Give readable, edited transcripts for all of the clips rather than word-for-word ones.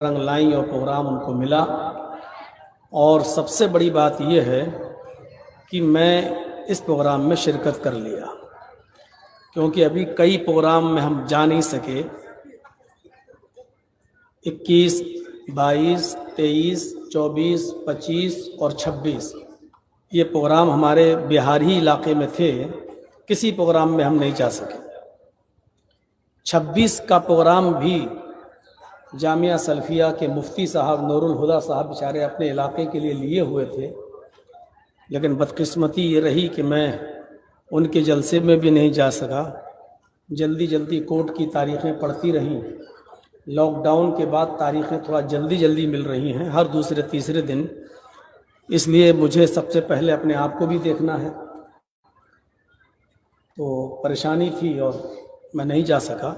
رنگ لائیں اور پروگرام ان کو ملا. اور سب سے بڑی بات یہ ہے کہ میں اس پروگرام میں شرکت کر لیا، کیونکہ ابھی کئی پروگرام میں ہم جا نہیں سکے. 21، 22، 23، 24، 25 اور 26 یہ پروگرام ہمارے بہار ہی علاقے میں تھے. کسی پروگرام میں ہم نہیں جا سکے. 26 کا پروگرام بھی جامعہ سلفیہ کے مفتی صاحب نور الہدیٰ صاحب بیچارے اپنے علاقے کے لیے ہوئے تھے، لیکن بدقسمتی یہ رہی کہ میں ان کے جلسے میں بھی نہیں جا سکا. جلدی کورٹ کی تاریخیں پڑتی رہیں. لاک ڈاؤن کے بعد تاریخیں تھوڑا جلدی مل رہی ہیں، ہر دوسرے تیسرے دن. اس لیے مجھے سب سے پہلے اپنے آپ کو بھی دیکھنا ہے، تو پریشانی تھی اور میں نہیں جا سکا.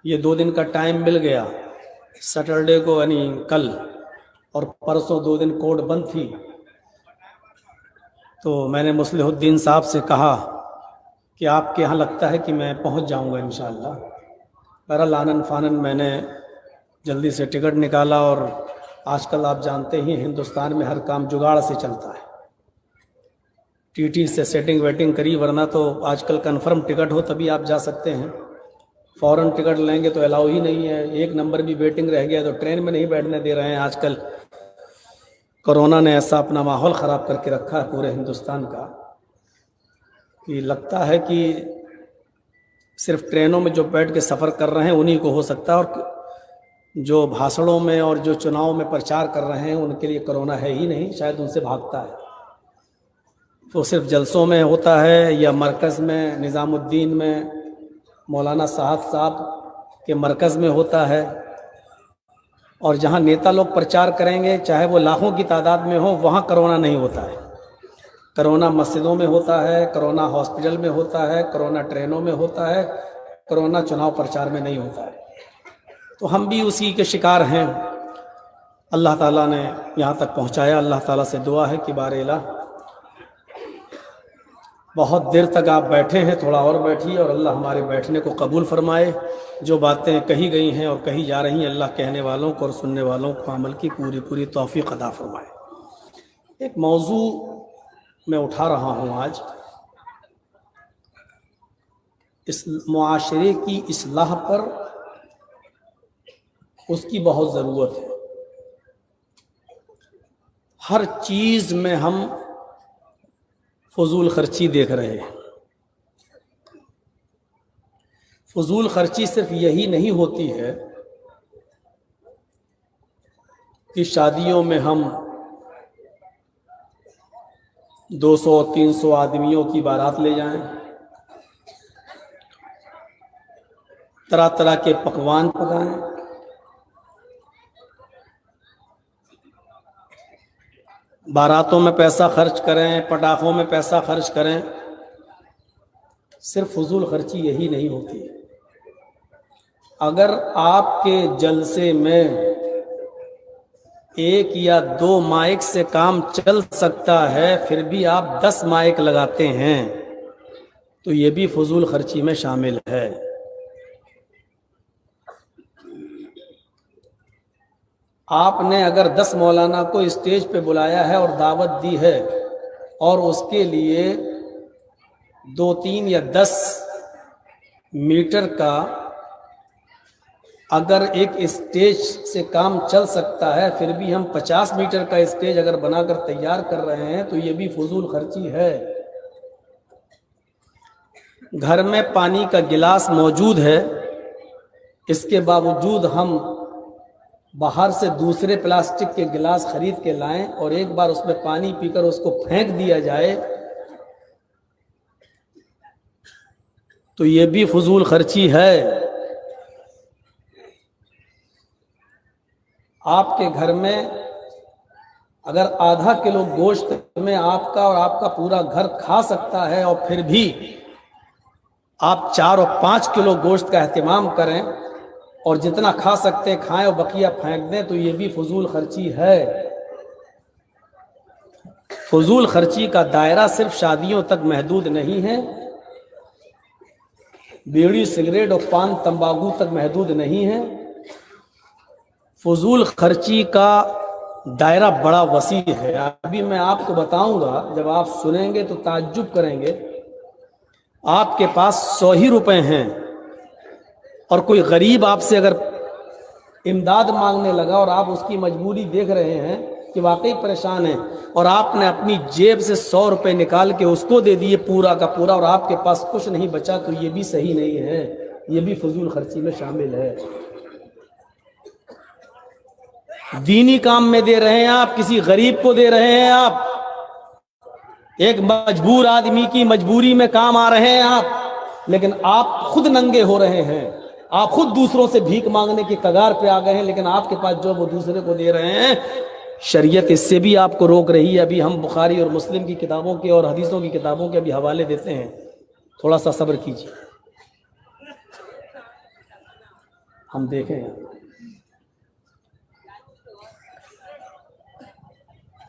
یہ 2 دن کا ٹائم مل گیا. سیٹرڈے کو یعنی کل اور پرسوں 2 دن کورٹ بند تھی، تو میں نے مصلح الدین صاحب سے کہا کہ آپ کے یہاں لگتا ہے کہ میں پہنچ جاؤں گا انشاءاللہ. بہرحال آنن فانن میں نے جلدی سے ٹکٹ نکالا، اور آج کل آپ جانتے ہی ہندوستان میں ہر کام جگاڑ سے چلتا ہے. ٹی ٹی سے سیٹنگ ویٹنگ کری، ورنہ تو آج کل کنفرم ٹکٹ ہو تبھی آپ جا سکتے ہیں. فوراً ٹکٹ لیں گے تو الاؤ ہی نہیں ہے. 1 نمبر بھی ویٹنگ رہ گیا تو ٹرین میں نہیں بیٹھنے دے رہے ہیں. آج کل کرونا نے ایسا اپنا ماحول خراب کر کے رکھا ہے پورے ہندوستان کا کہ لگتا ہے کہ صرف ٹرینوں میں جو بیٹھ کے سفر کر رہے ہیں انہی کو ہو سکتا ہے، اور جو بھاشڑوں میں اور جو چناؤں میں پرچار کر رہے ہیں ان کے لیے کرونا ہے ہی نہیں، شاید ان سے بھاگتا ہے. تو صرف جلسوں میں ہوتا ہے یا مرکز میں نظام الدین میں مولانا صاحب کے مرکز میں ہوتا ہے. اور جہاں نیتا لوگ پرچار کریں گے چاہے وہ لاکھوں کی تعداد میں ہو، وہاں کرونا نہیں ہوتا ہے. کرونا مسجدوں میں ہوتا ہے، کرونا ہاسپٹل میں ہوتا ہے، کرونا ٹرینوں میں ہوتا ہے، کرونا چناؤ پرچار میں نہیں ہوتا ہے. تو ہم بھی اسی کے شکار ہیں. اللہ تعالیٰ نے یہاں تک پہنچایا. اللہ تعالیٰ سے دعا ہے کہ بار الہ بہت دیر تک آپ بیٹھے ہیں، تھوڑا اور بیٹھیے، اور اللہ ہمارے بیٹھنے کو قبول فرمائے. جو باتیں کہی گئی ہیں اور کہی جا رہی ہیں، اللہ کہنے والوں کو اور سننے والوں کو عمل کی پوری توفیق عطا فرمائے. ایک موضوع میں اٹھا رہا ہوں آج، اس معاشرے کی اصلاح پر اس کی بہت ضرورت ہے. ہر چیز میں ہم فضول خرچی دیکھ رہے ہیں. فضول خرچی صرف یہی نہیں ہوتی ہے کہ شادیوں میں ہم 200-300 آدمیوں کی بارات لے جائیں، طرح کے پکوان پکائیں، باراتوں میں پیسہ خرچ کریں، پٹاخوں میں پیسہ خرچ کریں. صرف فضول خرچی یہی نہیں ہوتی. اگر آپ کے جلسے میں 1 یا 2 مائک سے کام چل سکتا ہے، پھر بھی آپ 10 مائک لگاتے ہیں تو یہ بھی فضول خرچی میں شامل ہے. آپ نے اگر 10 مولانا کو اسٹیج پہ بلایا ہے اور دعوت دی ہے، اور اس کے لیے 2-3 یا 10 میٹر کا اگر ایک اسٹیج سے کام چل سکتا ہے، پھر بھی ہم 50 میٹر کا اسٹیج اگر بنا کر تیار کر رہے ہیں تو یہ بھی فضول خرچی ہے. گھر میں پانی کا گلاس موجود ہے، اس کے باوجود ہم باہر سے دوسرے پلاسٹک کے گلاس خرید کے لائیں اور ایک بار اس میں پانی پی کر اس کو پھینک دیا جائے تو یہ بھی فضول خرچی ہے. آپ کے گھر میں اگر آدھا کلو گوشت میں آپ کا اور آپ کا پورا گھر کھا سکتا ہے، اور پھر بھی آپ 4 اور 5 کلو گوشت کا اہتمام کریں اور جتنا کھا سکتے کھائیں اور بقیہ پھینک دیں، تو یہ بھی فضول خرچی ہے. فضول خرچی کا دائرہ صرف شادیوں تک محدود نہیں ہے، بیڑی سگریٹ اور پان تمباکو تک محدود نہیں ہے. فضول خرچی کا دائرہ بڑا وسیع ہے. ابھی میں آپ کو بتاؤں گا، جب آپ سنیں گے تو تعجب کریں گے. آپ کے پاس 100 ہی روپے ہیں اور کوئی غریب آپ سے اگر امداد مانگنے لگا اور آپ اس کی مجبوری دیکھ رہے ہیں کہ واقعی پریشان ہے، اور آپ نے اپنی جیب سے 100 روپے نکال کے اس کو دے دیے پورا کا پورا، اور آپ کے پاس کچھ نہیں بچا، تو یہ بھی صحیح نہیں ہے، یہ بھی فضول خرچی میں شامل ہے. دینی کام میں دے رہے ہیں آپ، کسی غریب کو دے رہے ہیں آپ، ایک مجبور آدمی کی مجبوری میں کام آ رہے ہیں آپ، لیکن آپ خود ننگے ہو رہے ہیں، آپ خود دوسروں سے بھیک مانگنے کی کگار پہ آ گئے ہیں، لیکن آپ کے پاس جو وہ دوسرے کو دے رہے ہیں. شریعت اس سے بھی آپ کو روک رہی ہے. ابھی ہم بخاری اور مسلم کی کتابوں کے اور حدیثوں کی کتابوں کے ابھی حوالے دیتے ہیں، تھوڑا سا صبر کیجیے، ہم دیکھیں.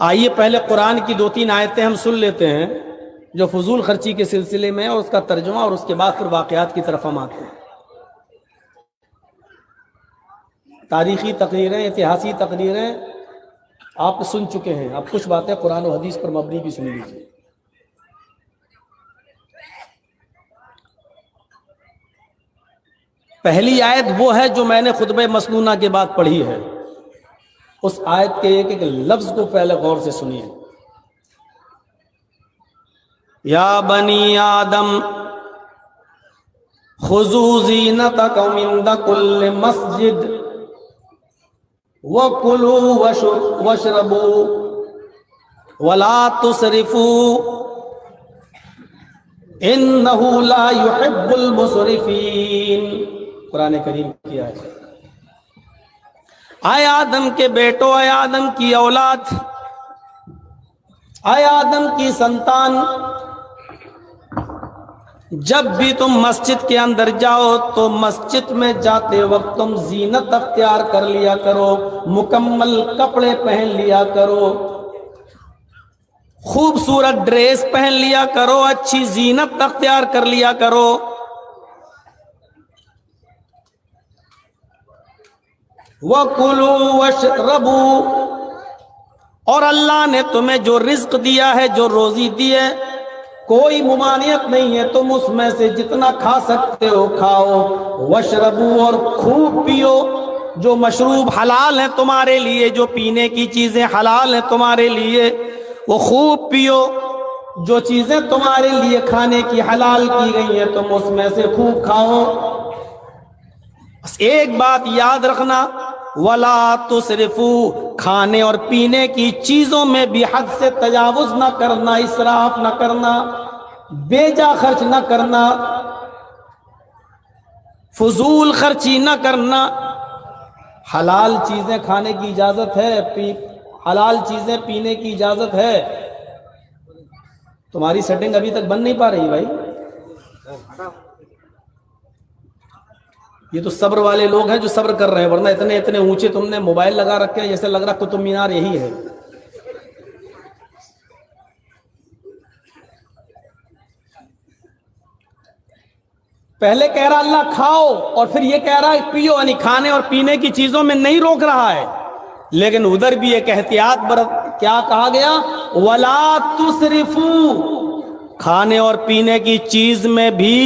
آئیے پہلے قرآن کی 2-3 آیتیں ہم سن لیتے ہیں جو فضول خرچی کے سلسلے میں، اور اس کا ترجمہ، اور اس کے بعد پھر واقعات کی طرف ہم آتے ہیں. تاریخی تقریریں، اتہاسی تقریریں آپ سن چکے ہیں، اب کچھ باتیں قرآن و حدیث پر مبنی بھی سن لیجیے. پہلی آیت وہ ہے جو میں نے خطبہ مسنونہ کے بعد پڑھی ہے. اس آیت کے ایک ایک لفظ کو پہلے غور سے سنیے. یا بنی آدم خذوا زینتکم عند کل مسجد وَكُلُوا وَاشْرَبُوا وَلَا تُسْرِفُوا إِنَّهُ لَا يُحِبُّ الْمُسْرِفِينَ. قرآن کریم کی آیت. اے آدم کے بیٹو، اے آدم کی اولاد، اے آدم کی سنتان، جب بھی تم مسجد کے اندر جاؤ تو مسجد میں جاتے وقت تم زینت اختیار کر لیا کرو، مکمل کپڑے پہن لیا کرو، خوبصورت ڈریس پہن لیا کرو، اچھی زینت اختیار کر لیا کرو. وَكُلُوا وَاشْرَبُوا، اور اللہ نے تمہیں جو رزق دیا ہے، جو روزی دی ہے، کوئی ممانعت نہیں ہے، تم اس میں سے جتنا کھا سکتے ہو کھاؤ. وَاشْرَبُوا، اور خوب پیو، جو مشروب حلال ہیں تمہارے لیے، جو پینے کی چیزیں حلال ہیں تمہارے لیے وہ خوب پیو، جو چیزیں تمہارے لیے کھانے کی حلال کی گئی ہیں تم اس میں سے خوب کھاؤ. بس ایک بات یاد رکھنا، وَلَا تُسْرِفُوا، کھانے اور پینے کی چیزوں میں بھی حد سے تجاوز نہ کرنا، اسراف نہ کرنا، بے جا خرچ نہ کرنا، فضول خرچی نہ کرنا. حلال چیزیں کھانے کی اجازت ہے، حلال چیزیں پینے کی اجازت ہے. تمہاری سیٹنگ ابھی تک بن نہیں پا رہی بھائی. یہ تو صبر والے لوگ ہیں جو صبر کر رہے ہیں، ورنہ اتنے اتنے اونچے تم نے موبائل لگا رکھے ہیں، جیسے لگ رہا قطب مینار یہی ہے. پہلے کہہ رہا اللہ کھاؤ، اور پھر یہ کہہ رہا ہے پیو، یعنی کھانے اور پینے کی چیزوں میں نہیں روک رہا ہے، لیکن ادھر بھی ایک احتیاط کیا کہا گیا، وَلَا تُسْرِفُوا، کھانے اور پینے کی چیز میں بھی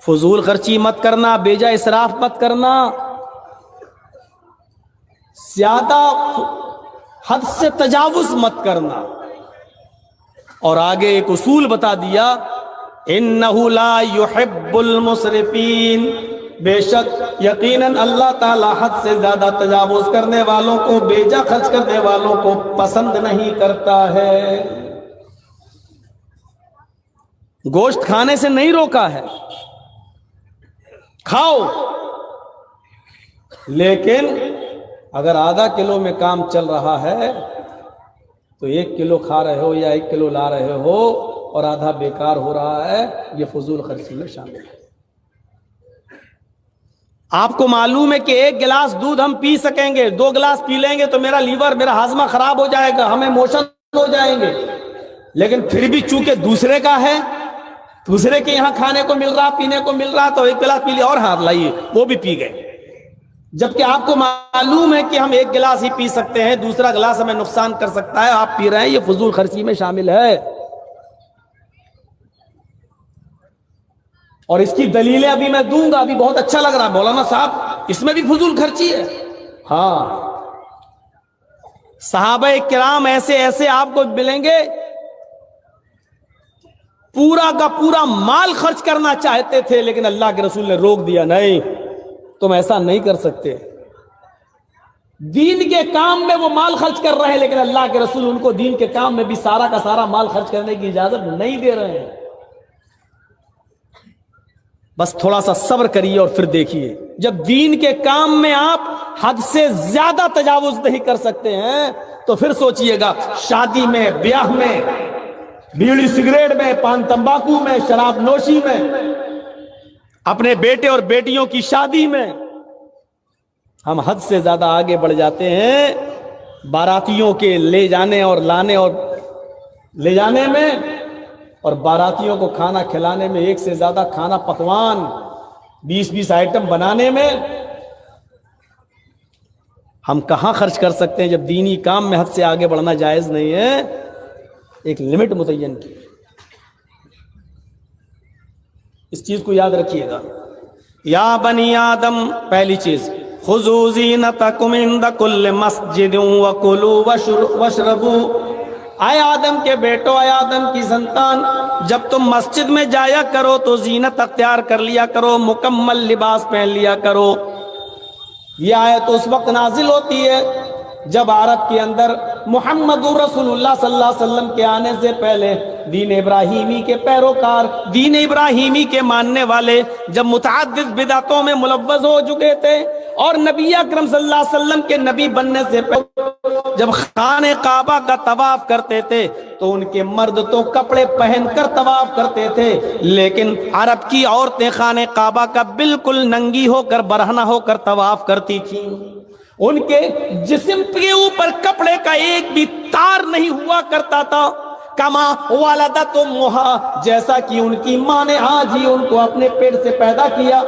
فضول خرچی مت کرنا، بے جا اسراف مت کرنا، زیادہ حد سے تجاوز مت کرنا. اور آگے ایک اصول بتا دیا، اِنَّهُ لَا يُحِبُّ الْمُسْرِفِينَ، بے شک یقیناً اللہ تعالیٰ حد سے زیادہ تجاوز کرنے والوں کو، بے جا خرچ کرنے والوں کو پسند نہیں کرتا ہے. گوشت کھانے سے نہیں روکا ہے، کھاؤ، لیکن اگر آدھا کلو میں کام چل رہا ہے تو 1 کلو کھا رہے ہو یا 1 کلو لا رہے ہو اور آدھا بیکار ہو رہا ہے، یہ فضول خرچی میں شامل ہے. آپ کو معلوم ہے کہ 1 گلاس دودھ ہم پی سکیں گے، 2 گلاس پی لیں گے تو میرا لیور، میرا ہاضمہ خراب ہو جائے گا، ہمیں موشن ہو جائیں گے، لیکن پھر بھی چونکہ دوسرے کا ہے، دوسرے کے یہاں کھانے کو مل رہا، پینے کو مل رہا، تو 1 گلاس پی لیا اور ہاتھ لائیے، وہ بھی پی گئے. جبکہ آپ کو معلوم ہے کہ ہم ایک گلاس ہی پی سکتے ہیں، دوسرا گلاس ہمیں نقصان کر سکتا ہے، آپ پی رہے ہیں، یہ فضول خرچی میں شامل ہے۔ اور اس کی دلیلیں ابھی میں دوں گا، ابھی بہت اچھا لگ رہا ہے مولانا صاحب، اس میں بھی فضول خرچی ہے۔ ہاں، صحابہ کرام ایسے ایسے آپ کو ملیں گے پورا کا پورا مال خرچ کرنا چاہتے تھے، لیکن اللہ کے رسول نے روک دیا، نہیں تم ایسا نہیں کر سکتے۔ دین کے کام میں وہ مال خرچ کر رہے ہیں، لیکن اللہ کے رسول ان کو دین کے کام میں بھی سارا کا سارا مال خرچ کرنے کی اجازت نہیں دے رہے ہیں۔ بس تھوڑا سا صبر کریے اور پھر دیکھیے، جب دین کے کام میں آپ حد سے زیادہ تجاوز نہیں کر سکتے ہیں تو پھر سوچئے گا، شادی میں، بیاہ میں، بیڑی سگریٹ میں، پان تمباکو میں، شراب نوشی میں، اپنے بیٹے اور بیٹیوں کی شادی میں ہم حد سے زیادہ آگے بڑھ جاتے ہیں۔ باراتیوں کے لے جانے اور لانے اور لے جانے میں، اور باراتیوں کو کھانا کھلانے میں، ایک سے زیادہ کھانا پکوان 20 آئٹم بنانے میں ہم کہاں خرچ کر سکتے ہیں جب دینی کام میں حد سے آگے بڑھنا جائز نہیں ہے۔ ایک لمٹ متعین کی، اس چیز کو یاد رکھیے گا۔ یا بنی آدم، پہلی چیز، خذوا زینتکم عند کل مسجد وکلوا واشربوا، اے آدم کے بیٹو، اے آدم کی سنتان، جب تم مسجد میں جایا کرو تو زینت اختیار کر لیا کرو، مکمل لباس پہن لیا کرو۔ یہ آیت اس وقت نازل ہوتی ہے جب عرب کے اندر محمد رسول اللہ صلی اللہ علیہ وسلم کے آنے سے پہلے دین ابراہیمی کے پیروکار، دین ابراہیمی کے ماننے والے جب متعدد بدعتوں میں ملوث ہو چکے تھے، اور نبی اکرم صلی اللہ علیہ وسلم کے نبی بننے سے پہلے جب خانہ کعبہ کا طواف کرتے تھے تو ان کے مرد تو کپڑے پہن کر طواف کرتے تھے، لیکن عرب کی عورتیں خانہ کعبہ کا بالکل ننگی ہو کر، برہنہ ہو کر طواف کرتی تھیں۔ ان کے جسم کے اوپر کپڑے کا ایک بھی تار نہیں ہوا کرتا تھا۔ کما والدت امہا، جیسا کہ ان کی ماں نے آج ہی ان کو اپنے پیٹ سے پیدا کیا،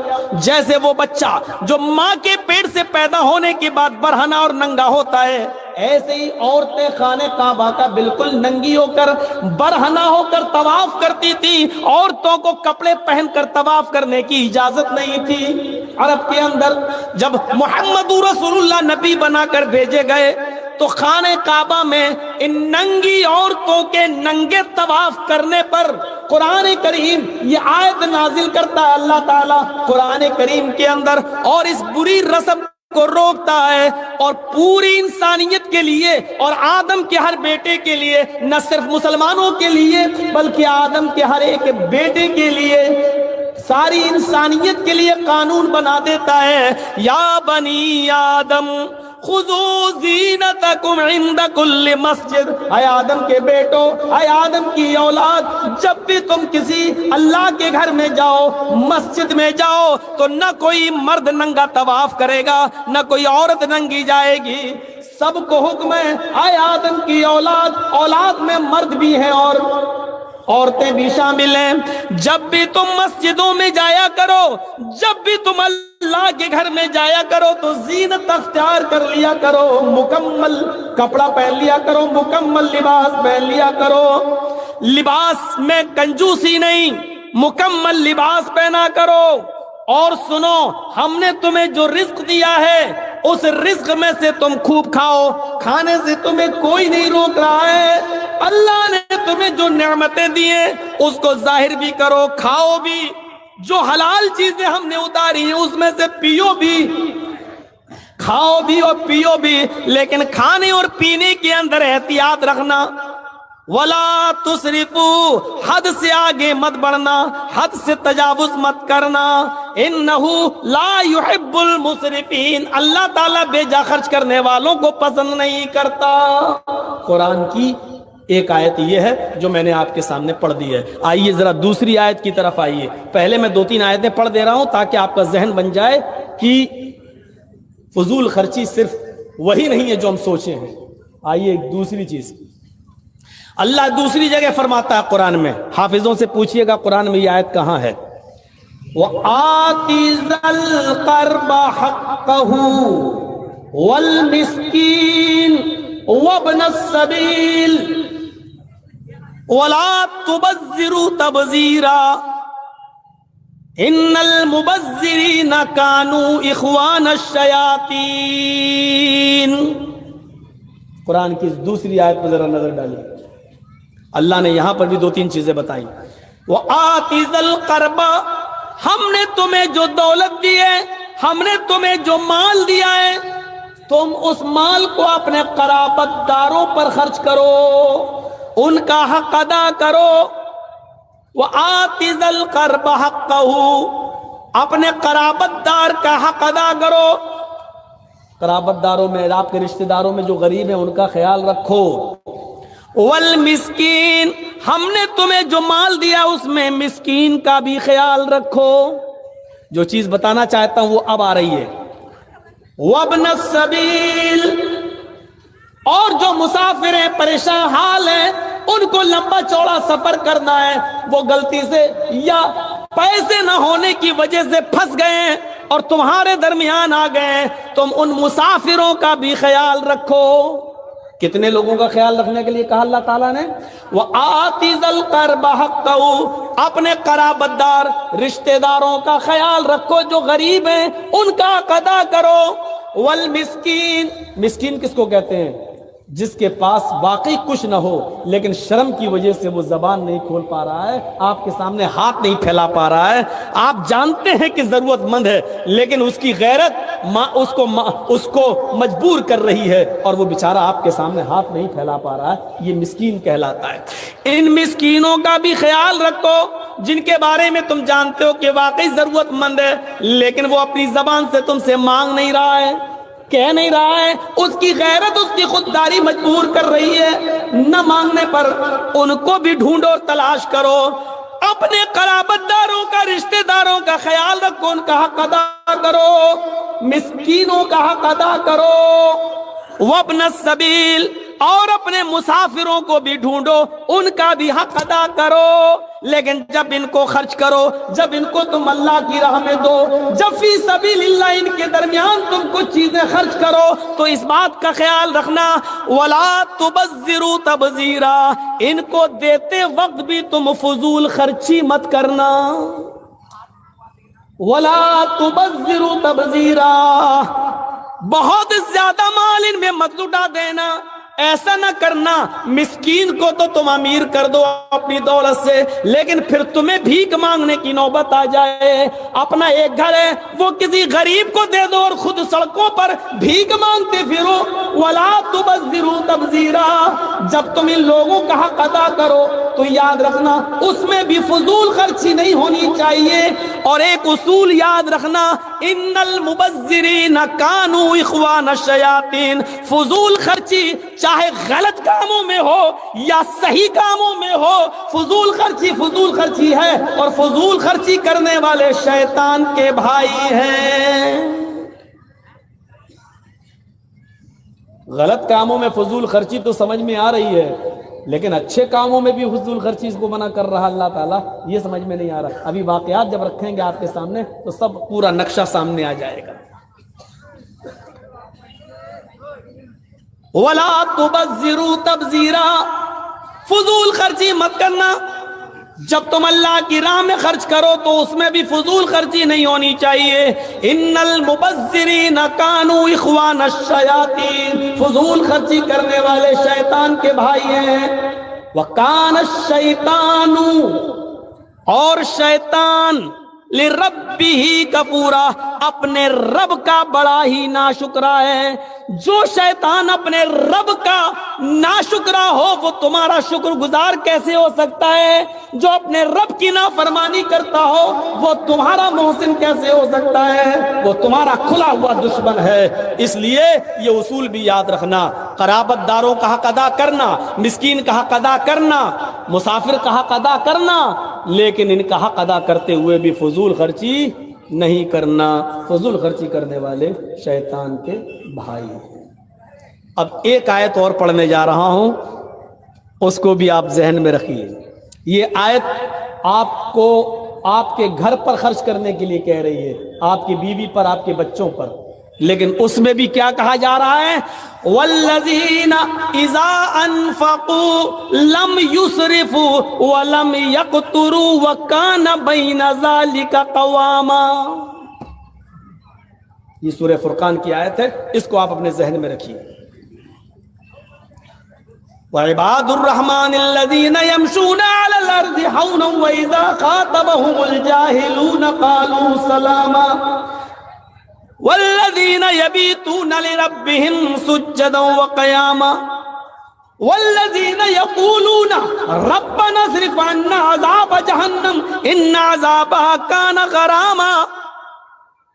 جیسے وہ بچہ جو ماں کے پیٹ سے پیدا ہونے کے بعد برہنہ اور ننگا ہوتا ہے، ایسے ہی عورتیں خانہ کعبہ کا بالکل ننگی ہو کر، برہنہ ہو کر طواف کرتی تھی۔ عورتوں کو کپڑے پہن کر طواف کرنے کی اجازت نہیں تھی عرب کے اندر۔ جب محمد رسول اللہ نبی بنا کر بھیجے گئے تو خانہ کعبہ میں ان ننگی عورتوں کے ننگے طواف کرنے پر قرآن کریم یہ آیت نازل کرتا ہے اللہ تعالیٰ قرآن کریم کے اندر، اور اس بری رسم کو روکتا ہے، اور پوری انسانیت کے لیے اور آدم کے ہر بیٹے کے لیے، نہ صرف مسلمانوں کے لیے بلکہ آدم کے ہر ایک بیٹے کے لیے، ساری انسانیت کے لیے قانون بنا دیتا ہے۔ یا بنی آدم خذوا زینتکم عند کل مسجد، اے آدم کے بیٹو، اے آدم کی اولاد، جب بھی تم کسی اللہ کے گھر میں جاؤ، مسجد میں جاؤ، تو نہ کوئی مرد ننگا طواف کرے گا، نہ کوئی عورت ننگی جائے گی۔ سب کو حکم ہے، اے آدم کی اولاد، اولاد میں مرد بھی ہیں اور عورتیں بھی شامل ہیں، جب بھی تم مسجدوں میں جایا کرو، جب بھی تم اللہ کے گھر میں جایا کرو تو زینت اختیار کر لیا کرو، مکمل کپڑا پہن لیا کرو، مکمل لباس پہن لیا کرو، لباس میں کنجوسی نہیں، مکمل لباس پہنا کرو۔ اور سنو، ہم نے تمہیں جو رزق دیا ہے اس رزق میں سے تم خوب کھاؤ، کھانے سے تمہیں کوئی نہیں روک رہا ہے۔ اللہ نے تمہیں جو نعمتیں دی ہیں اس کو ظاہر بھی کرو، کھاؤ بھی، جو حلال چیزیں ہم نے اتاری ہیں اس میں سے پیو بھی، کھاؤ بھی اور پیو بھی، لیکن کھانے اور پینے کے اندر احتیاط رکھنا۔ وَلَا تُسْرِفُوا، حد سے آگے مت بڑھنا، حد سے تجاوز مت کرنا۔ إِنَّهُ لَا يُحِبُّ الْمُسْرِفِينَ، اللہ تعالیٰ بیجا خرچ کرنے والوں کو پسند نہیں کرتا۔ قرآن کی ایک آیت یہ ہے جو میں نے آپ کے سامنے پڑھ دی ہے۔ آئیے ذرا دوسری آیت کی طرف آئیے۔ پہلے میں 2-3 آیتیں پڑھ دے رہا ہوں تاکہ آپ کا ذہن بن جائے کہ فضول خرچی صرف وہی نہیں ہے جو ہم سوچے ہیں۔ آئیے ایک دوسری چیز، اللہ دوسری جگہ فرماتا ہے قرآن میں، حافظوں سے پوچھئے گا قرآن میں یہ آیت کہاں ہے۔ وَآتِ ذَا الْقَرْبَ حَقَّهُ حقه والمسكين وابن السبيل ولا تبذروا تبذيرا ان المبذرین کانوا اخوان الشیاطین. قرآن کی اس دوسری آیت پر ذرا نظر ڈالیے. اللہ نے یہاں پر بھی دو تین چیزیں بتائیں. وَآتِ ذَا الْقَرْبَ، ہم نے تمہیں جو دولت دی ہے، ہم نے تمہیں جو مال دیا ہے، تم اس مال کو اپنے قرابت داروں پر خرچ کرو، ان کا حق ادا کرو. وَآتِ ذَا الْقَرْبَ حَقَّهُ، اپنے قرابت دار کا حق ادا کرو. قرابت داروں میں، آپ کے رشتہ داروں میں جو غریب ہیں ان کا خیال رکھو. والمسکین، ہم نے تمہیں جو مال دیا اس میں مسکین کا بھی خیال رکھو. جو چیز بتانا چاہتا ہوں وہ اب آ رہی ہے. وابن السبیل، اور جو مسافر ہیں، پریشان حال ہیں، ان کو لمبا چوڑا سفر کرنا ہے، وہ غلطی سے یا پیسے نہ ہونے کی وجہ سے پھنس گئے ہیں اور تمہارے درمیان آ گئے ہیں، تم ان مسافروں کا بھی خیال رکھو. کتنے لوگوں کا خیال رکھنے کے لیے کہا اللہ تعالیٰ نے؟ وَآتِ ذَا الْقَرْبَ حَقَّهُ، اپنے قرابت دار رشتہ داروں کا خیال رکھو، جو غریب ہیں ان کا حق ادا کرو. والمسکین، مسکین کس کو کہتے ہیں؟ جس کے پاس واقعی کچھ نہ ہو لیکن شرم کی وجہ سے وہ زبان نہیں کھول پا رہا ہے، آپ کے سامنے ہاتھ نہیں پھیلا پا رہا ہے. آپ جانتے ہیں کہ ضرورت مند ہے لیکن اس کی غیرت اس کو مجبور کر رہی ہے اور وہ بیچارہ آپ کے سامنے ہاتھ نہیں پھیلا پا رہا ہے. یہ مسکین کہلاتا ہے. ان مسکینوں کا بھی خیال رکھو جن کے بارے میں تم جانتے ہو کہ واقعی ضرورت مند ہے لیکن وہ اپنی زبان سے تم سے مانگ نہیں رہا ہے، کہہ نہیں رہا ہے، اس کی غیرت، اس کی خودداری مجبور کر رہی ہے. نہ مانگنے پر ان کو بھی ڈھونڈو، تلاش کرو. اپنے قرابت داروں کا، رشتہ داروں کا خیال رکھو، ان کا حق ادا کرو، مسکینوں کا حق ادا کرو. وابن السبیل، اور اپنے مسافروں کو بھی ڈھونڈو، ان کا بھی حق ادا کرو. لیکن جب ان کو خرچ کرو، جب ان کو تم اللہ کی راہ میں دو، جب فی سبیل اللہ ان کے درمیان تم کچھ چیزیں خرچ کرو تو اس بات کا خیال رکھنا وَلَا تُبَذِّرُوا تَبْذِيرًا، ان کو دیتے وقت بھی تم فضول خرچی مت کرنا. وَلَا تُبَذِّرُوا تَبْذِيرًا، بہت زیادہ مال ان میں مت لٹا دینا. ایسا نہ کرنا مسکین کو تو تم امیر کر دو اپنی دولت سے لیکن پھر تمہیں بھیک مانگنے کی نوبت آ جائے. اپنا ایک گھر ہے وہ کسی غریب کو دے دو اور خود سڑکوں پر بھیک مانگتے پھرو. وَلَا تُبَذِّرُوا تَبْذِيرًا، جب تم ان لوگوں کا حق ادا کرو تو یاد رکھنا اس میں بھی فضول خرچی نہیں ہونی چاہیے. اور ایک اصول یاد رکھنا، ان المبذرین کانوا اخوان الشیاطین، فضول خرچی چاہے غلط کاموں میں ہو یا صحیح کاموں میں ہو، فضول خرچی ہے اور فضول خرچی کرنے والے شیطان کے بھائی ہیں. غلط کاموں میں فضول خرچی تو سمجھ میں آ رہی ہے لیکن اچھے کاموں میں بھی فضول خرچی کو منع کر رہا اللہ تعالیٰ، یہ سمجھ میں نہیں آ رہا. ابھی واقعات جب رکھیں گے آپ کے سامنے تو سب پورا نقشہ سامنے آ جائے گا. وَلَا تُبَذِّرُوا تَبْذِيرًا، فضول خرچی مت کرنا. جب تم اللہ کی راہ میں خرچ کرو تو اس میں بھی فضول خرچی نہیں ہونی چاہیے. ان المبذرین کانوا اخوان الشیاطین، فضول خرچی کرنے والے شیطان کے بھائی ہیں. وَكَانَ الشَّيْطَانُ، اور شیطان لِرَبِّهِ کفورا، اپنے رب کا بڑا ہی ناشکرا ہے. جو شیطان اپنے رب کا ناشکرا ہو وہ تمہارا شکر گزار کیسے ہو سکتا ہے؟ جو اپنے رب کی نافرمانی کرتا ہو وہ تمہارا محسن کیسے ہو سکتا ہے؟ وہ تمہارا کھلا ہوا دشمن ہے. اس لیے یہ اصول بھی یاد رکھنا، قرابت داروں کا حق ادا کرنا، مسکین کا حق ادا کرنا، مسافر کا حق ادا کرنا، لیکن ان کا حق ادا کرتے ہوئے بھی فضول خرچی نہیں کرنا. فضول خرچی کرنے والے شیطان کے بھائی ہیں. اب ایک آیت اور پڑھنے جا رہا ہوں، اس کو بھی آپ ذہن میں رکھیے. یہ آیت آپ کو آپ کے گھر پر خرچ کرنے کے لیے کہہ رہی ہے، آپ کی بیوی پر، آپ کے بچوں پر. لیکن اس میں بھی کیا کہا جا رہا ہے؟ والذین اذا انفقوا لم یسرفوا ولم یقتروا وکان بین ذلک قواما. یہ سورہ فرقان کی آیت ہے، اس کو آپ اپنے ذہن میں رکھیے. وعباد الرحمن الذین یمشون علی الارض حونا واذا خاطبهم الجاہلون قالوا سلاما والذین یبیتون لربهم سجدا وقیاما والذین یقولون ربنا اصرف عنا عذاب جہنم ان عذابها کان غراما.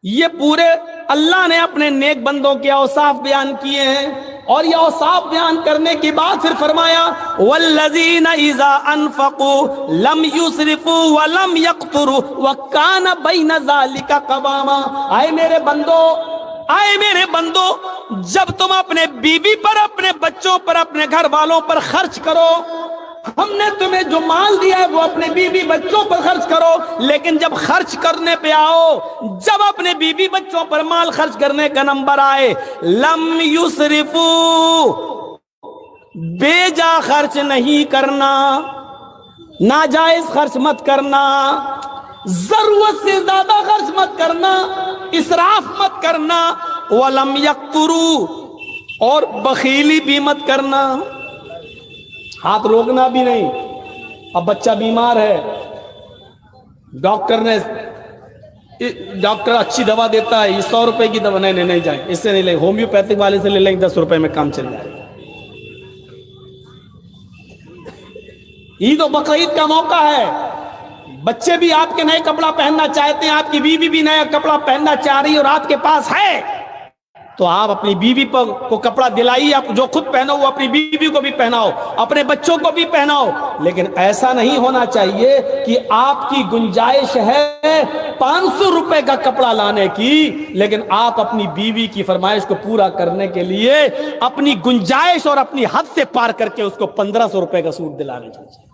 یہ پورے اللہ نے اپنے نیک بندوں کے اوصاف بیان کیے ہیں، اور یہ اوصاف بیان کرنے کے بعد پھر فرمایا والذین اذا انفقوا لم یسرفوا ولم یقتروا وکان بین ذلک قواما. آئے میرے بندو جب تم اپنے بیوی پر، اپنے بچوں پر، اپنے گھر والوں پر خرچ کرو، ہم نے تمہیں جو مال دیا ہے وہ اپنے بیوی بچوں پر خرچ کرو، لیکن جب خرچ کرنے پہ آؤ، جب اپنے بیوی بچوں پر مال خرچ کرنے کا نمبر آئے، لم یسرفو، بے جا خرچ نہیں کرنا، ناجائز خرچ مت کرنا، ضرورت سے زیادہ خرچ مت کرنا، اسراف مت کرنا، ولم یقترو، اور بخیلی بھی مت کرنا، ہاتھ روکنا بھی نہیں. اب بچہ بیمار ہے، ڈاکٹر اچھی دوا دیتا ہے، یہ 100 روپے کی دوا، نہیں جائیں، اس سے نہیں لیں، ہومیوپیتھک والے سے لے لیں، 10 روپے میں کام چل جائے. عید و بقرعید کا موقع ہے، بچے بھی آپ کے نئے کپڑا پہننا چاہتے ہیں، آپ کی بیوی بھی نیا کپڑا پہننا چاہ رہی ہے اور آپ کے پاس ہے، تو آپ اپنی بیوی کو کپڑا دلائیے. آپ جو خود پہنو وہ اپنی بیوی کو بھی پہناؤ، اپنے بچوں کو بھی پہناؤ. لیکن ایسا نہیں ہونا چاہیے کہ آپ کی گنجائش ہے 500 روپے کا کپڑا لانے کی، لیکن آپ اپنی بیوی کی فرمائش کو پورا کرنے کے لیے اپنی گنجائش اور اپنی حد سے پار کر کے اس کو 1500 روپے کا سوٹ دلانے چاہیے.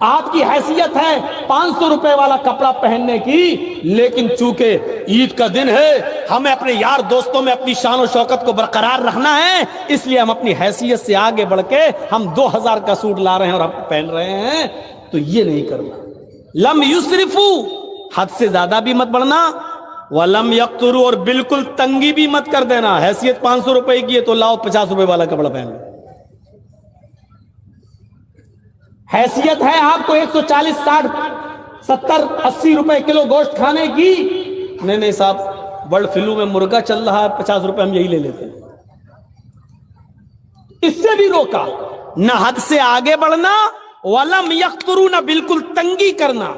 آپ کی حیثیت ہے 500 روپے والا کپڑا پہننے کی، لیکن چونکہ عید کا دن ہے، ہمیں اپنے یار دوستوں میں اپنی شان و شوکت کو برقرار رکھنا ہے، اس لیے ہم اپنی حیثیت سے آگے بڑھ کے ہم 2000 کا سوٹ لا رہے ہیں اور ہم پہن رہے ہیں. تو یہ نہیں کرنا. لم یسرفو، حد سے زیادہ بھی مت بڑھنا، ولم یقترو، اور بالکل تنگی بھی مت کر دینا. حیثیت 500 روپے کی ہے تو لاؤ 50 روپے والا کپڑا پہن لو. حیثیت ہے آپ کو 140 60 70 80 روپے کلو گوشت کھانے کی، نہیں صاحب، برڈ فلو میں مرغا چل رہا ہے، 50 روپے ہم یہی لے لیتے ہیں. اس سے بھی روکا. نہ حد سے آگے بڑھنا، ولم یقترو، نہ بالکل تنگی کرنا،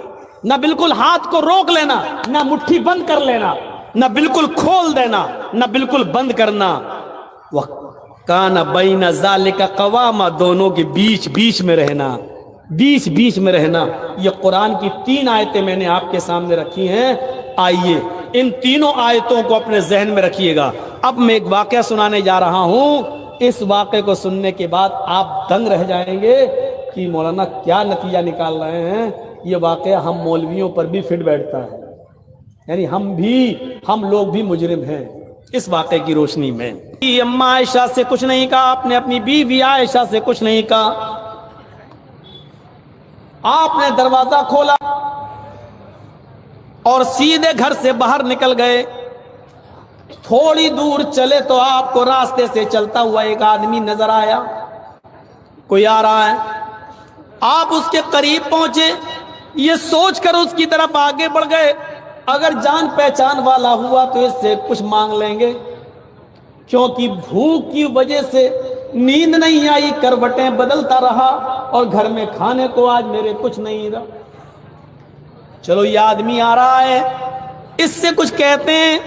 نہ بالکل ہاتھ کو روک لینا، نہ مٹھی بند کر لینا، نہ بالکل کھول دینا، نہ بالکل بند کرنا. وَكَانَ بَيْنَ ذَلِكَ قَوَامًا، دونوں کے بیچ میں رہنا، بیچ میں رہنا. یہ قرآن کی 3 آیتیں میں نے آپ کے سامنے رکھی ہیں. آئیے ان تینوں آیتوں کو اپنے ذہن میں رکھیے گا. اب میں ایک واقعہ سنانے جا رہا ہوں. اس واقعے کو سننے کے بعد آپ دنگ رہ جائیں گے کہ مولانا کیا نتیجہ نکال رہے ہیں. یہ واقعہ ہم مولویوں پر بھی فٹ بیٹھتا ہے، یعنی ہم لوگ بھی مجرم ہیں اس واقعے کی روشنی میں. اماں عائشہ سے کچھ نہیں کہا، آپ نے اپنی بیوی عائشہ سے کچھ نہیں کہا. آپ نے دروازہ کھولا اور سیدھے گھر سے باہر نکل گئے. تھوڑی دور چلے تو آپ کو راستے سے چلتا ہوا ایک آدمی نظر آیا، کوئی آ رہا ہے. آپ اس کے قریب پہنچے، یہ سوچ کر اس کی طرف آگے بڑھ گئے اگر جان پہچان والا ہوا تو اس سے کچھ مانگ لیں گے، کیونکہ بھوک کی وجہ سے نیند نہیں آئی، کروٹیں بدلتا رہا اور گھر میں کھانے کو آج میرے کچھ نہیں رہا. چلو یہ آدمی آ رہا ہے، اس سے کچھ کہتے ہیں.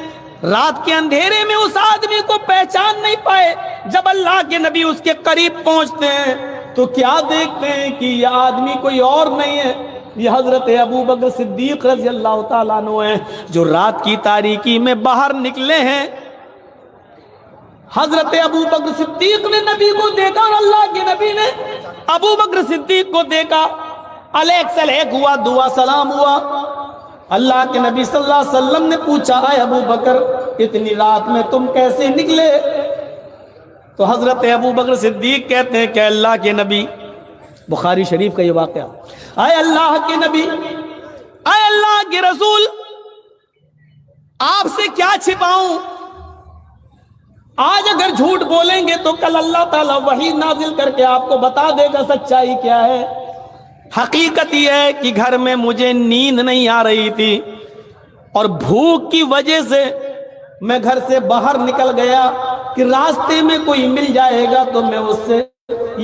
رات کے اندھیرے میں اس آدمی کو پہچان نہیں پائے. جب اللہ کے نبی اس کے قریب پہنچتے ہیں تو کیا دیکھتے ہیں کہ یہ آدمی کوئی اور نہیں ہے، یہ حضرت ابو بکر صدیق رضی اللہ تعالیٰ عنہ ہیں، جو رات کی تاریکی میں باہر نکلے ہیں. حضرت ابو بکر صدیق نے نبی کو دیکھا اور اللہ کے نبی نے ابو بکر صدیق کو دیکھا. علیک سلیک ہوا، دعا سلام ہوا. اللہ کے نبی صلی اللہ علیہ وسلم نے پوچھا اے ابو بکر اتنی رات میں تم کیسے نکلے؟ تو حضرت ابو بکر صدیق کہتے ہیں کہ اللہ کے نبی، بخاری شریف کا یہ واقعہ، اے اللہ کے نبی، اے اللہ کے رسول، آپ سے کیا چھپاؤں؟ آج اگر جھوٹ بولیں گے تو کل اللہ تعالیٰ وحی نازل کر کے آپ کو بتا دے گا سچائی کیا ہے۔ حقیقت یہ ہے کہ گھر میں مجھے نیند نہیں آ رہی تھی اور بھوک کی وجہ سے میں گھر سے باہر نکل گیا کہ راستے میں کوئی مل جائے گا تو میں اس سے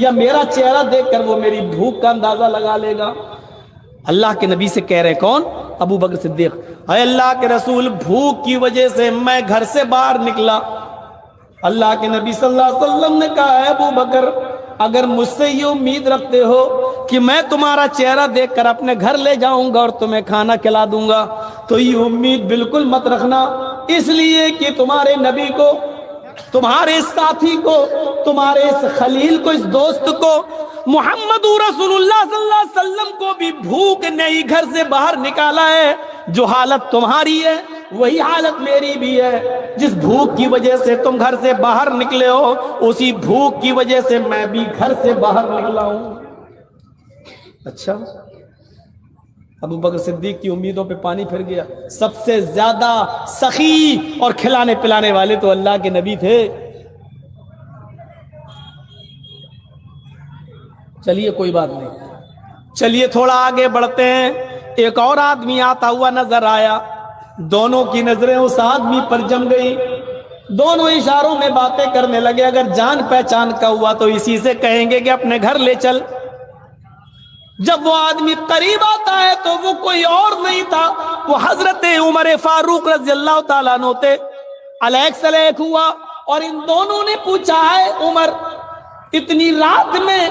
یا میرا چہرہ دیکھ کر وہ میری بھوک کا اندازہ لگا لے گا۔ اللہ کے نبی سے کہہ رہے کون؟ ابو بکر صدیق، اے اللہ کے رسول بھوک کی وجہ سے میں گھر سے باہر نکلا۔ اللہ کے نبی صلی اللہ علیہ وسلم نے کہا اے ابو بکر اگر مجھ سے یہ امید رکھتے ہو کہ میں تمہارا چہرہ دیکھ کر اپنے گھر لے جاؤں گا اور تمہیں کھانا کھلا دوں گا تو یہ امید بالکل مت رکھنا، اس لیے کہ تمہارے نبی کو، تمہارے ساتھی کو، تمہارے اس خلیل کو، اس دوست کو، محمد رسول اللہ صلی اللہ علیہ وسلم کو بھی بھوک نے ہی گھر سے باہر نکالا ہے۔ جو حالت تمہاری ہے وہی حالت میری بھی ہے۔ جس بھوک کی وجہ سے تم گھر سے باہر نکلے ہو اسی بھوک کی وجہ سے میں بھی گھر سے باہر نکلا ہوں۔ اچھا، ابو بکر صدیق کی امیدوں پہ پانی پھر گیا۔ سب سے زیادہ سخی اور کھلانے پلانے والے تو اللہ کے نبی تھے۔ چلیے کوئی بات نہیں، چلیے تھوڑا آگے بڑھتے ہیں۔ ایک اور آدمی آتا ہوا نظر آیا، دونوں کی نظریں اس آدمی پر جم گئی، دونوں اشاروں میں باتیں کرنے لگے۔ اگر جان پہچان کا ہوا تو اسی سے کہیں گے کہ اپنے گھر لے چل۔ جب وہ آدمی قریب آتا ہے تو وہ کوئی اور نہیں تھا، وہ حضرت عمر فاروق رضی اللہ تعالیٰ عنہ تھے۔ الیک سلیک ہوا اور ان دونوں نے پوچھا ہے عمر اتنی رات میں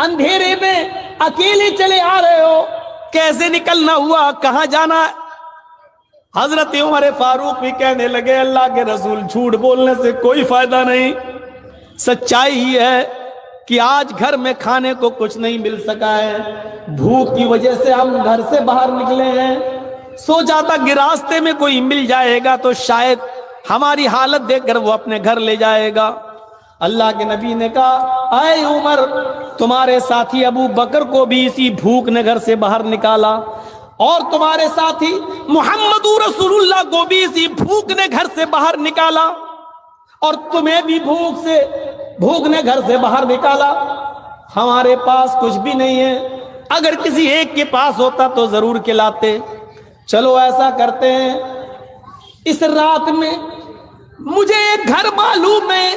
اندھیرے میں اکیلے چلے آ رہے ہو، کیسے نکلنا ہوا، کہاں جانا ہے؟ حضرت عمر فاروق بھی کہنے لگے اللہ کے رسول جھوٹ بولنے سے کوئی فائدہ نہیں، سچائی ہی ہے کہ آج گھر میں کھانے کو کچھ نہیں مل سکا ہے، بھوک کی وجہ سے ہم گھر سے باہر نکلے ہیں، سوچا تھا کہ راستے میں کوئی مل جائے گا تو شاید ہماری حالت دیکھ کر وہ اپنے گھر لے جائے گا۔ اللہ کے نبی نے کہا اے عمر تمہارے ساتھی ابو بکر کو بھی اسی بھوک نے گھر سے باہر نکالا اور تمہارے ساتھی محمد رسول اللہ کو بھی اسی بھوک نے گھر سے باہر نکالا اور تمہیں بھی بھوک نے گھر سے باہر نکالا۔ ہمارے پاس کچھ بھی نہیں ہے، اگر کسی ایک کے پاس ہوتا تو ضرور کھلاتے۔ چلو ایسا کرتے ہیں، اس رات میں مجھے ایک گھر معلوم ہے،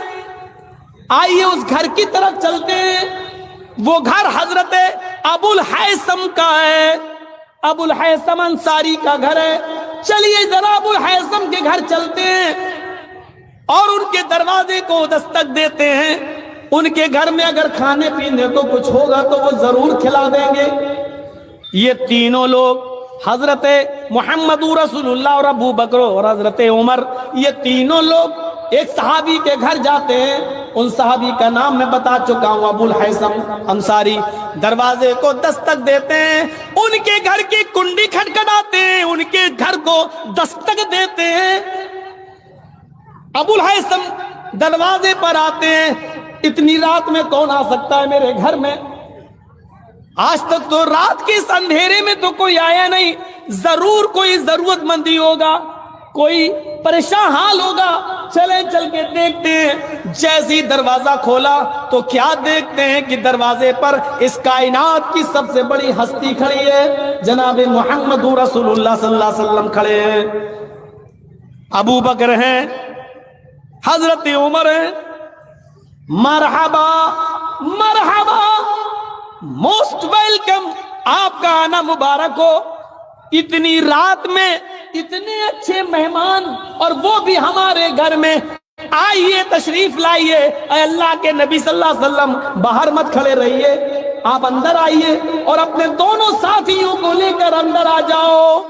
آئیے اس گھر کی طرف چلتے ہیں۔ وہ گھر حضرت ابو الحیثم کا ہے، ابو الحیثم انصاری کا گھر ہے۔ چلیے ذرا ابو الحیثم کے گھر چلتے ہیں اور ان کے دروازے کو دستک دیتے ہیں۔ ان کے گھر میں اگر کھانے پینے کو کچھ ہوگا تو وہ ضرور کھلا دیں گے۔ یہ تینوں لوگ حضرت محمد رسول اللہ اور ابو بکر اور حضرت عمر، یہ تینوں لوگ ایک صحابی کے گھر جاتے ہیں۔ ان صحابی کا نام میں بتا چکا ہوں، ابو الحیثم انصاری۔ دروازے کو دستک دیتے ہیں، ان کے گھر کی کنڈی کھٹکھٹاتے ہیں، ان کے گھر کو دستک دیتے ہیں۔ ابو الحیثم دروازے پر آتے ہیں، اتنی رات میں کون آ سکتا ہے میرے گھر میں؟ آج تک تو رات کے اس اندھیرے میں تو کوئی آیا نہیں، ضرور کوئی ضرورت مندی ہوگا، کوئی پریشان حال ہوگا، چلیں چل کے دیکھتے ہیں۔ جیسے دروازہ کھولا تو کیا دیکھتے ہیں کہ دروازے پر اس کائنات کی سب سے بڑی ہستی کھڑی ہے، جناب محمد رسول اللہ صلی اللہ علیہ وسلم کھڑے ہیں، ابو بکر ہیں، حضرت عمر ہیں۔ مرحبا مرحبا، موسٹ ویلکم، آپ کا آنا مبارک ہو۔ اتنی رات میں اتنے اچھے مہمان اور وہ بھی ہمارے گھر میں، آئیے تشریف لائیے۔ اے اللہ کے نبی صلی اللہ علیہ وسلم باہر مت کھڑے رہیے، آپ اندر آئیے اور اپنے دونوں ساتھیوں کو لے کر اندر آ جاؤ۔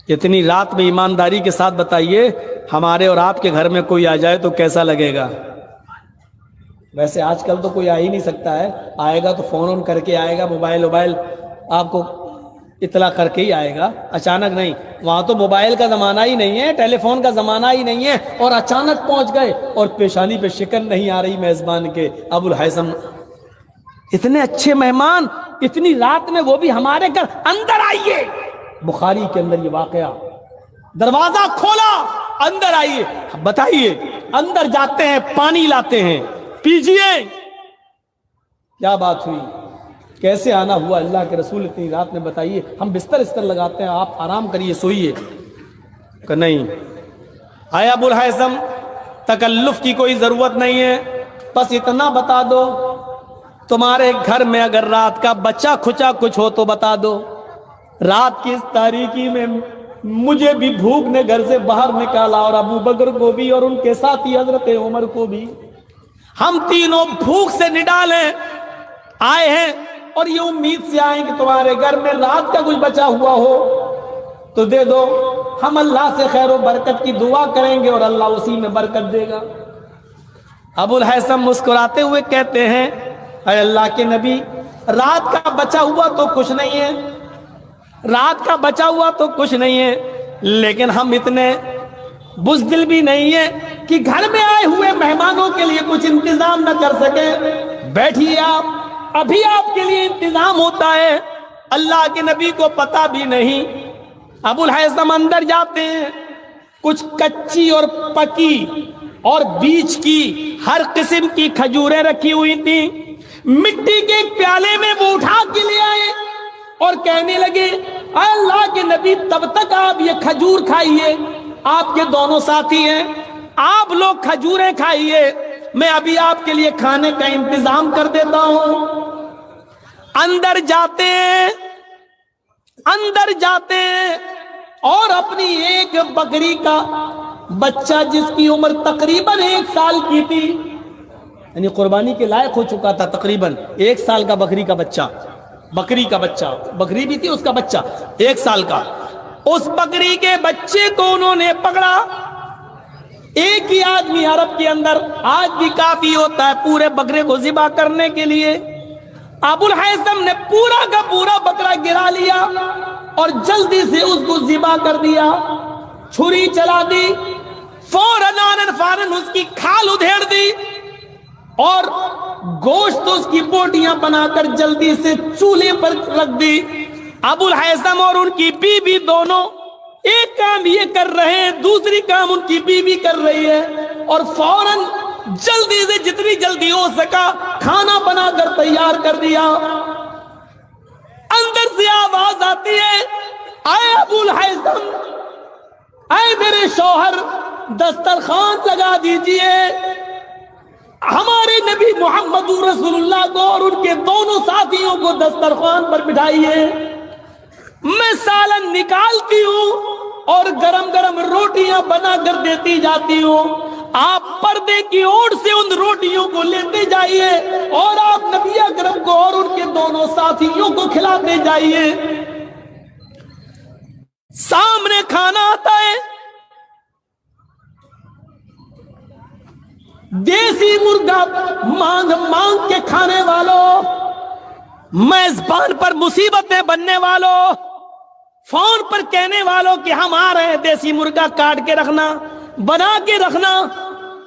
اتنی رات میں ایمانداری کے ساتھ بتائیے، ہمارے اور آپ کے گھر میں کوئی آ جائے تو کیسا لگے گا؟ ویسے آج کل تو کوئی آ ہی نہیں سکتا ہے، آئے گا تو فون کر کے آئے گا، موبائل آپ کو اطلاع کر کے ہی آئے گا، اچانک نہیں. وہاں تو موبائل کا زمانہ ہی نہیں ہے، ٹیلی فون کا زمانہ ہی نہیں ہے، اور اچانک پہنچ گئے اور پیشانی پہ شکن نہیں آ رہی میزبان کے. ابو الہیثم اتنے اچھے مہمان، اتنی رات میں وہ بھی ہمارے گھر، اندر آئیے. بخاری کے اندر یہ واقعہ، دروازہ کھولا، اندر آئیے. بتائیے، اندر جاتے ہیں، پانی لاتے ہیں، پیجیے. کیا بات ہوئی، کیسے آنا ہوا اللہ کے رسول اتنی رات میں؟ بتائیے. ہم بستر لگاتے ہیں، آپ آرام کریے، سوئیے. کہ نہیں. آیا ابو الہیثم تکلف کی کوئی ضرورت نہیں ہے، بس اتنا بتا دو تمہارے گھر میں اگر رات کا بچہ کھچا کچھ ہو تو بتا دو. رات کی اس تاریکی میں مجھے بھی بھوک نے گھر سے باہر نکالا، اور ابو بکر کو بھی، اور ان کے ساتھی حضرت عمر کو بھی. ہم تینوں بھوک سے نڈالے آئے ہیں، اور یہ امید سے آئے کہ تمہارے گھر میں رات کا کچھ بچا ہوا ہو تو دے دو. ہم اللہ سے خیر و برکت کی دعا کریں گے اور اللہ اسی میں برکت دے گا. ابو الہیثم مسکراتے ہوئے کہتے ہیں، اے اللہ کے نبی، رات کا بچا ہوا تو کچھ نہیں ہے، رات کا بچا ہوا تو کچھ نہیں ہے، لیکن ہم اتنے بزدل بھی نہیں ہیں کہ گھر میں آئے ہوئے مہمانوں کے لیے کچھ انتظام نہ کر سکیں. بیٹھیے آپ، ابھی آپ کے لیے انتظام ہوتا ہے. اللہ کے نبی کو پتہ بھی نہیں. ابو الہیثم اندر جاتے ہیں، کچھ کچی اور پکی اور بیج کی ہر قسم کی کھجوریں رکھی ہوئی تھیں. مٹی کے ایک پیالے میں وہ اٹھا کے لے آئے اور کہنے لگے، اے اللہ کے نبی، تب تک آپ یہ کھجور کھائیے، آپ کے دونوں ساتھی ہیں، آپ لوگ کھجوریں کھائیے، میں ابھی آپ کے لیے کھانے کا انتظام کر دیتا ہوں. اندر جاتے ہیں اور اپنی ایک بکری کا بچہ جس کی عمر تقریباً 1 سال کی تھی، یعنی قربانی کے لائق ہو چکا تھا، تقریباً 1 سال کا بکری کا بچہ، بکری بھی تھی، اس کا بچہ 1 سال کا، اس بکری کے بچے کو انہوں نے پکڑا. ایک ہی آدمی عرب کے اندر آج بھی کافی ہوتا ہے پورے بکرے کو ذبح کرنے کے لیے. ابو الہیثم نے پورا کا پورا بکرا گرا لیا اور جلدی سے اس کو ذبح کر دیا، چھری چلا دی، فوراً اس کی کھال ادھیڑ دی اور گوشت اس کی بوٹیاں بنا کر جلدی سے چولہے پر رکھ دی. ابو الہیثم اور ان کی بیوی دونوں ایک کام یہ کر رہے ہیں، دوسری کام ان کی بیوی کر رہی ہے، اور فوراً جلدی سے جتنی جلدی ہو سکا کھانا بنا کر تیار کر دیا. اندر سے آواز آتی ہے، اے ابو الہیثم، اے میرے شوہر، دسترخوان لگا دیجئے، ہمارے نبی محمد رسول اللہ کو اور ان کے دونوں ساتھیوں کو دسترخوان پر بٹھائیے. میں سالن نکالتی ہوں اور گرم گرم روٹیاں بنا کر دیتی جاتی ہوں، آپ پردے کی اوٹ سے ان روٹیوں کو لیتے جائیے اور آپ نبی اکرم کو اور ان کے دونوں ساتھیوں کو کھلاتے جائیے. سامنے کھانا آتا ہے، دیسی مرغا مانگ کے کھانے والوں، میزبان پر مصیبتیں بننے والوں، فون پر کہنے والوں کہ ہم آ رہے ہیں، دیسی مرغا کاٹ کے رکھنا، بنا کے رکھنا،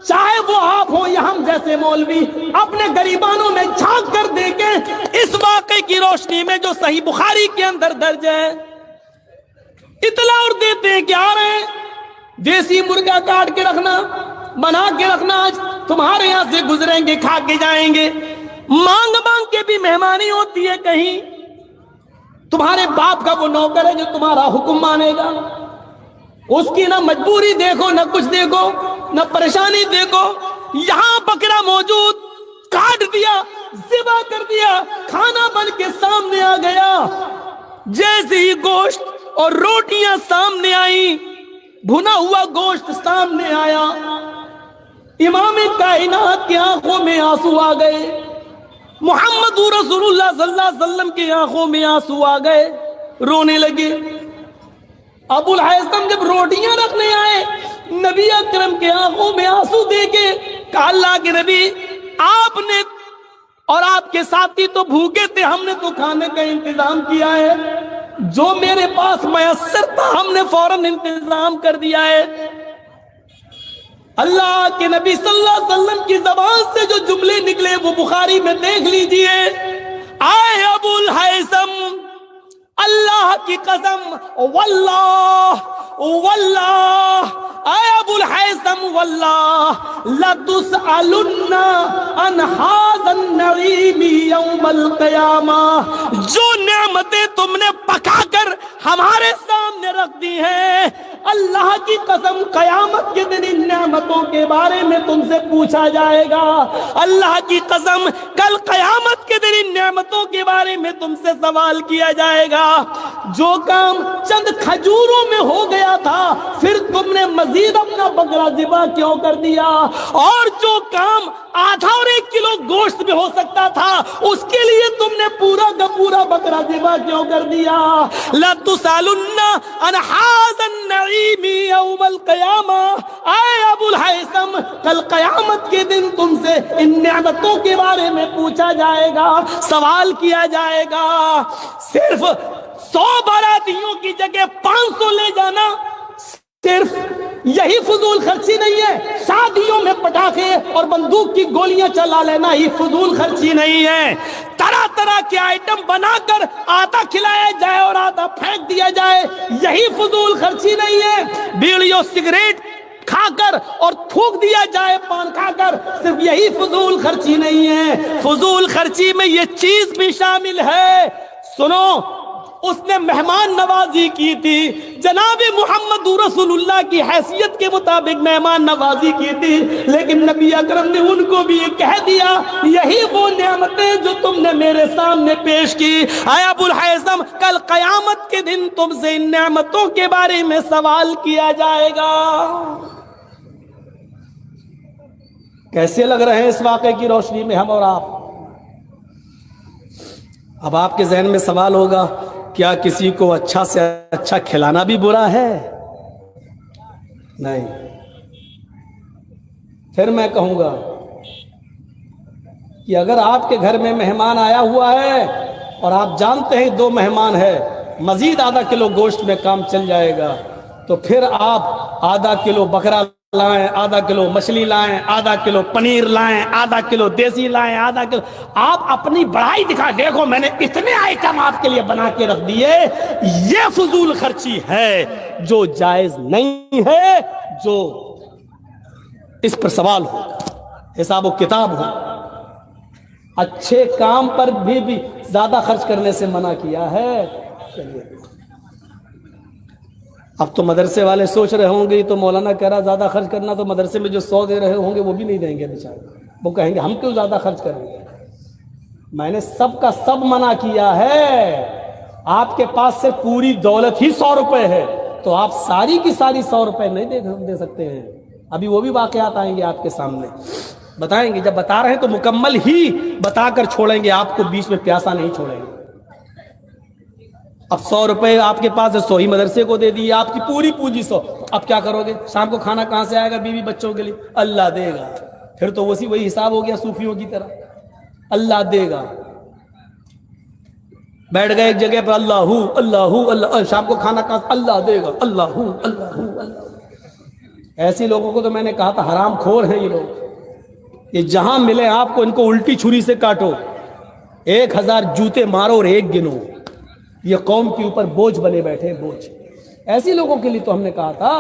چاہے وہ آپ ہوں یا ہم جیسے مولوی، اپنے غریبانوں میں جھانک کر دیکھیں اس واقعے کی روشنی میں جو صحیح بخاری کے اندر درج ہے. اطلاع اور دیتے ہیں کہ آ رہے ہیں، دیسی مرغا کاٹ کے رکھنا، بنا کے رکھنا، آج تمہارے یہاں سے گزریں گے، کھا کے جائیں گے. مانگ کے بھی مہمانی ہوتی ہے، کہیں تمہارے باپ کا وہ نوکر ہے جو تمہارا حکم مانے گا، اس کی نہ مجبوری دیکھو، نہ کچھ دیکھو، نہ پریشانی دیکھو. یہاں بکرا موجود، کاٹ دیا، ذبح کر دیا، کھانا بن کے سامنے آ گیا. جیسے ہی گوشت اور روٹیاں سامنے آئیں، بھنا ہوا گوشت سامنے آیا، امام کائنات کی آنکھوں میں آنسو آ گئے، محمد رسول اللہ صلی اللہ علیہ وسلم کی آنکھوں میں آنسو آ گئے، رونے لگے. ابو الہیثم جب روٹیاں رکھنے آئے، نبی اکرم کے آنکھوں میں آنسو دیکھے، کہا اللہ کے نبی، آپ نے اور آپ کے ساتھی تو بھوکے تھے، ہم نے تو کھانے کا انتظام کیا ہے، جو میرے پاس میسر تھا ہم نے فوراً انتظام کر دیا ہے۔ اللہ کے نبی صلی اللہ علیہ وسلم کی زبان سے جو جملے نکلے وہ بخاری میں دیکھ لیجئے۔ آئے ابو الہیثم، اللہ کی قسم، واللہ واللہ، اے ابو الہیثم واللہ، لَتُسْأَلُنَّ عَنْ هَذَا النَّعِيمِ يَوْمَ الْقِيَامَةِ، جو نعمتیں تم نے پکا کر ہمارے سامنے رکھ دی ہیں، اللہ کی قسم قیامت کے دن ان نعمتوں کے بارے میں تم سے پوچھا جائے گا۔ اللہ کی قسم کل قیامت کے دن ان نعمتوں کے بارے میں تم سے سوال کیا جائے گا۔ جو کام چند کھجوروں میں ہو گیا تھا پھر تم نے مزید اپنا بکرا ذبح کیوں کر دیا، اور جو کام آدھا اور 1 کلو گوشت میں ہو سکتا تھا اس کے لیے تم نے پورا کا پورا بکرا ذبح کیوں کر دیا۔ لَتُسْأَلُنَّ عَنْ هَذَا النَّعِيمِ يَوْمَ الْقِيَامَةِ، اے ابو الہیثم کل قیامت کے دن تم سے ان نعمتوں کے بارے میں پوچھا جائے گا، سوال کیا جائے گا۔ صرف 100 باراتیوں کی جگہ 500 لے جانا صرف یہی فضول خرچی نہیں ہے، شادیوں میں پٹاخے اور بندوق کی گولیاں چلا لینا ہی فضول خرچی نہیں ہے۔ طرح طرح کے آئٹم بنا کر آدھا کھلایا جائے اور آدھا پھینک دیا جائے، یہی فضول خرچی نہیں ہے۔ بیڑی اور سگریٹ کھا کر اور تھوک دیا جائے پان کھا کر، صرف یہی فضول خرچی نہیں ہے۔ فضول خرچی میں یہ چیز بھی شامل ہے۔ سنو، اس نے مہمان نوازی کی تھی، جناب محمد رسول اللہ کی حیثیت کے مطابق مہمان نوازی کی تھی، لیکن نبی اکرم نے ان کو بھی یہ کہہ دیا یہی وہ نعمتیں جو تم نے میرے سامنے پیش کی۔ اے ابو الہیثم کل قیامت کے دن تم سے ان نعمتوں کے بارے میں سوال کیا جائے گا۔ کیسے لگ رہے ہیں اس واقعے کی روشنی میں ہم اور آپ؟ اب آپ کے ذہن میں سوال ہوگا، کیا کسی کو اچھا سے اچھا کھلانا بھی برا ہے؟ نہیں۔ پھر میں کہوں گا کہ اگر آپ کے گھر میں مہمان آیا ہوا ہے اور آپ جانتے ہیں 2 مہمان ہے، مزید آدھا کلو گوشت میں کام چل جائے گا، تو پھر آپ آدھا کلو بکرا لائیں، آدھا کلو مچھلی لائیں، آدھا کلو پنیر لائیں، آدھا کلو دیسی لائیں، آدھا کلو، آپ اپنی بڑائی دکھا، دیکھو میں نے اتنے آئٹم آپ کے لیے بنا کے رکھ دیے۔ یہ فضول خرچی ہے جو جائز نہیں ہے، جو اس پر سوال ہو، حساب و کتاب ہو۔ اچھے کام پر بھی زیادہ خرچ کرنے سے منع کیا ہے۔ چلیے، اب تو مدرسے والے سوچ رہے ہوں گے تو مولانا کہہ رہا زیادہ خرچ کرنا، تو مدرسے میں جو 100 دے رہے ہوں گے وہ بھی نہیں دیں گے بیچارے، وہ کہیں گے ہم کیوں زیادہ خرچ کریں گے۔ میں نے سب کا سب منع کیا ہے۔ آپ کے پاس سے پوری دولت ہی 100 روپے ہے تو آپ ساری کی ساری 100 روپے نہیں دے سکتے ہیں۔ ابھی وہ بھی واقعات آئیں گے آپ کے سامنے، بتائیں گے۔ جب بتا رہے ہیں تو مکمل ہی بتا کر چھوڑیں گے، آپ کو بیچ میں پیاسا نہیں چھوڑیں گے۔ اب 100 روپے آپ کے پاس ہے، 100 ہی مدرسے کو دے دی، آپ کی پوری پونجی 100۔ اب کیا کرو گے؟ شام کو کھانا کہاں سے آئے گا بیوی بچوں کے لیے؟ اللہ دے گا۔ پھر تو وہی حساب ہو گیا صوفیوں کی طرح، اللہ دے گا۔ بیٹھ گئے ایک جگہ پر، اللہ اللہ، شام کو کھانا کہاں سے؟ اللہ دے گا، اللہ اللہ۔ ایسے لوگوں کو تو میں نے کہا تھا حرام خور ہیں یہ لوگ، یہ جہاں ملے آپ کو ان کو الٹی چھری سے کاٹو، 1000 جوتے مارو اور ایک گنو۔ یہ قوم کے اوپر بوجھ بنے بیٹھے، بوجھ۔ ایسی لوگوں کے لیے تو ہم نے کہا تھا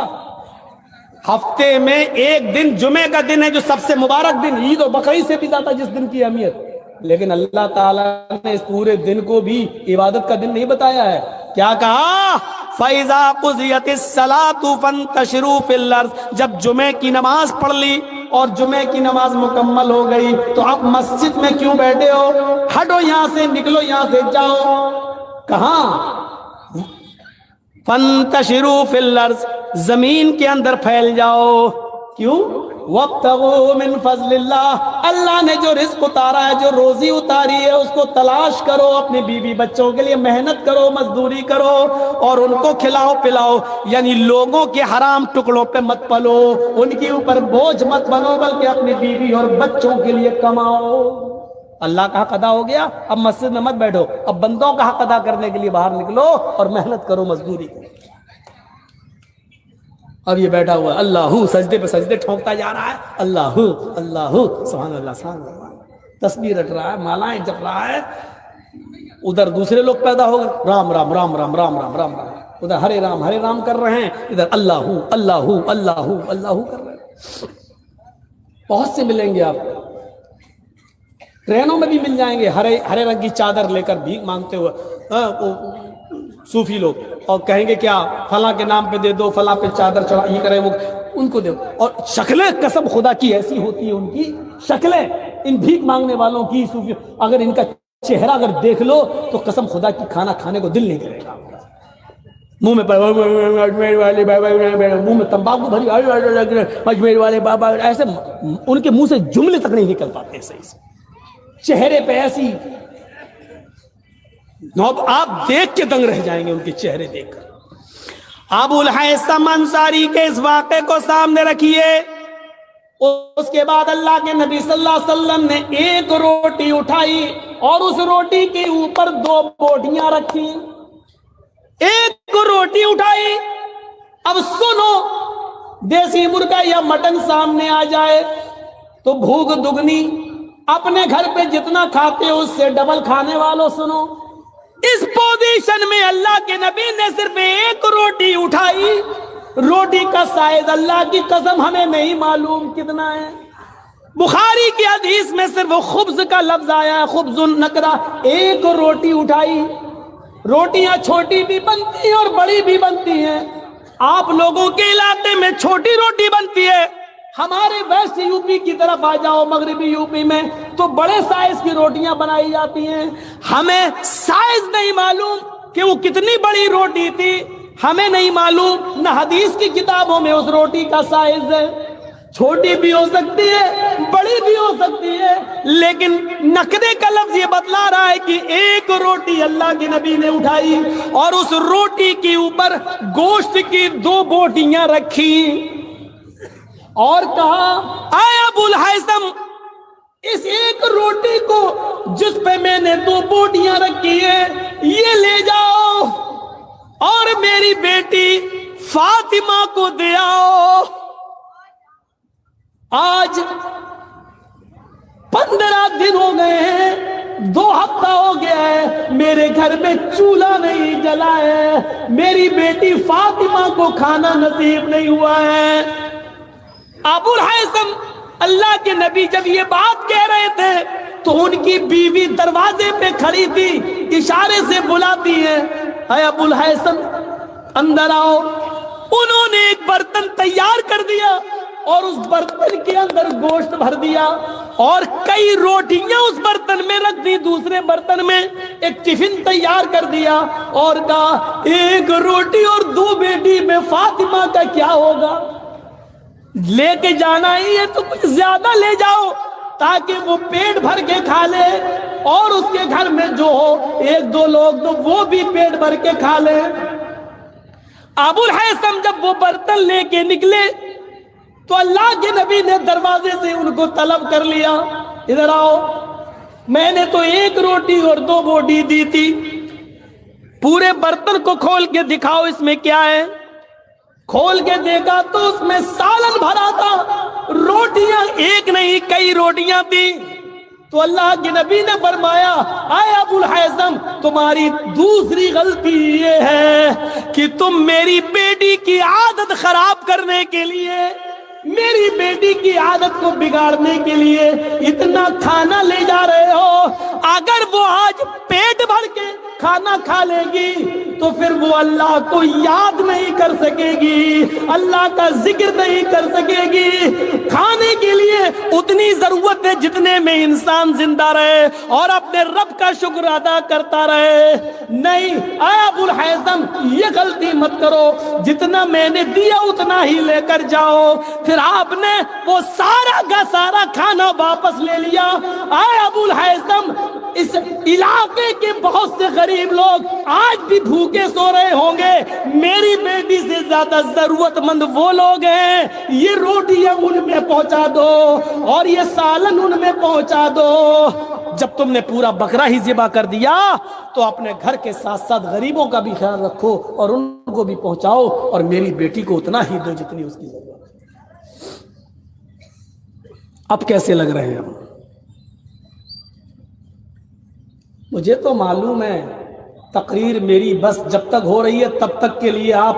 ہفتے میں ایک دن جمعے کا دن ہے جو سب سے مبارک دن، عید و بقرعید سے بھی زیادہ جس دن کی اہمیت، لیکن اللہ تعالیٰ نے اس پورے دن کو بھی عبادت کا دن نہیں بتایا ہے۔ کیا کہا؟ فَإِذَا قُضِيَتِ الصَّلَاةُ فَانتَشِرُوا فِي الْأَرْضِ، جب جمعے کی نماز پڑھ لی اور جمعے کی نماز مکمل ہو گئی تو آپ مسجد میں کیوں بیٹھے ہو؟ ہٹو یہاں سے، نکلو یہاں سے، جاؤ۔ کہاں؟ فَانتَشِرُوا فِي الْأَرْضِ، زمین کے اندر پھیل جاؤ۔ کیوں؟ وَابْتَغُوا مِن فَضْلِ اللَّهِ، اللہ نے جو رزق اتارا ہے، جو روزی اتاری ہے، اس کو تلاش کرو، اپنی بیوی بچوں کے لیے محنت کرو، مزدوری کرو اور ان کو کھلاؤ پلاؤ۔ یعنی لوگوں کے حرام ٹکڑوں پہ مت پلو، ان کے اوپر بوجھ مت بنو، بلکہ اپنی بیوی اور بچوں کے لیے کماؤ۔ اللہ کا حق ادا ہو گیا، اب مسجد میں مت بیٹھو، اب بندوں کا حق ادا کرنے کے لیے باہر نکلو اور محنت کرو، مزدوری کرو۔ اب یہ بیٹھا ہوا ہے اللہ سجدے پہ سجدے ٹھونکتا جا رہا ہے، اللہ اللہ سبحان اللہ سبحان اللہ، تسبیح رٹ رہا ہے، مالائیں جپ رہا ہے، ادھر دوسرے لوگ پیدا ہو گئے رام رام رام رام رام رام رام رام، ادھر ہرے رام کر رہے ہیں، ادھر اللہ اللہ اللہ اللہ کر رہے ہیں۔ بہت سے ملیں گے آپ کو، ٹرینوں میں بھی مل جائیں گے ہرے رنگ کی چادر لے کر بھیک مانگتے ہوئے صوفی لوگ، اور کہیں گے کیا فلاں کے نام پہ دے دو، فلاں پہ چادر چڑھا، یہ کرے وہ ان کو دے دو، اور شکلیں قسم خدا کی ایسی ہوتی ہیں، ان کی شکلیں ان بھیک مانگنے والوں کی، صوفی، اگر ان کا چہرہ اگر دیکھ لو تو قسم خدا کی کھانا کھانے کو دل نہیں کرے گا، منہ میں منہ میں تمباکو بھری، اجمیر والے بابا، ایسے ان کے منہ سے جملے تک نہیں نکل پاتے صحیح سے، چہرے پہ ایسی، آپ دیکھ کے دنگ رہ جائیں گے ان کے چہرے دیکھ کر۔ ابو الہیثم انصاری کے اس واقعے کو سامنے رکھیے، اس کے بعد اللہ کے نبی صلی اللہ علیہ وسلم نے ایک روٹی اٹھائی اور اس روٹی کے اوپر 2 بوٹیاں رکھی، ایک روٹی اٹھائی۔ اب سنو، دیسی مرغا یا مٹن سامنے آ جائے تو بھوک دگنی، اپنے گھر پہ جتنا کھاتے ہو اس سے ڈبل کھانے والوں سنو، اس پوزیشن میں اللہ کے نبی نے صرف ایک روٹی اٹھائی، روٹی کا سائز اللہ کی قسم ہمیں نہیں معلوم کتنا ہے، بخاری کی حدیث میں صرف خبز کا لفظ آیا ہے، خبز النکرہ، ایک روٹی اٹھائی۔ روٹیاں چھوٹی بھی بنتی ہیں اور بڑی بھی بنتی ہیں، آپ لوگوں کے علاقے میں چھوٹی روٹی بنتی ہے، ہمارے ویسٹ یو پی کی طرف آ جاؤ، مغربی یو پی میں تو بڑے سائز کی روٹیاں بنائی جاتی ہیں، ہمیں سائز نہیں معلوم کہ وہ کتنی بڑی روٹی تھی، ہمیں نہیں معلوم، نہ حدیث کی کتابوں میں اس روٹی کا سائز ہے، چھوٹی بھی ہو سکتی ہے بڑی بھی ہو سکتی ہے، لیکن نقدے کا لفظ یہ بتلا رہا ہے کہ ایک روٹی اللہ کے نبی نے اٹھائی اور اس روٹی کے اوپر گوشت کی 2 بوٹیاں رکھی اور کہا، اے ابو الہیثم، اس ایک روٹی کو جس پہ میں نے 2 بوٹیاں رکھی ہیں یہ لے جاؤ اور میری بیٹی فاطمہ کو دے آؤ۔ آج 15 دن ہو گئے ہیں، 2 ہفتہ ہو گیا ہے، میرے گھر میں چولہا نہیں جلا ہے، میری بیٹی فاطمہ کو کھانا نصیب نہیں ہوا ہے۔ ابو الہیثم، اللہ کے نبی جب یہ بات کہہ رہے تھے تو ان کی بیوی دروازے پہ کھڑی تھی، اشارے سے بلاتی ہے، اے ابو الہیثم اندر آؤ۔ انہوں نے ایک برتن تیار کر دیا اور اس برتن کے اندر گوشت بھر دیا اور کئی روٹیاں اس برتن میں رکھ دی، دوسرے برتن میں ایک ٹفن تیار کر دیا اور کہا، ایک روٹی اور 2 بیٹی میں فاطمہ کا کیا ہوگا؟ لے کے جانا ہی ہے تو کچھ زیادہ لے جاؤ تاکہ وہ پیٹ بھر کے کھا لے اور اس کے گھر میں جو ہو 1-2 لوگ تو وہ بھی پیٹ بھر کے کھا لے۔ ابو الہیثم جب وہ برتن لے کے نکلے تو اللہ کے نبی نے دروازے سے ان کو طلب کر لیا، ادھر آؤ، میں نے تو 1 روٹی اور 2 بوٹی دی تھی، پورے برتن کو کھول کے دکھاؤ اس میں کیا ہے۔ کھول کے دیکھا تو اس میں سالن بھرا تھا، روٹیاں ایک نہیں کئی روٹیاں تھی۔ تو اللہ کے نبی نے فرمایا، اے ابو الہیثم، تمہاری دوسری غلطی یہ ہے کہ تم میری بیٹی کی عادت خراب کرنے کے لیے، میری بیٹی کی عادت کو بگاڑنے کے لیے اتنا کھانا لے جا رہے ہو۔ اگر وہ آج پیٹ بھر کے کھانا کھا لے گی تو پھر وہ اللہ کو یاد نہیں کر سکے گی، اللہ کا ذکر نہیں کر سکے گی۔ کھانے کے لیے اتنی ضرورت ہے جتنے میں انسان زندہ رہے اور اپنے رب کا شکر ادا کرتا رہے۔ نہیں، اے ابو الہیثم یہ غلطی مت کرو، جتنا میں نے دیا اتنا ہی لے کر جاؤ۔ پھر آپ نے وہ سارا کا سارا کھانا واپس لے لیا۔ اے ابو الہیثم، اس علاقے کے بہت سے غریب لوگ آج بھی بھوکے سو رہے ہوں گے، میری بیٹی سے زیادہ ضرورت مند وہ لوگ ہیں، یہ روٹیاں ان میں پہنچا دو اور یہ سالن ان میں پہنچا دو۔ جب تم نے پورا بکرا ہی ذبح کر دیا تو اپنے گھر کے ساتھ ساتھ غریبوں کا بھی خیال رکھو اور ان کو بھی پہنچاؤ، اور میری بیٹی کو اتنا ہی دو جتنی اس کی ضرورت ہے۔ اب کیسے لگ رہے ہیں؟ مجھے تو معلوم ہے تقریر میری بس جب تک ہو رہی ہے تب تک کے لیے آپ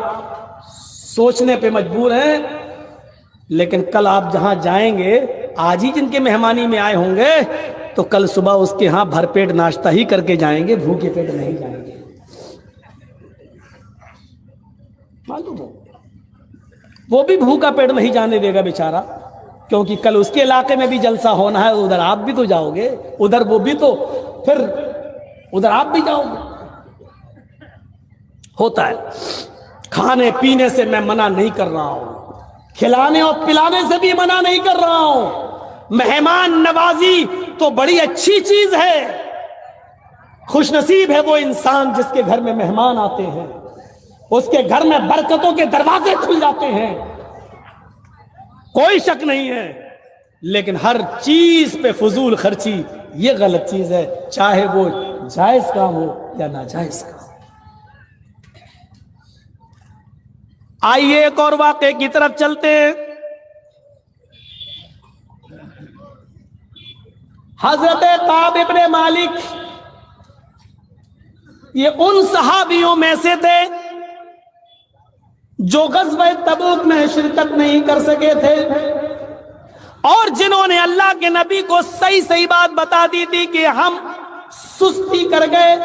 سوچنے پہ مجبور ہیں، لیکن کل آپ جہاں جائیں گے، آج ہی جن کے مہمانی میں آئے ہوں گے تو کل صبح اس کے ہاں بھر پیٹ ناشتہ ہی کر کے جائیں گے، بھوکے پیٹ نہیں جائیں گے، معلوم ہو۔ وہ بھی بھوکا پیٹ نہیں جانے دے گا بیچارہ، کیونکہ کل اس کے علاقے میں بھی جلسہ ہونا ہے، ادھر آپ بھی تو جاؤ گے، ادھر وہ بھی تو، پھر ادھر آپ بھی جاؤ گے۔ ہوتا ہے، کھانے پینے سے میں منع نہیں کر رہا ہوں، کھلانے اور پلانے سے بھی منع نہیں کر رہا ہوں۔ مہمان نوازی تو بڑی اچھی چیز ہے، خوش نصیب ہے وہ انسان جس کے گھر میں مہمان آتے ہیں، اس کے گھر میں برکتوں کے دروازے کھل جاتے ہیں، کوئی شک نہیں ہے، لیکن ہر چیز پہ فضول خرچی یہ غلط چیز ہے، چاہے وہ جائز کام ہو یا ناجائز کام۔ آئیے ایک اور واقعے کی طرف چلتے ہیں۔ حضرت کعب ابن مالک یہ ان صحابیوں میں سے تھے جو غزوہ تبوک میں شرکت نہیں کر سکے تھے، اور جنہوں نے اللہ کے نبی کو صحیح بات بتا دی تھی کہ ہم سستی کر گئے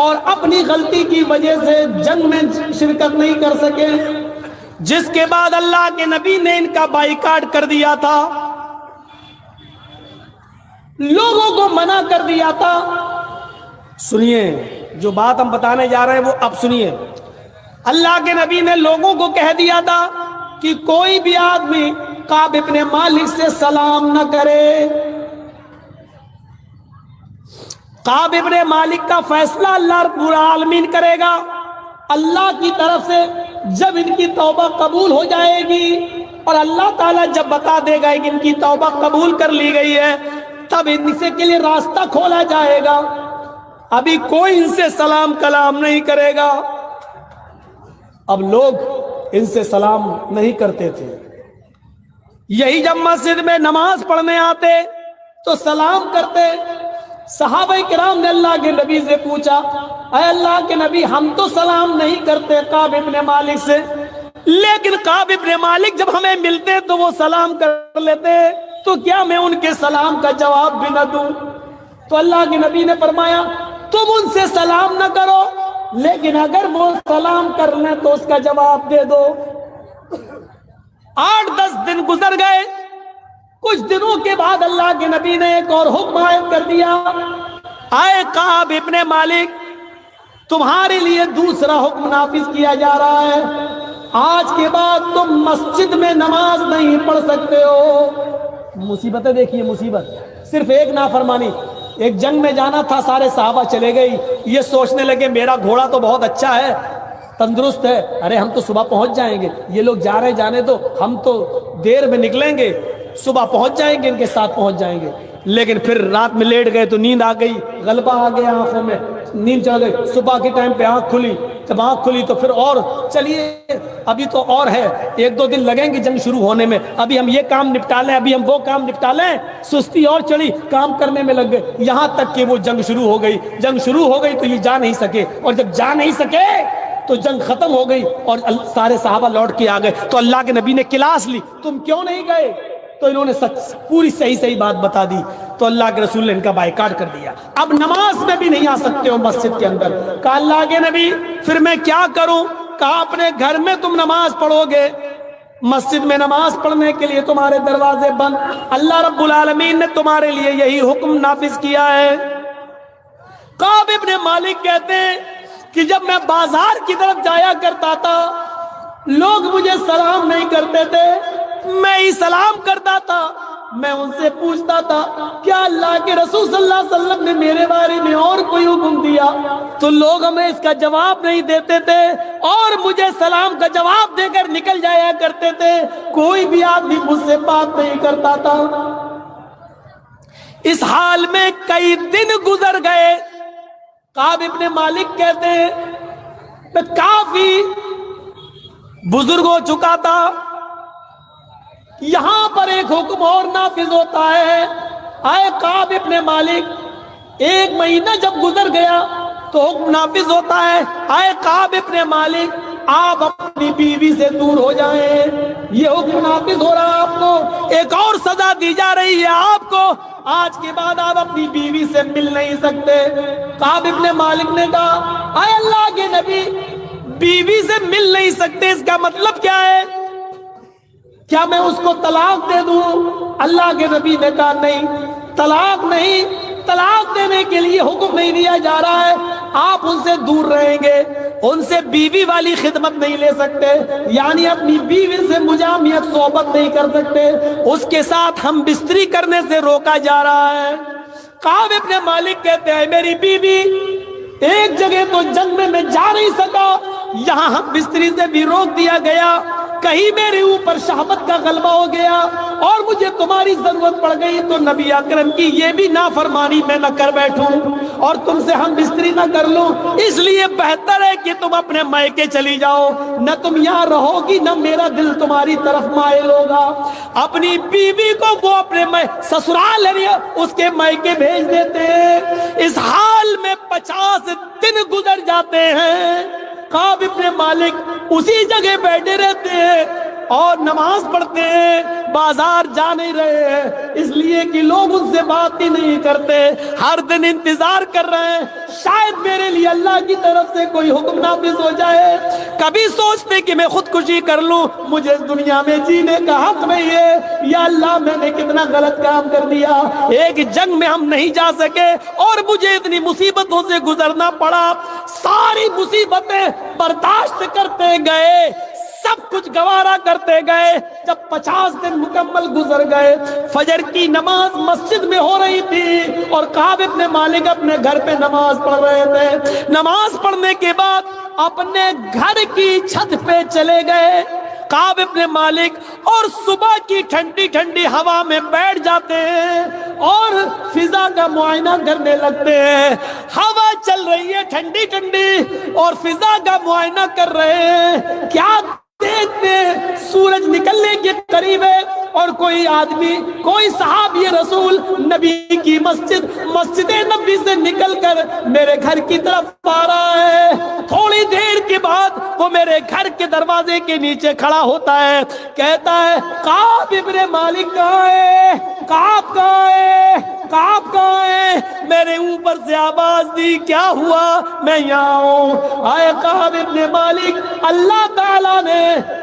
اور اپنی غلطی کی وجہ سے جنگ میں شرکت نہیں کر سکے، جس کے بعد اللہ کے نبی نے ان کا بائیکاٹ کر دیا تھا، لوگوں کو منع کر دیا تھا۔ سنیے جو بات ہم بتانے جا رہے ہیں وہ اب سنیے۔ اللہ کے نبی نے لوگوں کو کہہ دیا تھا کہ کوئی بھی آدمی کعب ابن مالک سے سلام نہ کرے۔ کعب ابن مالک کا فیصلہ اللہ رب العالمین کرے گا۔ اللہ کی طرف سے جب ان کی توبہ قبول ہو جائے گی اور اللہ تعالیٰ جب بتا دے گا کہ ان کی توبہ قبول کر لی گئی ہے، تب ان سے کے لیے راستہ کھولا جائے گا۔ ابھی کوئی ان سے سلام کلام نہیں کرے گا۔ اب لوگ ان سے سلام نہیں کرتے تھے، یہی جب مسجد میں نماز پڑھنے آتے تو سلام کرتے۔ صحابہ کرام نے اللہ کے نبی سے پوچھا، اے اللہ کے نبی ہم تو سلام نہیں کرتے کعب ابن مالک سے، لیکن کعب ابن مالک جب ہمیں ملتے تو وہ سلام کر لیتے، تو کیا میں ان کے سلام کا جواب بھی نہ دوں؟ تو اللہ کے نبی نے فرمایا تم ان سے سلام نہ کرو، لیکن اگر وہ سلام کر لیں تو اس کا جواب دے دو۔ 8-10 دن گزر گئے، کچھ دنوں کے بعد اللہ کے نبی نے ایک اور حکم عائد کر دیا، اے کعب ابن مالک تمہارے لیے دوسرا حکم نافذ کیا جا رہا ہے، آج کے بعد تم مسجد میں نماز نہیں پڑھ سکتے ہو۔ مصیبتیں دیکھیے، مصیبت صرف ایک نافرمانی۔ ایک جنگ میں جانا تھا، سارے صحابہ چلے گئی، یہ سوچنے لگے میرا گھوڑا تو بہت اچھا ہے، تندرست ہے، ارے ہم تو صبح پہنچ جائیں گے، یہ لوگ جا رہے جانے تو ہم تو دیر میں نکلیں گے، صبح پہنچ جائیں گے، ان کے ساتھ پہنچ جائیں گے۔ لیکن پھر رات میں لیٹ گئے تو نیند آ گئی، غلبہ آ گیا آنکھوں میں، نیند چڑھ گئی۔ صبح کے ٹائم پہ آنکھ کھلی، جب آنکھ کھلی تو پھر اور چلیے ابھی تو اور ہے، 1-2 دن لگیں گے جنگ شروع ہونے میں، ابھی ہم یہ کام نپٹا لیں، ابھی ہم وہ کام نپٹا لیں۔ سستی اور چڑھی، کام کرنے میں لگ گئے، یہاں تک کہ وہ جنگ شروع ہو گئی۔ جنگ شروع ہو گئی تو یہ جا نہیں سکے، اور جب جا نہیں سکے تو جنگ ختم ہو گئی اور سارے صحابہ لوٹ کے آ گئے۔ تو اللہ کے نبی نے کلاس لی، تم کیوں نہیں گئے؟ تو انہوں نے پوری صحیح بات بتا دی، تو اللہ کے رسول نے ان کا بائیکاٹ کر دیا، اب نماز میں بھی نہیں آ سکتے ہو مسجد کے اندر۔ کہا اللہ کے نبی پھر میں کیا کروں؟ کہا اپنے گھر میں تم نماز پڑھو گے، مسجد میں نماز پڑھنے کے لیے تمہارے دروازے بند، اللہ رب العالمین نے تمہارے لیے یہی حکم نافذ کیا ہے۔ کعب ابن مالک کہتے ہیں کہ جب میں بازار کی طرف جایا کرتا تھا، لوگ مجھے سلام نہیں کرتے تھے، میں ہی سلام کرتا تھا۔ میں ان سے پوچھتا تھا کیا اللہ کے رسول صلی اللہ علیہ وسلم نے میرے بارے میں اور کوئی حکم دیا؟ تو لوگ ہمیں اس کا جواب نہیں دیتے تھے اور مجھے سلام کا جواب دے کر نکل جایا کرتے تھے، کوئی بھی آدمی مجھ سے بات نہیں کرتا تھا۔ اس حال میں کئی دن گزر گئے. کعب ابن مالک کہتے ہیں میں کافی بزرگ ہو چکا تھا. یہاں پر ایک حکم اور نافذ ہوتا ہے. آئے کعب ابن مالک, 1 مہینہ جب گزر گیا تو حکم نافذ ہوتا ہے, آئے کعب ابن مالک آپ اپنی بیوی سے دور ہو جائیں. یہ حکم نافذ ہو رہا, آپ کو ایک اور سزا دی جا رہی ہے, آپ کو آج کے بعد آپ اپنی بیوی سے مل نہیں سکتے. کعب ابن مالک نے کہا اے اللہ کے نبی, بیوی سے مل نہیں سکتے اس کا مطلب کیا ہے؟ کیا میں اس کو طلاق دے دوں؟ اللہ کے نبی نے کہا نہیں, طلاق نہیں, طلاق دینے کے لیے حکم نہیں دیا جا رہا ہے. آپ ان سے دور رہیں گے, ان سے بیوی والی خدمت نہیں لے سکتے, یعنی اپنی بیوی سے مجامعت صحبت نہیں کر سکتے, اس کے ساتھ ہم بستری کرنے سے روکا جا رہا ہے. کعب ابن مالک کہتے ہیں میری بیوی ایک جگہ تو جنگ میں جا نہیں سکا, یہاں ہم بستری سے بھی روک دیا گیا, کہیں میرے اوپر شہوت کا غلبہ ہو گیا اور مجھے تمہاری ضرورت پڑ گئی تو نبی اکرم کی یہ بھی نافرمانی میں نہ کر بیٹھوں اور تم سے ہم بستری نہ کر لوں, اس لیے بہتر ہے کہ تم اپنے مائکے چلی جاؤ, نہ تم یہاں رہو گی نہ میرا دل تمہاری طرف مائل ہوگا. اپنی بیوی کو وہ اپنے سسرال اس کے مائکے بھیج دیتے ہیں. اس حال میں 50 دن گزر جاتے ہیں. کعب ابن مالک اسی جگہ بیٹھے رہتے ہیں اور نماز پڑھتے ہیں, بازار جا نہیں رہے ہیں اس لیے کہ لوگ ان سے بات ہی نہیں کرتے, ہر دن انتظار کر رہے ہیں شاید میرے لیے اللہ کی طرف سے کوئی حکم نافذ ہو جائے. کبھی سوچتے کہ میں خودکشی کر لوں, مجھے اس دنیا میں جینے کا حق نہیں ہے, یا اللہ میں نے کتنا غلط کام کر دیا, ایک جنگ میں ہم نہیں جا سکے اور مجھے اتنی مصیبتوں سے گزرنا پڑا. ساری مصیبتیں برداشت کرتے گئے, سب کچھ گوارا کرتے گئے. جب 50 دن مکمل گزر گئے, فجر کی نماز مسجد میں ہو رہی تھی اور کعب ابن مالک اپنے گھر پہ نماز پڑھ رہے تھے. نماز پڑھنے کے بعد اپنے گھر کی چھت پہ چلے گئے کعب ابن مالک, اور صبح کی ٹھنڈی ٹھنڈی ہوا میں بیٹھ جاتے ہیں اور فضا کا معائنہ کرنے لگتے ہیں. ہوا چل رہی ہے ٹھنڈی ٹھنڈی اور فضا کا معائنہ کر رہے ہیں. کیا دیکھتے ہیں سورج نکلنے کے قریب ہے اور کوئی آدمی, کوئی صحابی رسول نبی کی مسجد نبی سے نکل کر میرے گھر کی طرف آ رہا ہے. تھوڑی دیر کے بعد وہ میرے گھر کے دروازے کے نیچے کھڑا ہوتا ہے, کہتا ہے کعب ابن مالک کہاں ہے, کعب کہاں ہے, کعب کہاں ہے؟ میرے اوپر سے آواز دی کیا ہوا, میں یہاں ہوں. آئے کعب ابن مالک, اللہ تعالیٰ نے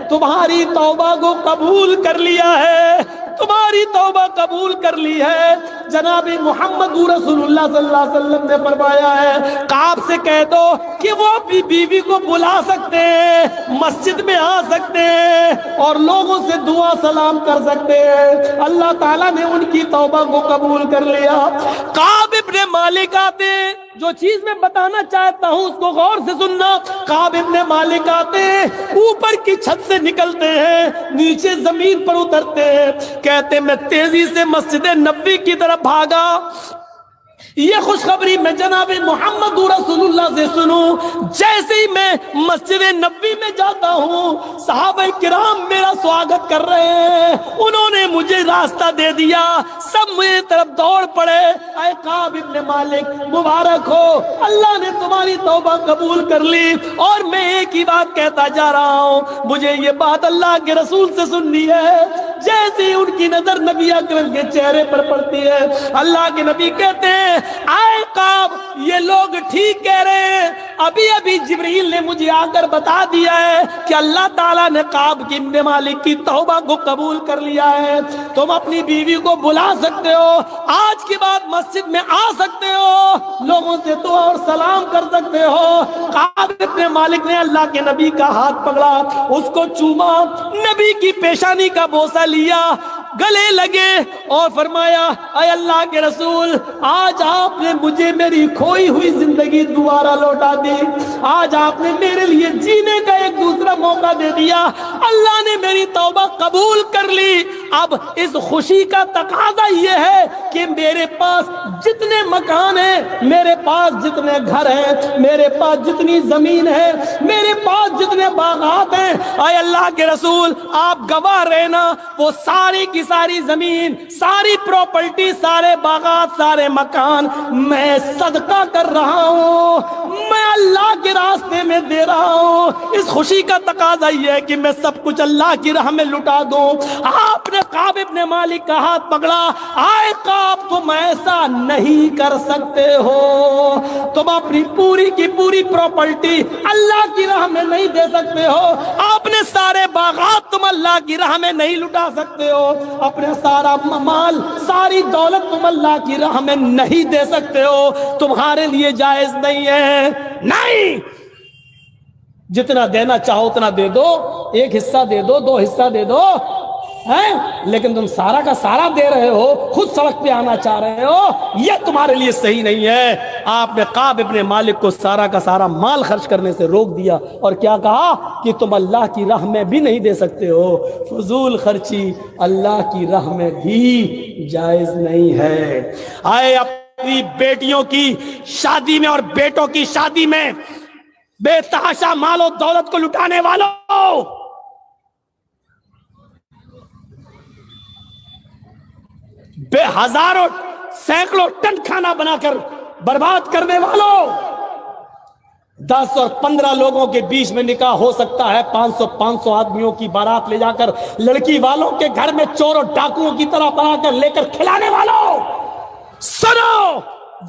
تمہاری توبہ کو قبول کر لیا ہے, تمہاری توبہ قبول کر لی ہے. جناب محمد رسول اللہ صلی اللہ علیہ وسلم نے فرمایا ہے کعب سے کہہ دو کہ وہ اپنی بیوی کو بلا سکتے ہیں, مسجد میں آ سکتے ہیں اور لوگوں سے دعا سلام کر سکتے ہیں. اللہ تعالیٰ نے ان کی توبہ کو قبول کر لیا. کعب ابن مالک آتے, جو چیز میں بتانا چاہتا ہوں اس کو غور سے سننا. کعب ابن مالک آتے, اوپر کی چھت سے نکلتے ہیں, نیچے زمین پر اترتے ہیں, کہتے میں تیزی سے مسجد نبوی کی طرف بھاگا. یہ خوشخبری میں جناب محمد رسول اللہ سے سنوں. جیسے ہی میں مسجد نبوی میں جاتا ہوں صحابہ کرام میرا سواگت کر رہے ہیں, انہوں نے مجھے راستہ دے دیا, سب میری طرف دوڑ پڑے. اے کعب ابن مالک مبارک ہو, اللہ نے تمہاری توبہ قبول کر لی. اور میں ایک ہی بات کہتا جا رہا ہوں, مجھے یہ بات اللہ کے رسول سے سننی ہے. جیسے ہی ان کی نظر نبی اکرم کے چہرے پر پڑتی ہے, اللہ کے نبی کہتے ہیں آئے کعب, یہ لوگ ٹھیک کہہ رہے ہیں, ابھی جبریل نے مجھے آ کر بتا دیا ہے کہ اللہ تعالیٰ نے کعب ابن مالک کی توبہ کو قبول کر لیا ہے. تم اپنی بیوی کو بلا سکتے ہو, آج کے بعد مسجد میں آ سکتے ہو, لوگوں سے دعا اور سلام کر سکتے ہو. کعب ابن مالک نے اللہ کے نبی کا ہاتھ پکڑا, اس کو چوما, نبی کی پیشانی کا بوسہ لیا, گلے لگے اور فرمایا اے اللہ کے رسول, آج آپ نے مجھے میری کھوئی ہوئی زندگی دوبارہ لوٹا دی, آج آپ نے میرے لیے جینے کا ایک دوسرا موقع دے دیا, اللہ نے میری توبہ قبول کر لی. اب اس خوشی کا تقاضا یہ ہے کہ میرے پاس جتنے مکان ہیں، میرے پاس جتنے گھر ہیں، میرے پاس جتنی زمین ہے، میرے پاس جتنے باغات ہیں، اے اللہ کے رسول آپ گواہ رہنا، وہ ساری کی ساری زمین، ساری پراپرٹی، سارے باغات، سارے مکان میں صدقہ کر رہا ہوں، میں اللہ کے راستے میں دے رہا ہوں۔ اس خوشی کا تقاضا یہ ہے کہ میں سب کچھ اللہ کی راہ میں لٹا دوں۔ آپ نے کعب ابن مالک کا ہاتھ پکڑا، آئے کعب تم ایسا نہیں کر سکتے ہو، تم اپنی پوری کی پوری پراپرٹی اللہ کی راہ میں نہیں دے سکتے ہو، اپنے سارے باغات تم اللہ کی راہ میں نہیں لٹا سکتے ہو، اپنے سارا مال، ساری دولت تم اللہ کی راہ میں نہیں دے سکتے ہو، تمہارے لیے جائز نہیں ہے۔ نہیں، جتنا دینا چاہو اتنا دے دو، ایک حصہ دے دو، دو حصہ دے دو، لیکن تم سارا کا سارا دے رہے ہو، خود سڑک پہ آنا چاہ رہے ہو، یہ تمہارے لیے صحیح نہیں ہے۔ آپ نے کعب ابن مالک کو سارا کا سارا مال خرچ کرنے سے روک دیا اور کیا کہا کہ تم اللہ کی راہ میں بھی نہیں دے سکتے ہو، فضول خرچی اللہ کی راہ میں بھی جائز نہیں ہے۔ آئے اپنی بیٹیوں کی شادی میں اور بیٹوں کی شادی میں بے تحاشا مال و دولت کو لٹانے والوں، بے ہزاروں سینکڑوں ٹن کھانا بنا کر برباد کرنے والوں، 10 اور 15 لوگوں کے بیچ میں نکاح ہو سکتا ہے، 500 آدمیوں کی بارات لے جا کر لڑکی والوں کے گھر میں چوروں ڈاکوؤں کی طرح بنا کر لے کر کھلانے والوں، سنو،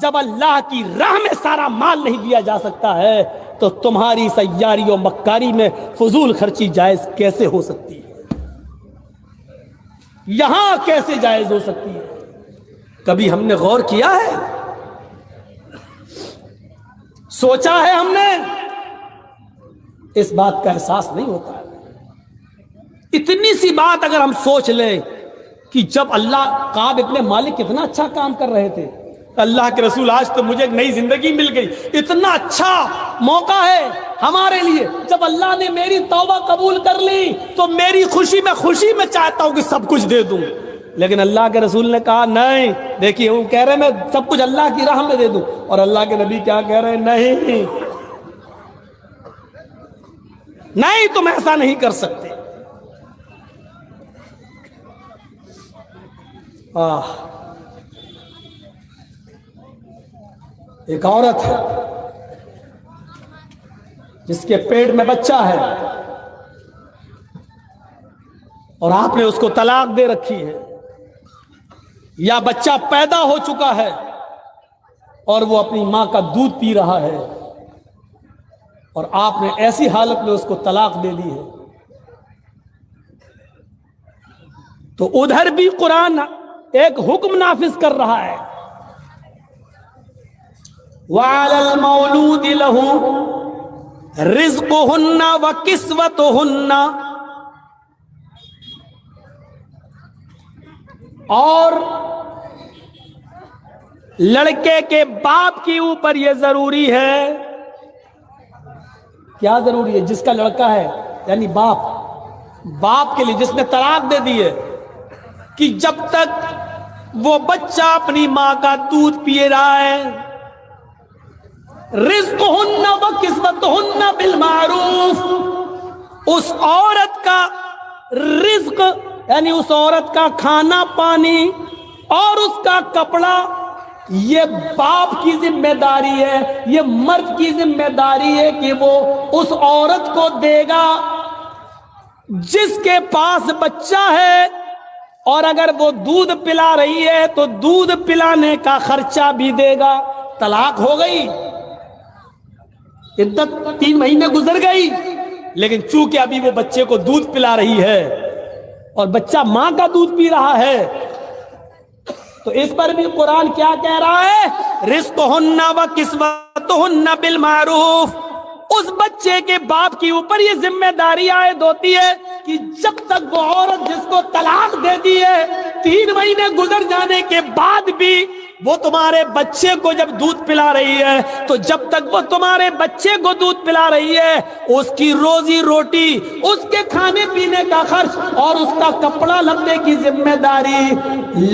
جب اللہ کی راہ میں سارا مال نہیں دیا جا سکتا ہے تو تمہاری سیاری و مکاری میں فضول خرچی جائز کیسے ہو سکتی ہے؟ یہاں کیسے جائز ہو سکتی ہے؟ کبھی ہم نے غور کیا ہے؟ سوچا ہے ہم نے؟ اس بات کا احساس نہیں ہوتا ہے۔ اتنی سی بات اگر ہم سوچ لیں کہ جب اللہ کعب ابن مالک کتنا اچھا کام کر رہے تھے، اللہ کے رسول آج تو مجھے ایک نئی زندگی مل گئی، اتنا اچھا موقع ہے ہمارے لیے، جب اللہ نے میری توبہ قبول کر لی تو میری خوشی میں چاہتا ہوں کہ سب کچھ دے دوں، لیکن اللہ کے رسول نے کہا نہیں، دیکھیے وہ کہہ رہے میں سب کچھ اللہ کی راہ میں دے دوں، اور اللہ کے نبی کیا کہہ رہے نہیں، نہیں تم ایسا نہیں کر سکتے۔ ایک عورت ہے جس کے پیٹ میں بچہ ہے اور آپ نے اس کو طلاق دے رکھی ہے، یا بچہ پیدا ہو چکا ہے اور وہ اپنی ماں کا دودھ پی رہا ہے اور آپ نے ایسی حالت میں اس کو طلاق دے دی ہے، تو ادھر بھی قرآن ایک حکم نافذ کر رہا ہے، وَعَلَى الْمَوْلُودِ لَهُ رِزْقُهُنَّ وَكِسْوَتُهُنَّ، اور لڑکے کے باپ کے اوپر یہ ضروری ہے، کیا ضروری ہے؟ جس کا لڑکا ہے یعنی باپ کے لیے جس نے طلاق دے دی ہے، کہ جب تک وہ بچہ اپنی ماں کا دودھ پیے رہا ہے، رزقہن و کسوتہن بالمعروف، اس عورت کا رزق یعنی اس عورت کا کھانا پانی اور اس کا کپڑا یہ باپ کی ذمہ داری ہے، یہ مرد کی ذمہ داری ہے کہ وہ اس عورت کو دے گا جس کے پاس بچہ ہے، اور اگر وہ دودھ پلا رہی ہے تو دودھ پلانے کا خرچہ بھی دے گا۔ طلاق ہو گئی، عدت 3 مہینے گزر گئی، لیکن چونکہ ابھی وہ بچے کو دودھ پلا رہی ہے اور بچہ ماں کا دودھ پی رہا ہے، تو اس پر بھی قرآن کیا کہہ رہا ہے؟ رزقہن و کسوتہن بالمعروف، اس بچے کے باپ کے اوپر یہ ذمہ داری عائد ہوتی ہے کہ جب تک وہ عورت جس کو طلاق دے دی ہے 3 مہینے گزر جانے کے بعد بھی وہ تمہارے بچے کو جب دودھ پلا رہی ہے تو جب تک وہ تمہارے بچے کو دودھ پلا رہی ہے اس کی روزی روٹی، اس کے کھانے پینے کا خرچ اور اس کا کپڑا لتے کی ذمہ داری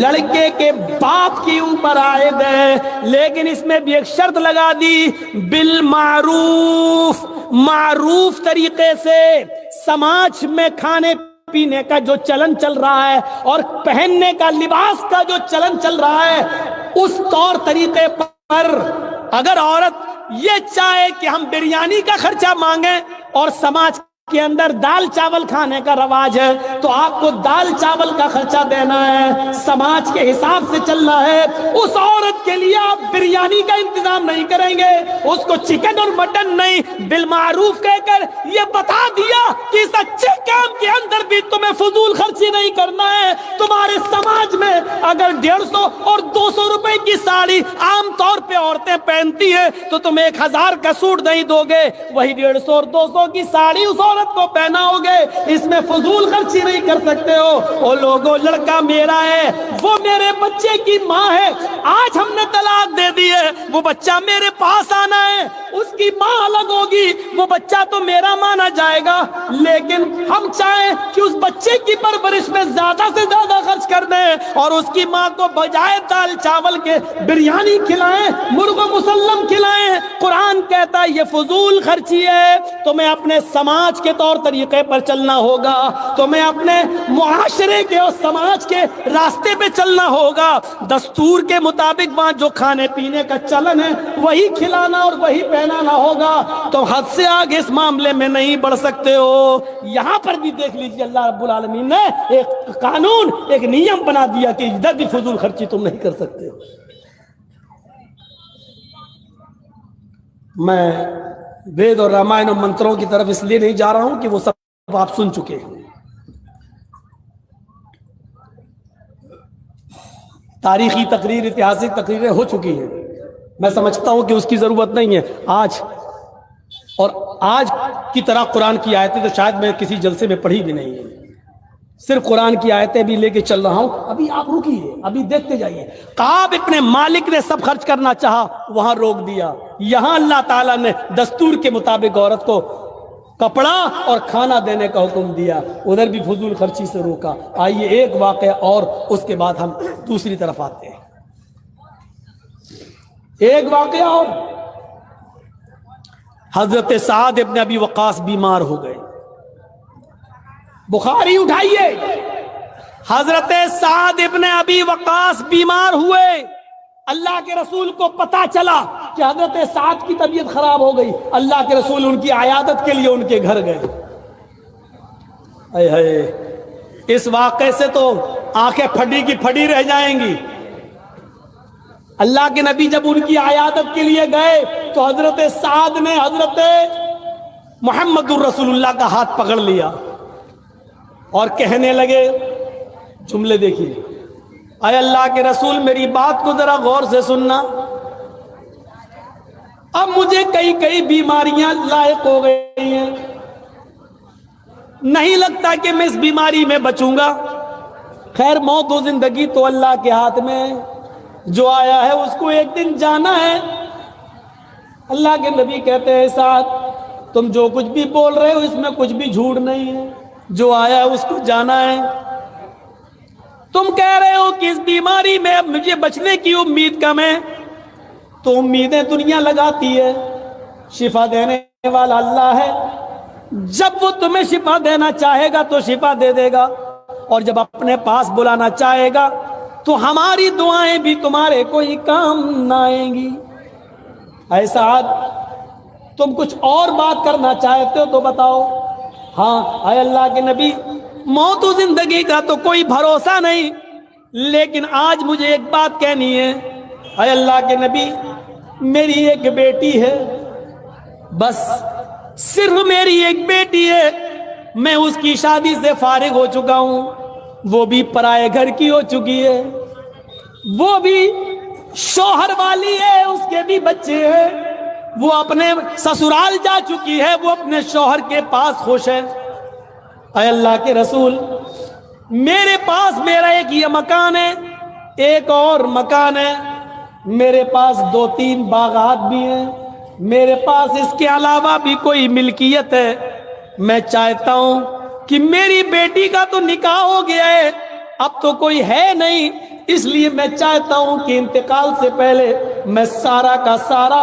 لڑکے کے باپ کے اوپر عائد ہے۔ لیکن اس میں بھی ایک شرط لگا دی، بالمعروف، معروف طریقے سے۔ سماج میں کھانے پینے کا جو چلن چل رہا ہے اور پہننے کا لباس کا جو چلن چل رہا ہے اس طور طریقے پر اگر عورت یہ چاہے کہ ہم بریانی کا خرچہ مانگیں اور سماج کے اندر دال چاول کھانے کا رواج ہے تو آپ کو دال چاول کا خرچہ دینا ہے، سماج کے حساب سے چلنا ہے۔ اس عورت کے لیے آپ بریانی کا انتظام نہیں کریں گے، اس کو چکن اور مٹن نہیں، بالمعروف کہہ کر یہ بتا دیا کہ اس اچھے کام کے اندر بھی تمہیں فضول خرچی نہیں کرنا ہے۔ تمہارے سماج میں اگر 150 اور 200 روپے کی ساڑی عام طور پہ عورتیں پہنتی ہیں تو تم 1000 کا سوٹ نہیں دو گے، وہی 150 اور 200 کی ساڑی اس عورت کو پہناؤ گے، اس میں فضول خرچی نہیں کر سکتے ہو۔ او لوگوں، لڑکا میرا ہے، وہ میرے بچے کی ماں ہے، آج ہم نے طلاق دے دی ہے، وہ بچہ میرے پاس آنا ہے، اس کی ماں الگ ہوگی، وہ بچہ تو میرا مانا جائے گا، لیکن ہم چاہیں کہ اس بچے کی پرورش میں زیادہ سے زیادہ خرچ کر دیں اور اس کی ماں کو بجائے دال چاول کے بریانی کھلائیں، مرغ مسلم کھلائیں۔ قرآن کہتا ہے یہ فضول خرچی ہے، تمہیں اپنے سماج کے طور طریقے پر چلنا ہوگا، تمہیں اپنے معاشرے کے اور سماج کے راستے پہ چلنا ہوگا، دستور کے مطابق وہاں جو کھانے پینے کا چلن ہے وہی کھلانا اور وہی پہنانا ہوگا۔ تو حد سے آگے اس معاملے میں نہیں بڑھ سکتے ہو۔ یہاں پر بھی دیکھ لیجیے اللہ رب العالمین نے ایک قانون، ایک نیم بنا دیا کہ ادھر بھی فضول خرچی تم نہیں کر سکتے ہو۔ میں وید اور رامائن اور منتروں کی طرف اس لیے نہیں جا رہا ہوں کہ وہ سب آپ سن چکے ہیں، تاریخی تقریر، اتہاسک تقریریں ہو چکی ہیں، میں سمجھتا ہوں کہ اس کی ضرورت نہیں ہے۔ آج کی طرح قرآن کی آیتیں تو شاید میں کسی جلسے میں پڑھی بھی نہیں ہے، صرف قرآن کی آیتیں بھی لے کے چل رہا ہوں۔ ابھی آپ رکیے، ابھی دیکھتے جائیے۔ کعب ابن مالک نے سب خرچ کرنا چاہا، وہاں روک دیا۔ یہاں اللہ تعالیٰ نے دستور کے مطابق عورت کو کپڑا اور کھانا دینے کا حکم دیا، ادھر بھی فضول خرچی سے روکا۔ آئیے ایک واقعہ اور اس کے بعد ہم دوسری طرف آتے ہیں۔ ایک واقعہ اور، حضرت سعد ابن ابی وقاص بیمار ہو گئے۔ بخاری اٹھائیے، حضرت سعد ابن ابی وقاص بیمار ہوئے، اللہ کے رسول کو پتا چلا کہ حضرت سعد کی طبیعت خراب ہو گئی، اللہ کے رسول ان کی عیادت کے لیے ان کے گھر گئے۔ اے اے اس واقعے سے تو آنکھیں پھٹی کی پھٹی رہ جائیں گی۔ اللہ کے نبی جب ان کی عیادت کے لیے گئے تو حضرت سعد نے حضرت محمد الرسول اللہ کا ہاتھ پکڑ لیا اور کہنے لگے، جملے دیکھیے، اے اللہ کے رسول میری بات کو ذرا غور سے سننا، اب مجھے کئی بیماریاں لاحق ہو گئی ہیں، نہیں لگتا کہ میں اس بیماری میں بچوں گا۔ خیر موت و زندگی تو اللہ کے ہاتھ میں، جو آیا ہے اس کو ایک دن جانا ہے۔ اللہ کے نبی کہتے ہیں سعد تم جو کچھ بھی بول رہے ہو اس میں کچھ بھی جھوٹ نہیں ہے، جو آیا ہے اس کو جانا ہے۔ تم کہہ رہے ہو کہ اس بیماری میں اب مجھے بچنے کی امید کم ہے، تو امیدیں دنیا لگاتی ہے، شفا دینے والا اللہ ہے، جب وہ تمہیں شفا دینا چاہے گا تو شفا دے دے گا، اور جب اپنے پاس بلانا چاہے گا تو ہماری دعائیں بھی تمہارے کوئی کام نہ آئیں گی۔ اے سعد تم کچھ اور بات کرنا چاہتے ہو تو بتاؤ۔ ہاں اے اللہ کے نبی موت و زندگی کا تو کوئی بھروسہ نہیں، لیکن آج مجھے ایک بات کہنی ہے۔ اے اللہ کے نبی میری ایک بیٹی ہے، بس صرف میری ایک بیٹی ہے، میں اس کی شادی سے فارغ ہو چکا ہوں، وہ بھی پرائے گھر کی ہو چکی ہے، وہ بھی شوہر والی ہے، اس کے بھی بچے ہیں، وہ اپنے سسرال جا چکی ہے، وہ اپنے شوہر کے پاس خوش ہے۔ اے اللہ کے رسول میرے پاس میرا ایک یہ مکان ہے، ایک اور مکان ہے، میرے پاس 2-3 باغات بھی ہیں، میرے پاس اس کے علاوہ بھی کوئی ملکیت ہے، میں چاہتا ہوں کہ میری بیٹی کا تو نکاح ہو گیا ہے، اب تو کوئی ہے نہیں، اس لیے میں چاہتا ہوں کہ انتقال سے پہلے میں سارا کا سارا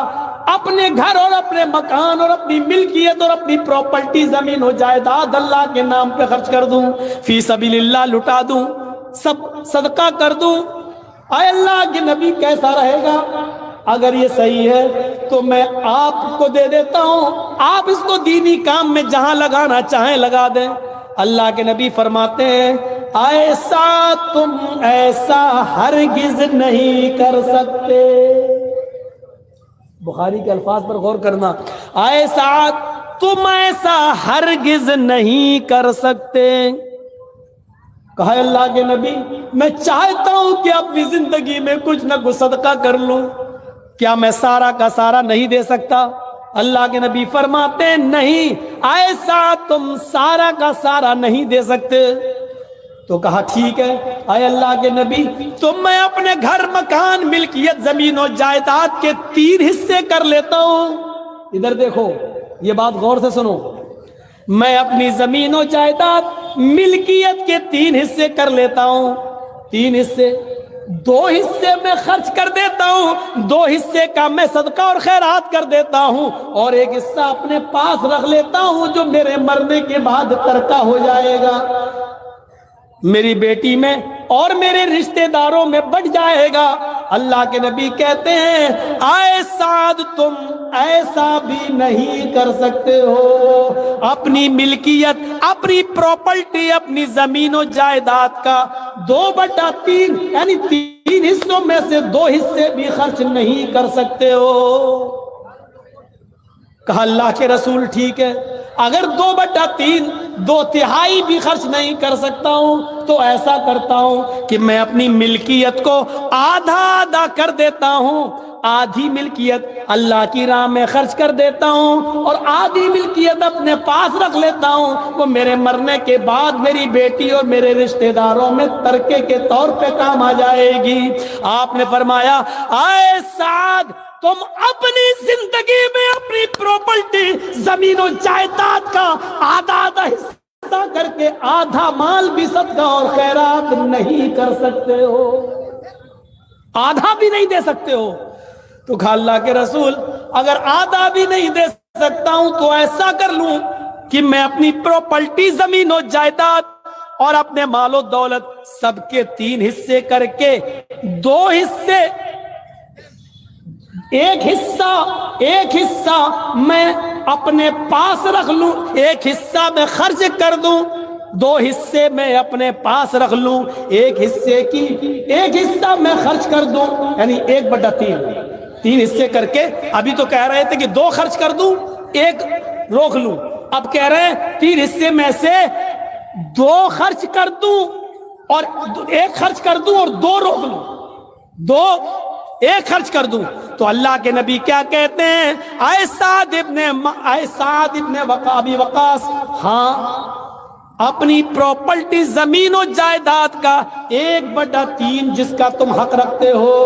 اپنے گھر اور اپنے مکان اور اپنی ملکیت اور اپنی پراپرٹی، زمین و جائیداد اللہ کے نام پہ خرچ کر دوں، فی سبیل اللہ لٹا دوں، سب صدقہ کر دوں۔ اے اللہ کے نبی کیسا رہے گا؟ اگر یہ صحیح ہے تو میں آپ کو دے دیتا ہوں، آپ اس کو دینی کام میں جہاں لگانا چاہیں لگا دیں۔ اللہ کے نبی فرماتے ہیں ایسا تم ایسا ہرگز نہیں کر سکتے۔ بخاری کے الفاظ پر غور کرنا، ایسا تم ایسا ہرگز نہیں کر سکتے۔ کہا اللہ کے نبی میں چاہتا ہوں کہ اپنی زندگی میں کچھ نہ کچھ صدقہ کر لوں، کیا میں سارا کا سارا نہیں دے سکتا؟ اللہ کے نبی فرماتے ہیں نہیں، ایسا تم سارا کا سارا نہیں دے سکتے۔ تو کہا ٹھیک ہے اے اللہ کے نبی تو میں اپنے گھر مکان ملکیت زمین و جائیداد کے 3 حصے کر لیتا ہوں۔ ادھر دیکھو، یہ بات غور سے سنو، میں اپنی زمین و جائیداد ملکیت کے 3 حصے کر لیتا ہوں، 3 حصے، 2 حصے میں خرچ کر دیتا ہوں، 2 حصے کا میں صدقہ اور خیرات کر دیتا ہوں، اور 1 حصہ اپنے پاس رکھ لیتا ہوں جو میرے مرنے کے بعد ترکہ ہو جائے گا، میری بیٹی میں اور میرے رشتہ داروں میں بٹ جائے گا۔ اللہ کے نبی کہتے ہیں اے سعد تم ایسا بھی نہیں کر سکتے ہو، اپنی ملکیت، اپنی پراپرٹی، اپنی زمین و جائیداد کا 2/3 یعنی 3 حصوں میں سے 2 حصے بھی خرچ نہیں کر سکتے ہو۔ کہا اللہ کے رسول ٹھیک ہے، اگر 2/3 2/3 بھی خرچ نہیں کر سکتا ہوں تو ایسا کرتا ہوں کہ میں اپنی ملکیت کو آدھا کر دیتا ہوں، آدھی ملکیت اللہ کی راہ میں خرچ کر دیتا ہوں اور آدھی ملکیت اپنے پاس رکھ لیتا ہوں، وہ میرے مرنے کے بعد میری بیٹی اور میرے رشتہ داروں میں ترکے کے طور پہ کام آ جائے گی۔ آپ نے فرمایا اے سعد تم اپنی زندگی میں اپنی پراپرٹی زمین و جائیداد کا آدھا حصہ کر کے آدھا مال بھی صدقہ اور خیرات نہیں کر سکتے ہو، آدھا بھی نہیں دے سکتے ہو۔ تو کہا اللہ کے رسول اگر آدھا بھی نہیں دے سکتا ہوں تو ایسا کر لوں کہ میں اپنی پراپرٹی زمین و جائیداد اور اپنے مال و دولت سب کے 3 حصے کر کے 2 حصے، ایک حصہ میں اپنے پاس رکھ لوں، 1 حصہ میں خرچ کر دوں، 2 حصے میں اپنے پاس رکھ لوں، 1 حصہ میں خرچ کر دوں، یعنی 1/3 3 حصے کر کے، ابھی تو کہہ رہے تھے کہ 2 خرچ کر دوں 1 روک لوں، اب کہہ رہے ہیں 3 حصے میں سے 2 خرچ کر دوں اور 1 خرچ کر دوں اور 2 روک لوں، 1 خرچ کر دوں۔ تو اللہ کے نبی کیا کہتے ہیں اے سعد ابن ابی وقاص، ہاں اپنی پراپرٹی زمین و جائیداد کا 1/3 جس کا تم حق رکھتے ہو،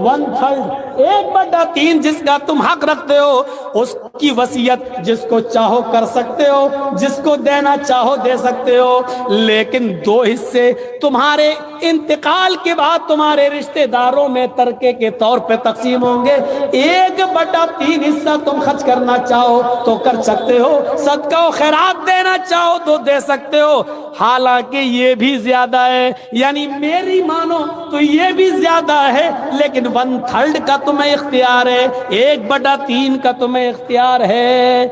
1/3 1/3 جس کا تم حق رکھتے ہو، اس کی وصیت جس کو چاہو کر سکتے ہو، جس کو دینا چاہو دے سکتے ہو، لیکن 2 حصے تمہارے انتقال کے بعد تمہارے رشتہ داروں میں ترکے کے طور پہ تقسیم ہوں گے، 1/3 حصہ تم خرچ کرنا چاہو تو کر سکتے ہو، صدقہ و خیرات دینا چاہو تو دے سکتے ہو، حالانکہ یہ بھی زیادہ ہے، یعنی میری مانو تو یہ بھی زیادہ ہے، لیکن 1/3 کا تمہیں اختیار ہے، 1/3 کا تمہیں اختیار ہے۔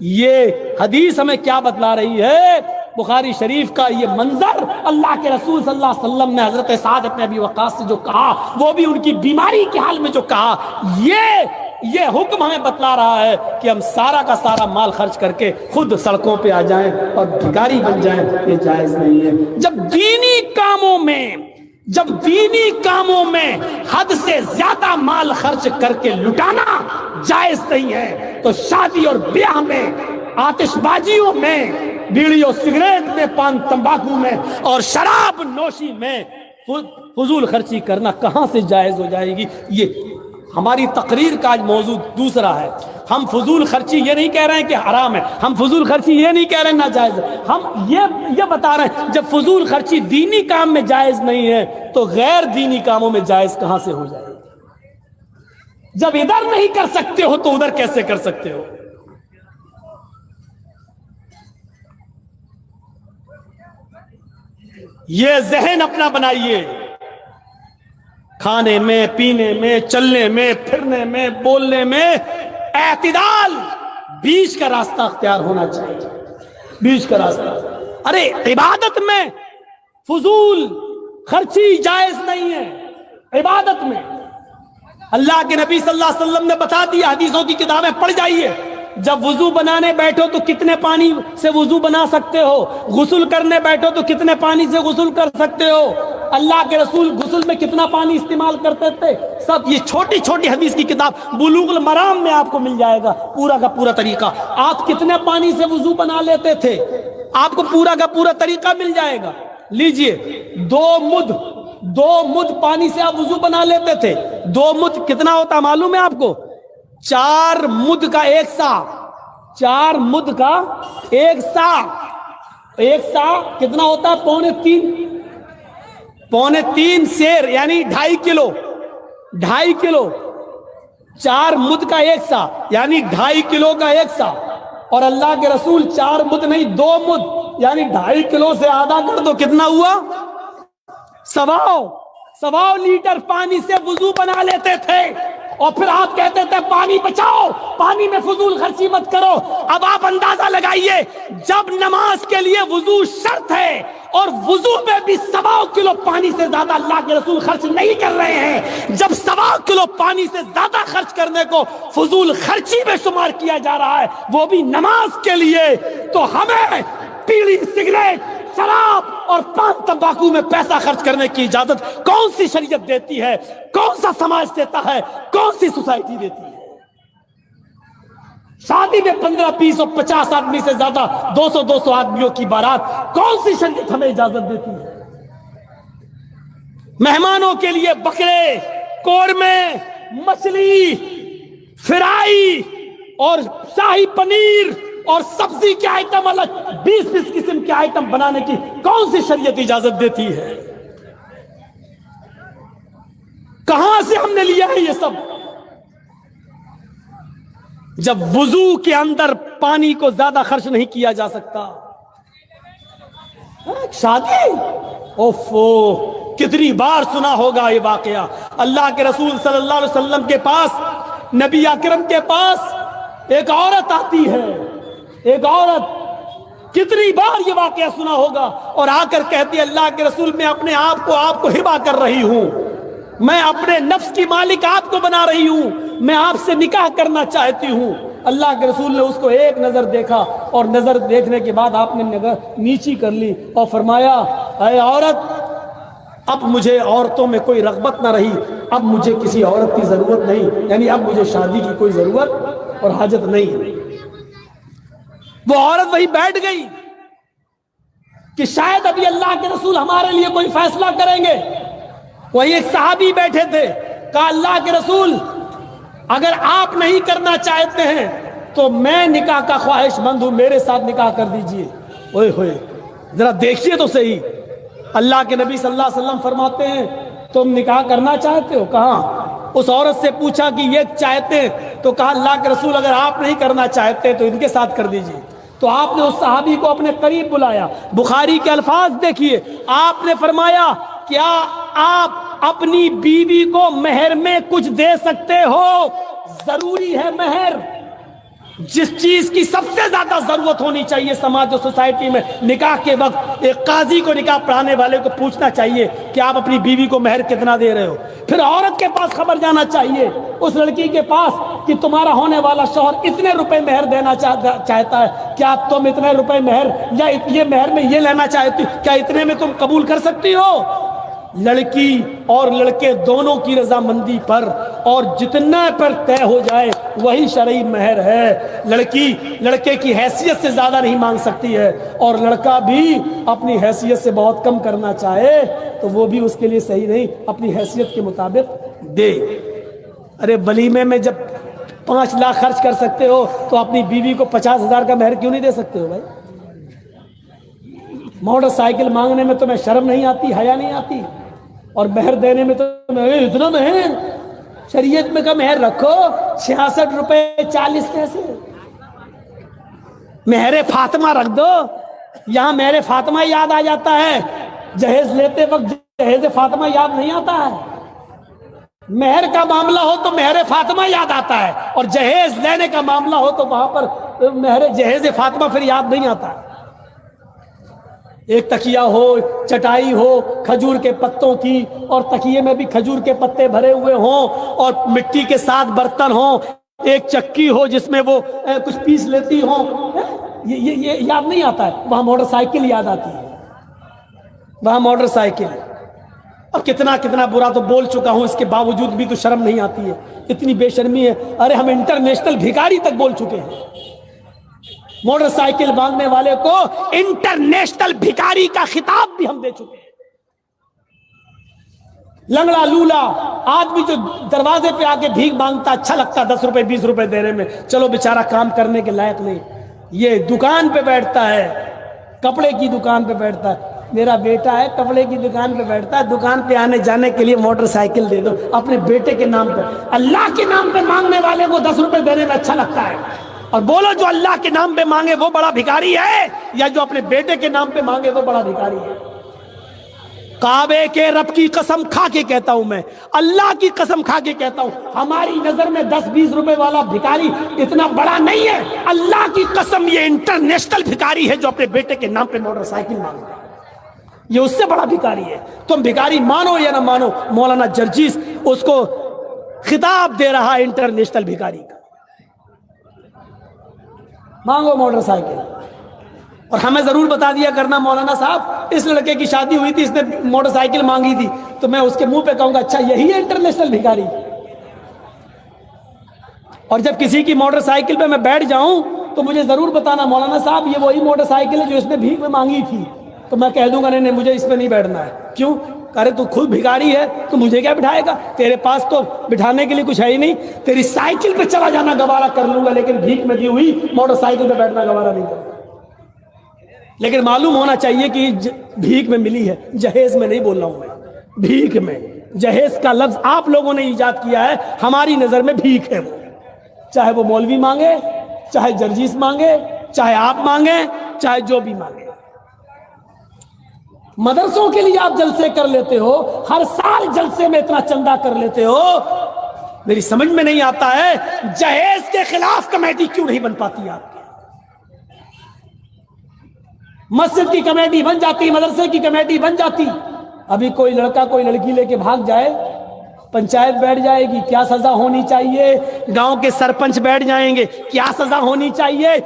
یہ حدیث ہمیں کیا بتلا رہی ہے؟ بخاری شریف کا یہ منظر اللہ کے رسول صلی اللہ علیہ وسلم نے حضرت سعد ابن ابی وقاص سے جو کہا، وہ بھی ان کی بیماری کے حال میں جو کہا، یہ حکم ہمیں بتلا رہا ہے کہ ہم سارا کا سارا مال خرچ کر کے خود سڑکوں پہ آ جائیں اور بھکاری بن جائیں، یہ جائز نہیں ہے۔ جب دینی کاموں میں حد سے زیادہ مال خرچ کر کے لٹانا جائز نہیں ہے، تو شادی اور بیاہ میں، آتش بازیوں میں، بیڑی اور سگریٹ میں، پان تمباکو میں اور شراب نوشی میں فضول خرچی کرنا کہاں سے جائز ہو جائے گی؟ یہ ہماری تقریر کا آج موضوع دوسرا ہے. ہم فضول خرچی یہ نہیں کہہ رہے ہیں کہ حرام ہے، ہم فضول خرچی یہ نہیں کہہ رہے ہیں ناجائز ہے، ہم یہ بتا رہے ہیں جب فضول خرچی دینی کام میں جائز نہیں ہے تو غیر دینی کاموں میں جائز کہاں سے ہو جائے گی؟ جب ادھر نہیں کر سکتے ہو تو ادھر کیسے کر سکتے ہو؟ یہ ذہن اپنا بنائیے. کھانے میں، پینے میں، چلنے میں، پھرنے میں، بولنے میں اعتدال، بیچ کا راستہ اختیار ہونا چاہیے. بیچ کا راستہ. ارے عبادت میں فضول خرچی جائز نہیں ہے. عبادت میں اللہ کے نبی صلی اللہ علیہ وسلم نے بتا دیا، حدیثوں کی کتابیں پڑھ جائیے. جب وضو بنانے بیٹھو تو کتنے پانی سے وضو بنا سکتے ہو، غسل کرنے بیٹھو تو کتنے پانی سے غسل کر سکتے ہو، اللہ کے رسول غسل میں کتنا پانی استعمال کرتے تھے، سب یہ چھوٹی چھوٹی حدیث کی کتاب بلوغ المرام میں آپ کو مل جائے گا پورا کا پورا طریقہ. آپ کتنے پانی سے وضو بنا لیتے تھے، آپ کو پورا کا پورا طریقہ مل جائے گا. لیجئے 2 مد پانی سے آپ وضو بنا لیتے تھے. 2 مد کتنا ہوتا معلوم ہے آپ کو؟ 4 مد کا 1 سا. 4 مد کا 1 سا. 1 سا کتنا ہوتا ہے؟ پونے تین سیر یعنی 2.5 کلو. 2.5 کلو. 4 مد کا 1 سا یعنی 2.5 کلو کا 1 سا. اور اللہ کے رسول 4 مد نہیں 2 مد یعنی 2.5 کلو سے آدھا کر دو کتنا ہوا؟ 1.25 لیٹر پانی سے وضو بنا لیتے تھے. اور پھر آپ کہتے تھے پانی بچاؤ، پانی میں فضول خرچی مت کرو. اب آپ اندازہ لگائیے، جب نماز کے لیے وضو شرط ہے اور وضو میں بھی 1.25 کلو پانی سے زیادہ اللہ کے رسول خرچ نہیں کر رہے ہیں، جب 1.25 کلو پانی سے زیادہ خرچ کرنے کو فضول خرچی میں شمار کیا جا رہا ہے وہ بھی نماز کے لیے، تو ہمیں بیڑی، سگریٹ، شراب اور پان تمباکو میں پیسہ خرچ کرنے کی اجازت کون سی شریعت دیتی ہے؟ کون سا سماج دیتا ہے؟ کون سی سوسائٹی دیتی ہے؟ شادی میں 15، 20 اور 50 آدمی سے زیادہ 200 آدمیوں کی بارات کون سی شریعت ہمیں اجازت دیتی ہے؟ مہمانوں کے لیے بکرے، قورمے، مچھلی، فرائی اور شاہی پنیر اور سبزی کے آئٹم الگ 20 قسم کے آئٹم بنانے کی کون سی شریعت اجازت دیتی ہے؟ کہاں سے ہم نے لیا ہے یہ سب؟ جب وضو کے اندر پانی کو زیادہ خرچ نہیں کیا جا سکتا. شادی اوفو کتنی بار سنا ہوگا یہ واقعہ. اللہ کے رسول صلی اللہ علیہ وسلم کے پاس، نبی اکرم کے پاس ایک عورت آتی ہے. ایک عورت، کتنی بار یہ واقعہ سنا ہوگا، اور آ کر کہتی ہے اللہ کے رسول میں اپنے آپ کو ہبا کر رہی ہوں، میں اپنے نفس کی مالک آپ کو بنا رہی ہوں، میں آپ سے نکاح کرنا چاہتی ہوں. اللہ کے رسول نے اس کو ایک نظر دیکھا اور نظر دیکھنے کے بعد آپ نے نظر نیچی کر لی اور فرمایا اے عورت، اب مجھے عورتوں میں کوئی رغبت نہ رہی، اب مجھے کسی عورت کی ضرورت نہیں، یعنی اب مجھے شادی کی کوئی ضرورت اور حاجت نہیں. وہ عورت وہی بیٹھ گئی کہ شاید ابھی اللہ کے رسول ہمارے لیے کوئی فیصلہ کریں گے. وہی ایک صحابی بیٹھے تھے، کہا اللہ کے رسول اگر آپ نہیں کرنا چاہتے ہیں تو میں نکاح کا خواہش مند ہوں، میرے ساتھ نکاح کر دیجئے. اوئے ہوئے ذرا دیکھیے تو صحیح. اللہ کے نبی صلی اللہ علیہ وسلم فرماتے ہیں تم نکاح کرنا چاہتے ہو؟ کہاں؟ اس عورت سے پوچھا کہ یہ چاہتے ہیں؟ تو کہا اللہ کے رسول اگر آپ نہیں کرنا چاہتے تو ان کے ساتھ کر دیجئے. تو آپ نے اس صحابی کو اپنے قریب بلایا. بخاری کے الفاظ دیکھیے، آپ نے فرمایا کیا آپ اپنی بیوی کو مہر میں کچھ دے سکتے ہو؟ ضروری ہے مہر. جس چیز کی سب سے زیادہ ضرورت ہونی چاہیے سماج اور سوسائٹی میں، نکاح کے وقت ایک قاضی کو نکاح پڑھانے والے کو پوچھنا چاہیے کہ آپ اپنی بیوی کو مہر کتنا دے رہے ہو. پھر عورت کے پاس خبر جانا چاہیے اس لڑکی کے پاس کہ تمہارا ہونے والا شوہر اتنے روپے مہر دینا چاہتا ہے، کیا تم اتنے روپے مہر یا یہ مہر میں یہ لینا چاہتی، کیا اتنے میں تم قبول کر سکتی ہو؟ لڑکی اور لڑکے دونوں کی رضامندی پر اور جتنا پر طے ہو جائے وہی شرعی مہر ہے. لڑکی لڑکے کی حیثیت سے زیادہ نہیں مانگ سکتی ہے اور لڑکا بھی اپنی حیثیت سے بہت کم کرنا چاہے تو وہ بھی اس کے لیے صحیح نہیں, اپنی حیثیت کے مطابق دے. ارے ولیمے میں جب 5 لاکھ خرچ کر سکتے ہو تو اپنی بیوی کو 50,000 کا مہر کیوں نہیں دے سکتے ہو بھائی؟ موٹر سائیکل مانگنے میں تمہیں شرم نہیں آتی, حیا نہیں آتی؟ اور مہر دینے میں تو اتنا مہر, شریعت میں کا مہر رکھو 66 روپے 40 پیسے. مہر فاطمہ رکھ دو. یہاں مہر فاطمہ یاد آ جاتا ہے, جہیز لیتے وقت جہیز فاطمہ یاد نہیں آتا ہے. مہر کا معاملہ ہو تو مہر فاطمہ یاد آتا ہے, اور جہیز لینے کا معاملہ ہو تو وہاں پر مہر جہیز فاطمہ پھر یاد نہیں آتا. ایک تکیہ ہو, چٹائی ہو کھجور کے پتوں کی, اور تکیے میں بھی کھجور کے پتے بھرے ہوئے ہوں, اور مٹی کے 7 برتن ہوں, ایک چکی ہو جس میں وہ کچھ پیس لیتی ہوں, یہ یاد نہیں آتا ہے. وہاں موٹر سائیکل یاد آتی ہے, وہاں موٹر سائیکل. اب کتنا برا تو بول چکا ہوں, اس کے باوجود بھی تو شرم نہیں آتی ہے, اتنی بے شرمی ہے. ارے ہم انٹرنیشنل بھکاری تک بول چکے ہیں. موٹر سائیکل مانگنے والے کو انٹرنیشنل بھکاری کا خطاب بھی ہم دے چکے ہیں. لنگڑا لولا آدمی جو دروازے پہ آ کے بھیک مانگتا, اچھا لگتا 10 روپے 20 روپے دینے میں, چلو بیچارہ کام کرنے کے لائق نہیں. یہ دکان پہ بیٹھتا ہے, کپڑے کی دکان پہ بیٹھتا ہے. میرا بیٹا ہے کپڑے کی دکان پہ بیٹھتا ہے, دکان پہ آنے جانے کے لیے موٹر سائیکل دے دو اپنے بیٹے کے نام پہ. اللہ کے نام پہ مانگنے والے کو 10 روپے دینے میں اچھا لگتا ہے. اور بولو جو اللہ کے نام پہ مانگے وہ بڑا بھکاری ہے, یا جو اپنے بیٹے کے نام پہ مانگے وہ بڑا بھکاری ہے؟ کعبے کے رب کی قسم کھا کے کہتا ہوں, میں اللہ کی قسم کھا کے کہتا ہوں, ہماری نظر میں 10-20 روپے والا بھکاری اتنا بڑا نہیں ہے. اللہ کی قسم یہ انٹرنیشنل بھکاری ہے جو اپنے بیٹے کے نام پہ موٹر سائیکل مانگتا ہے. یہ اس سے بڑا بھکاری ہے. تم بھکاری مانو یا نہ مانو, مولانا جرجیس اس کو خطاب دے رہا ہے انٹرنیشنل بھکاری کا. مانگو موٹر سائیکل. اور ہمیں ضرور بتا دیا کرنا مولانا صاحب اس لڑکے کی شادی ہوئی تھی, اس نے موٹر سائیکل مانگی تھی, تو میں اس کے منہ پہ کہوں گا اچھا یہی ہے انٹرنیشنل بھکاری. اور جب کسی کی موٹر سائیکل پہ میں بیٹھ جاؤں تو مجھے ضرور بتانا مولانا صاحب یہ وہی موٹر سائیکل ہے جو اس نے بھیک میں مانگی تھی. تو میں کہہ دوں گا نہیں مجھے اس پہ نہیں بیٹھنا ہے. کیوں؟ ارے تو خود بھکاری ہے, تو مجھے کیا بٹھائے گا؟ تیرے پاس تو بٹھانے کے لیے کچھ ہے ہی نہیں. تیری سائیکل پہ چلا جانا گوارا کر لوں گا, لیکن بھیک میں دی ہوئی موٹر سائیکل پہ بیٹھنا گوارا نہیں کروں. لیکن معلوم ہونا چاہیے کہ بھیک میں ملی ہے, جہیز میں نہیں بول رہا ہوں میں. بھیک میں, جہیز کا لفظ آپ لوگوں نے ایجاد کیا ہے, ہماری نظر میں بھیک ہے وہ. چاہے وہ مولوی مانگے, چاہے جرجیس مانگے, چاہے آپ مانگے, چاہے جو بھی مانگے. مدرسوں کے لیے آپ جلسے کر لیتے ہو, ہر سال جلسے میں اتنا چندہ کر لیتے ہو, میری سمجھ میں نہیں آتا ہے جہیز کے خلاف کمیٹی کیوں نہیں بن پاتی آپ کی؟ مسجد کی کمیٹی بن جاتی, مدرسے کی کمیٹی بن جاتی. ابھی کوئی لڑکا کوئی لڑکی لے کے بھاگ جائے, پنچایت بیٹھ جائے گی کیا سزا ہونی چاہیے, گاؤں کے سرپنچ بیٹھ جائیں گے کیا سزا ہونی چاہیے.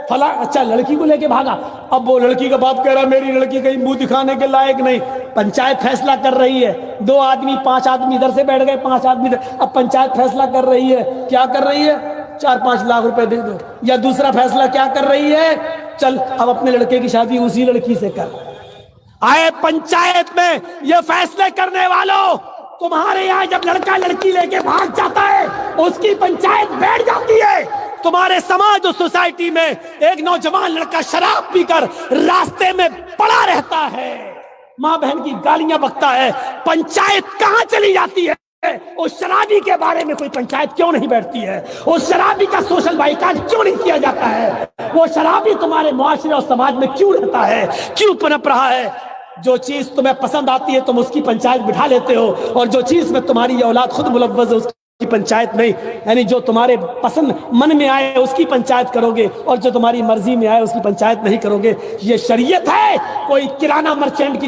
فلاں اچھا لڑکی کو لے کے بھاگا, اب وہ لڑکی کا باپ کہہ رہا میری لڑکی کہیں منہ دکھانے کے لائق نہیں. پنچایت فیصلہ کر رہی ہے, 2 آدمی 5 آدمی ادھر سے بیٹھ گئے, 5 آدمی ادھر. اب پنچایت فیصلہ کر رہی ہے, کیا کر رہی ہے؟ 4-5 لاکھ روپے دے دو. یا دوسرا فیصلہ کیا کر رہی ہے؟ چل اب اپنے لڑکے کی شادی اسی لڑکی سے کر. آئے پنچایت میں یہ فیصلے کرنے والوں, تمہارے یہاں جب لڑکا لڑکی لے کے بھاگ جاتا ہے اس کی پنچایت بیٹھ جاتی ہے. تمہارے سماج اور سوسائٹی میں ایک نوجوان لڑکا شراب پی کر راستے میں پڑا رہتا ہے, ماں بہن کی گالیاں بکتا ہے, پنچایت کہاں چلی جاتی ہے؟ اس شرابی کے بارے میں کوئی پنچایت کیوں نہیں بیٹھتی ہے؟ اس شرابی کا سوشل بائیکاٹ کیوں نہیں کیا جاتا ہے؟ وہ شرابی تمہارے معاشرے اور سماج میں کیوں رہتا ہے, کیوں پنپ رہا ہے؟ جو چیز تمہیں پسند آتی ہے تم اس کی پنچایت بٹھا لیتے ہو, اور جو چیز میں تمہاری یہ اولاد خود ملوث ہے اس کی پنچایت نہیں, یعنی جو تمہارے پسند من میں آئے اس کی پنچایت کرو گے, اور جو تمہاری مرضی میں آئے اس کی پنچایت نہیں کرو گے. یہ شریعت ہے؟ کوئی کرانہ مرچینٹ کی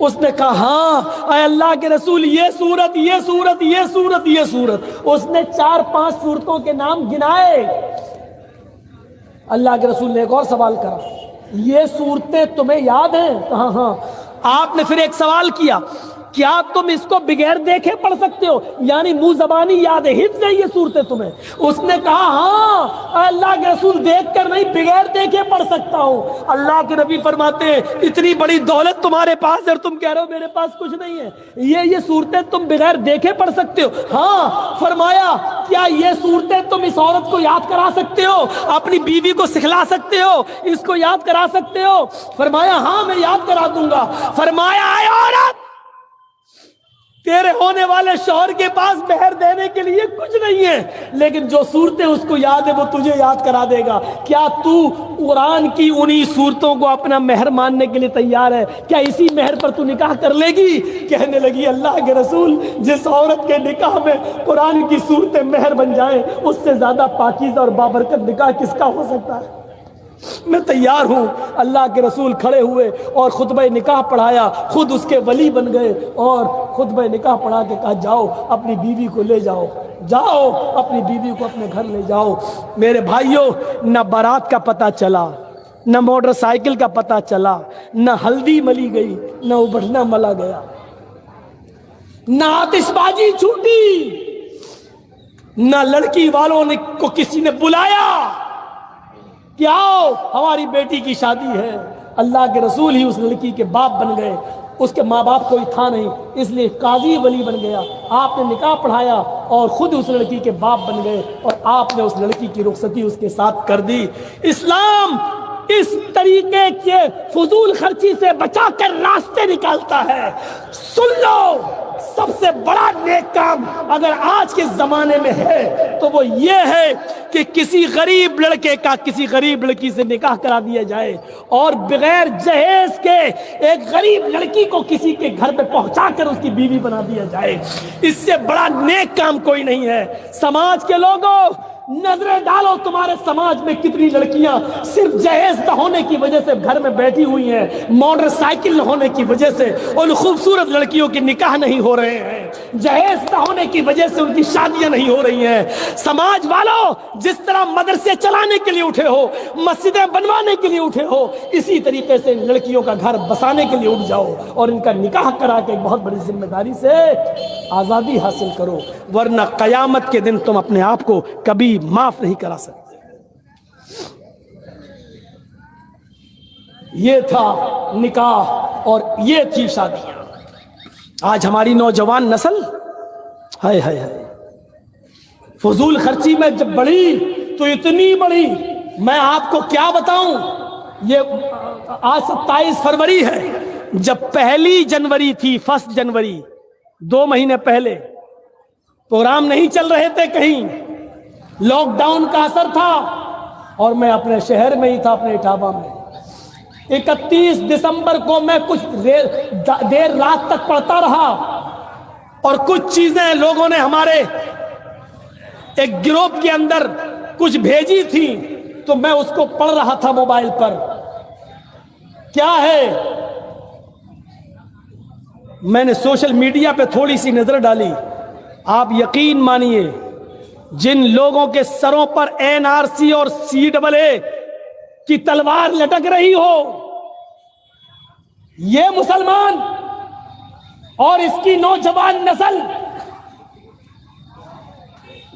اس نے کہا ہاں اے اللہ کے رسول یہ سورت یہ سورت یہ سورت یہ سورت. اس نے 4-5 سورتوں کے نام گنائے. اللہ کے رسول نے ایک اور سوال کرا, یہ صورتیں تمہیں یاد ہیں؟ کہا ہاں. آپ نے پھر ایک سوال کیا, کیا تم اس کو بغیر دیکھے پڑھ سکتے ہو؟ یعنی منہ زبانی یاد ہے, حفظ ہے یہ صورتیں تمہیں؟ اس نے کہا ہاں اللہ کے رسول دیکھ کر نہیں بغیر دیکھے پڑھ سکتا ہوں. اللہ کے نبی فرماتے ہیں اتنی بڑی دولت تمہارے پاس ہے اور تم کہہ رہے ہو میرے پاس کچھ نہیں ہے, یہ صورتیں تم بغیر دیکھے پڑھ سکتے ہو؟ ہاں. فرمایا کیا یہ صورتیں تم اس عورت کو یاد کرا سکتے ہو, اپنی بیوی کو سکھلا سکتے ہو, اس کو یاد کرا سکتے ہو؟ فرمایا ہاں میں یاد کرا دوں گا. فرمایا اے عورت تیرے ہونے والے شوہر کے پاس مہر دینے کے لیے کچھ نہیں ہے, لیکن جو صورتیں اس کو یاد ہے وہ تجھے یاد کرا دے گا. کیا تو قرآن کی انہی صورتوں کو اپنا مہر ماننے کے لیے تیار ہے؟ کیا اسی مہر پر تو نکاح کر لے گی؟ کہنے لگی اللہ کے رسول جس عورت کے نکاح میں قرآن کی صورتیں مہر بن جائیں اس سے زیادہ پاکیزہ اور بابرکت نکاح کس کا ہو سکتا ہے؟ میں تیار ہوں. اللہ کے رسول کھڑے ہوئے اور خطبہ نکاح پڑھایا, خود اس کے ولی بن گئے اور خطبہ نکاح پڑھا کے کہا جاؤ اپنی بیوی کو لے جاؤ, جاؤ اپنی بیوی کو اپنے گھر لے جاؤ. میرے بھائیوں نہ بارات کا پتہ چلا, نہ موٹر سائیکل کا پتہ چلا, نہ ہلدی ملی گئی, نہ ابٹنا ملا گیا, نہ آتش بازی چھوٹی, نہ لڑکی والوں کو کسی نے بلایا کہ آؤ ہماری بیٹی کی شادی ہے. اللہ کے رسول ہی اس لڑکی کے باپ بن گئے. اس کے ماں باپ کوئی تھا نہیں, اس لیے قاضی ولی بن گیا. آپ نے نکاح پڑھایا اور خود اس لڑکی کے باپ بن گئے اور آپ نے اس لڑکی کی رخصتی اس کے ساتھ کر دی. اسلام اس طریقے سے فضول خرچی سے بچا کر راستے نکالتا ہے. سن لو, سب سے بڑا نیک کام اگر آج کے زمانے میں ہے تو وہ یہ ہے کہ کسی غریب لڑکے کا کسی غریب لڑکی سے نکاح کرا دیا جائے اور بغیر جہیز کے ایک غریب لڑکی کو کسی کے گھر پہ پہنچا کر اس کی بیوی بنا دیا جائے. اس سے بڑا نیک کام کوئی نہیں ہے. سماج کے لوگوں نظریں ڈالو, تمہارے سماج میں کتنی لڑکیاں صرف جہیز نہ ہونے کی وجہ سے گھر میں بیٹھی ہوئی ہیں, موٹر سائیکل نہ ہونے کی وجہ سے ان خوبصورت لڑکیوں کے نکاح نہیں ہو رہے ہیں, جہیز نہ ہونے کی وجہ سے ان کی شادیاں نہیں ہو رہی ہیں. سماج والوں جس طرح مدرسے چلانے کے لیے اٹھے ہو, مسجدیں بنوانے کے لیے اٹھے ہو, اسی طریقے سے لڑکیوں کا گھر بسانے کے لیے اٹھ جاؤ اور ان کا نکاح کرا کے ایک بہت بڑی ذمہ داری سے آزادی حاصل کرو, ورنہ قیامت کے دن تم اپنے آپ کو کبھی معاف نہیں کرا سکتے. یہ تھا نکاح اور یہ تھی شادیاں. آج ہماری نوجوان نسل ہائے ہائے ہائے فضول خرچی میں جب بڑھی تو اتنی بڑی, میں آپ کو کیا بتاؤں. یہ آج 27 فروری ہے, جب 1 جنوری تھی, 1 جنوری 2 مہینے پہلے پروگرام نہیں چل رہے تھے, کہیں لاک ڈاؤن کا اثر تھا اور میں اپنے شہر میں ہی تھا, اپنے اٹاوا میں. 31 دسمبر کو میں کچھ دیر رات تک پڑھتا رہا اور کچھ چیزیں لوگوں نے ہمارے ایک گروپ کے اندر کچھ بھیجی تھی تو میں اس کو پڑھ رہا تھا موبائل پر. کیا ہے, میں نے سوشل میڈیا پہ تھوڑی سی نظر ڈالی. آپ یقین مانیے جن لوگوں کے سروں پر NRC اور CAA کی تلوار لٹک رہی ہو, یہ مسلمان اور اس کی نوجوان نسل,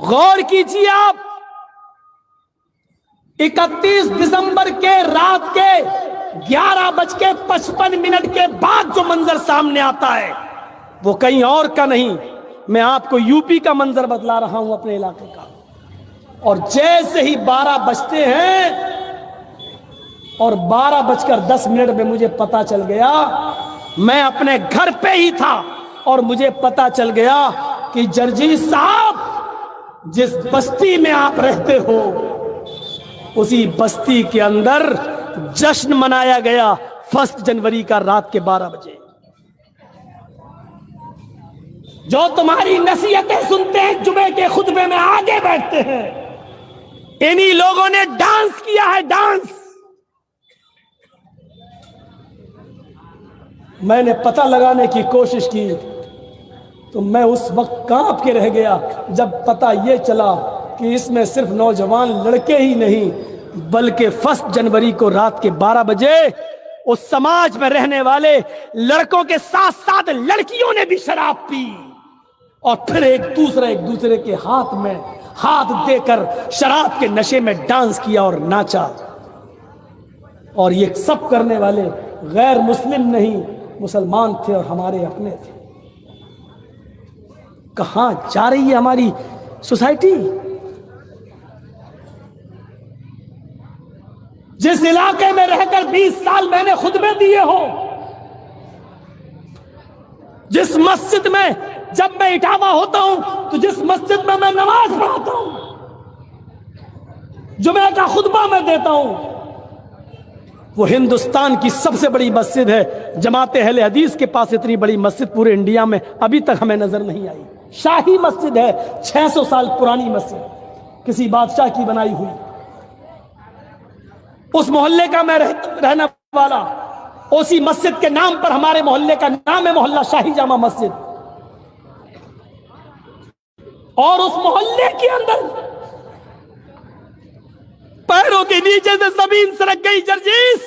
غور کیجیے آپ. 31 دسمبر کے رات کے 11:55 کے بعد جو منظر سامنے آتا ہے وہ کہیں اور کا نہیں. میں آپ کو UP کا منظر بتلا رہا ہوں, اپنے علاقے کا. اور جیسے ہی 12 بجتے ہیں اور 12:10 میں مجھے پتا چل گیا, میں اپنے گھر پہ ہی تھا اور مجھے پتا چل گیا کہ جرجیت صاحب جس بستی میں آپ رہتے ہو اسی بستی کے اندر جشن منایا گیا 1 جنوری کا رات کے 12 بجے. جو تمہاری نصیحتیں سنتے ہیں جمعے کے خطبے میں آگے بیٹھتے ہیں, انہی لوگوں نے ڈانس کیا ہے, ڈانس. میں نے پتہ لگانے کی کوشش کی تو میں اس وقت کانپ کے رہ گیا جب پتہ یہ چلا کہ اس میں صرف نوجوان لڑکے ہی نہیں بلکہ 1 جنوری کو رات کے 12 بجے اس سماج میں رہنے والے لڑکوں کے ساتھ ساتھ لڑکیوں نے بھی شراب پی اور پھر ایک دوسرے کے ہاتھ میں ہاتھ دے کر شراب کے نشے میں ڈانس کیا اور ناچا. اور یہ سب کرنے والے غیر مسلم نہیں مسلمان تھے اور ہمارے اپنے تھے. کہاں جا رہی ہے ہماری سوسائٹی؟ جس علاقے میں رہ کر 20 سال میں نے خطبے دیے ہوں، جس مسجد میں جب میں اٹھاوا ہوتا ہوں تو جس مسجد میں میں نماز پڑھاتا ہوں، جمعہ کا خطبہ میں دیتا ہوں، وہ ہندوستان کی سب سے بڑی مسجد ہے. جماعت اہل حدیث کے پاس اتنی بڑی مسجد پورے انڈیا میں ابھی تک ہمیں نظر نہیں آئی. شاہی مسجد ہے، 600 سال پرانی مسجد، کسی بادشاہ کی بنائی ہوئی. اس محلے کا میں رہنے والا، اسی مسجد کے نام پر ہمارے محلے کا نام ہے محلہ شاہی جامع مسجد. اور اس محلے کے اندر پیروں کے نیچے سے زمین سرک گئی. جرجیس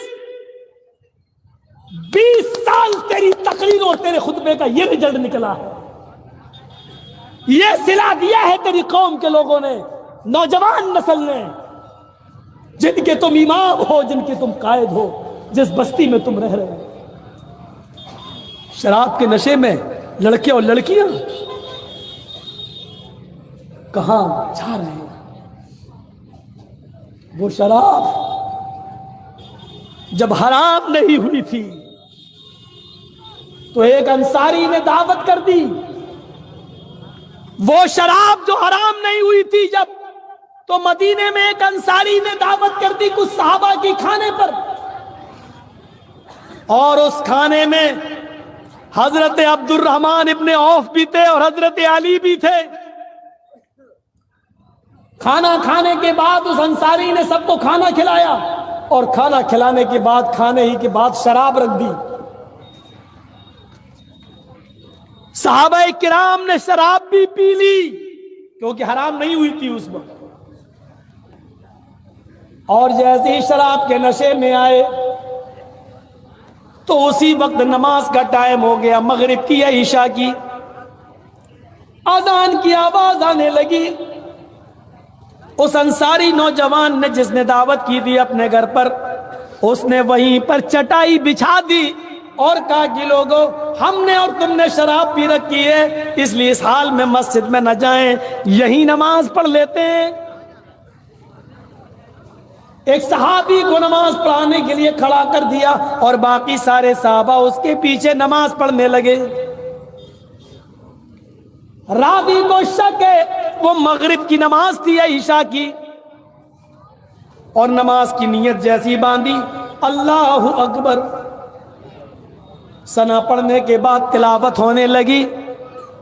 20 سال تیری تقریر اور تیرے خطبے کا یہ رزلٹ نکلا ہے. یہ صلہ دیا ہے تیری قوم کے لوگوں نے، نوجوان نسل نے، جن کے تم امام ہو، جن کے تم قائد ہو، جس بستی میں تم رہ رہے ہو. شراب کے نشے میں لڑکے اور لڑکیاں کہاں جا رہے ہیں؟ وہ شراب جب حرام نہیں ہوئی تھی تو ایک انصاری نے دعوت کر دی. وہ شراب جو حرام نہیں ہوئی تھی جب، تو مدینے میں ایک انصاری نے دعوت کر دی کچھ صحابہ کی کھانے پر، اور اس کھانے میں حضرت عبد الرحمن ابن عوف بھی تھے اور حضرت علی بھی تھے. کھانا کھانے کے بعد اس انصاری نے سب کو کھانا کھلایا، اور کھانا کھلانے کے بعد کھانے ہی کے بعد شراب رکھ دی. صحابہ کرام نے شراب بھی پی لی کیونکہ حرام نہیں ہوئی تھی اس وقت. اور جیسے ہی شراب کے نشے میں آئے تو اسی وقت نماز کا ٹائم ہو گیا، مغرب کی یا عشاء کی. اذان کی آواز آنے لگی. اس انصاری نوجوان نے جس نے دعوت کی تھی اپنے گھر پر، اس نے وہیں پر چٹائی بچھا دی اور کہا کہ لوگوں، ہم نے اور تم نے شراب پی رکھی ہے، اس لیے اس حال میں مسجد میں نہ جائیں، یہیں نماز پڑھ لیتے ہیں. ایک صحابی کو نماز پڑھانے کے لیے کھڑا کر دیا اور باقی سارے صحابہ اس کے پیچھے نماز پڑھنے لگے. راوی کو شک ہے وہ مغرب کی نماز تھی یا عشاء کی، اور نماز کی نیت جیسی باندھی، اللہ اکبر، ثنا پڑھنے کے بعد تلاوت ہونے لگی.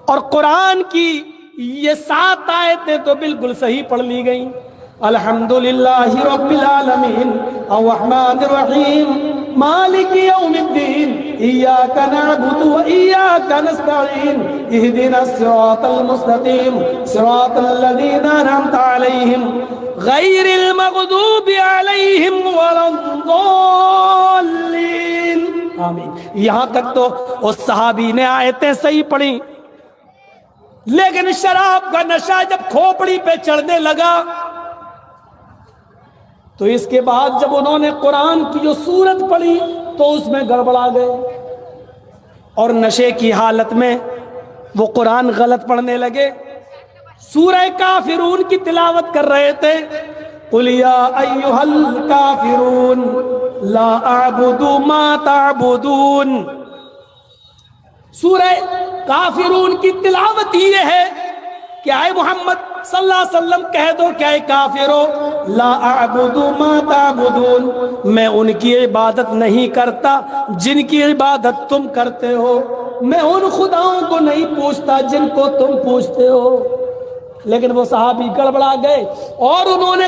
اور قرآن کی یہ 7 آیتیں تو بالکل صحیح پڑھ لی گئیں. الحمدللہ رب العالمین الرحمن الرحیم مالک یوم الدین ایاک نعبد و ایاک نستعین اہدنا الصراط المستقیم صراط الذین انعمت علیہم غیر المغضوب علیہم ولا الضالین. آمین. یہاں تک تو اس صحابی نے آیتیں صحیح پڑھی، لیکن شراب کا نشہ جب کھوپڑی پہ چڑھنے لگا تو اس کے بعد جب انہوں نے قرآن کی جو سورت پڑھی تو اس میں گڑبڑا گئے، اور نشے کی حالت میں وہ قرآن غلط پڑھنے لگے. سورہ کافرون کی تلاوت کر رہے تھے، قُلْ يَا أَيُّهَا الْكَافِرُونَ لَا أَعْبُدُ مَا تَعْبُدُونَ. سورہ کافرون کی تلاوت یہ ہے کہ اے محمد صلی اللہ علیہ وسلم کہہ دو کہ اے کافرو، لا اعبد ما تعبدون، میں ان کی عبادت نہیں کرتا جن کی عبادت تم کرتے ہو، میں ان خداؤں کو نہیں پوچھتا جن کو تم پوچھتے ہو. لیکن وہ صحابی گڑبڑا گئے اور انہوں نے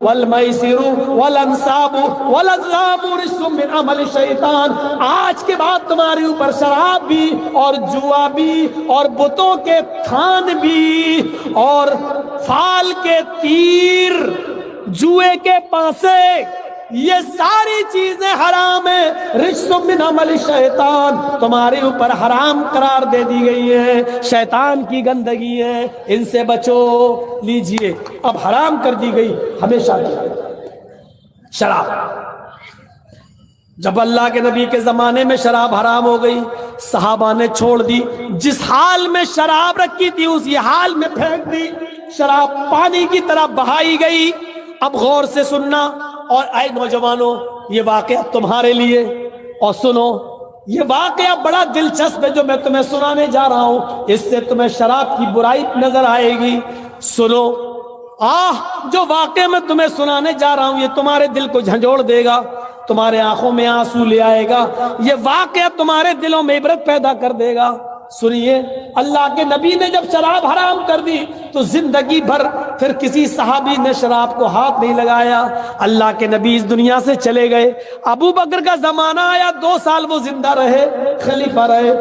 والمیسر والانصاب والازلام رجس من عمل الشیطان. آج کے بعد تمہارے اوپر شراب بھی اور جوا بھی اور بتوں کے تھان بھی اور فال کے تیر، جوئے کے پانسے، یہ ساری چیزیں حرام ہیں. رجس من عمل الشیطان، تمہارے اوپر حرام قرار دے دی گئی ہے، شیطان کی گندگی ہے، ان سے بچو. لیجئے اب حرام کر دی گئی ہمیشہ کی شراب. جب اللہ کے نبی کے زمانے میں شراب حرام ہو گئی، صحابہ نے چھوڑ دی. جس حال میں شراب رکھی تھی اسی حال میں پھینک دی. شراب پانی کی طرح بہائی گئی. اب غور سے سننا، اور اے نوجوانوں یہ واقعہ تمہارے لیے، اور سنو یہ واقعہ بڑا دلچسپ ہے جو میں تمہیں سنانے جا رہا ہوں. اس سے تمہیں شراب کی برائی نظر آئے گی. سنو، جو واقعہ میں تمہیں سنانے جا رہا ہوں یہ تمہارے دل کو جھنجھوڑ دے گا، تمہارے آنکھوں میں آنسو لے آئے گا. یہ واقعہ تمہارے دلوں میں عبرت پیدا کر دے گا. سنیے، اللہ کے نبی نے جب شراب حرام کر دی تو زندگی بھر پھر کسی صحابی نے شراب کو ہاتھ نہیں لگایا. اللہ کے نبی اس دنیا سے چلے گئے. ابو بکر کا زمانہ آیا، 2 سال وہ زندہ رہے، خلیفہ رہے.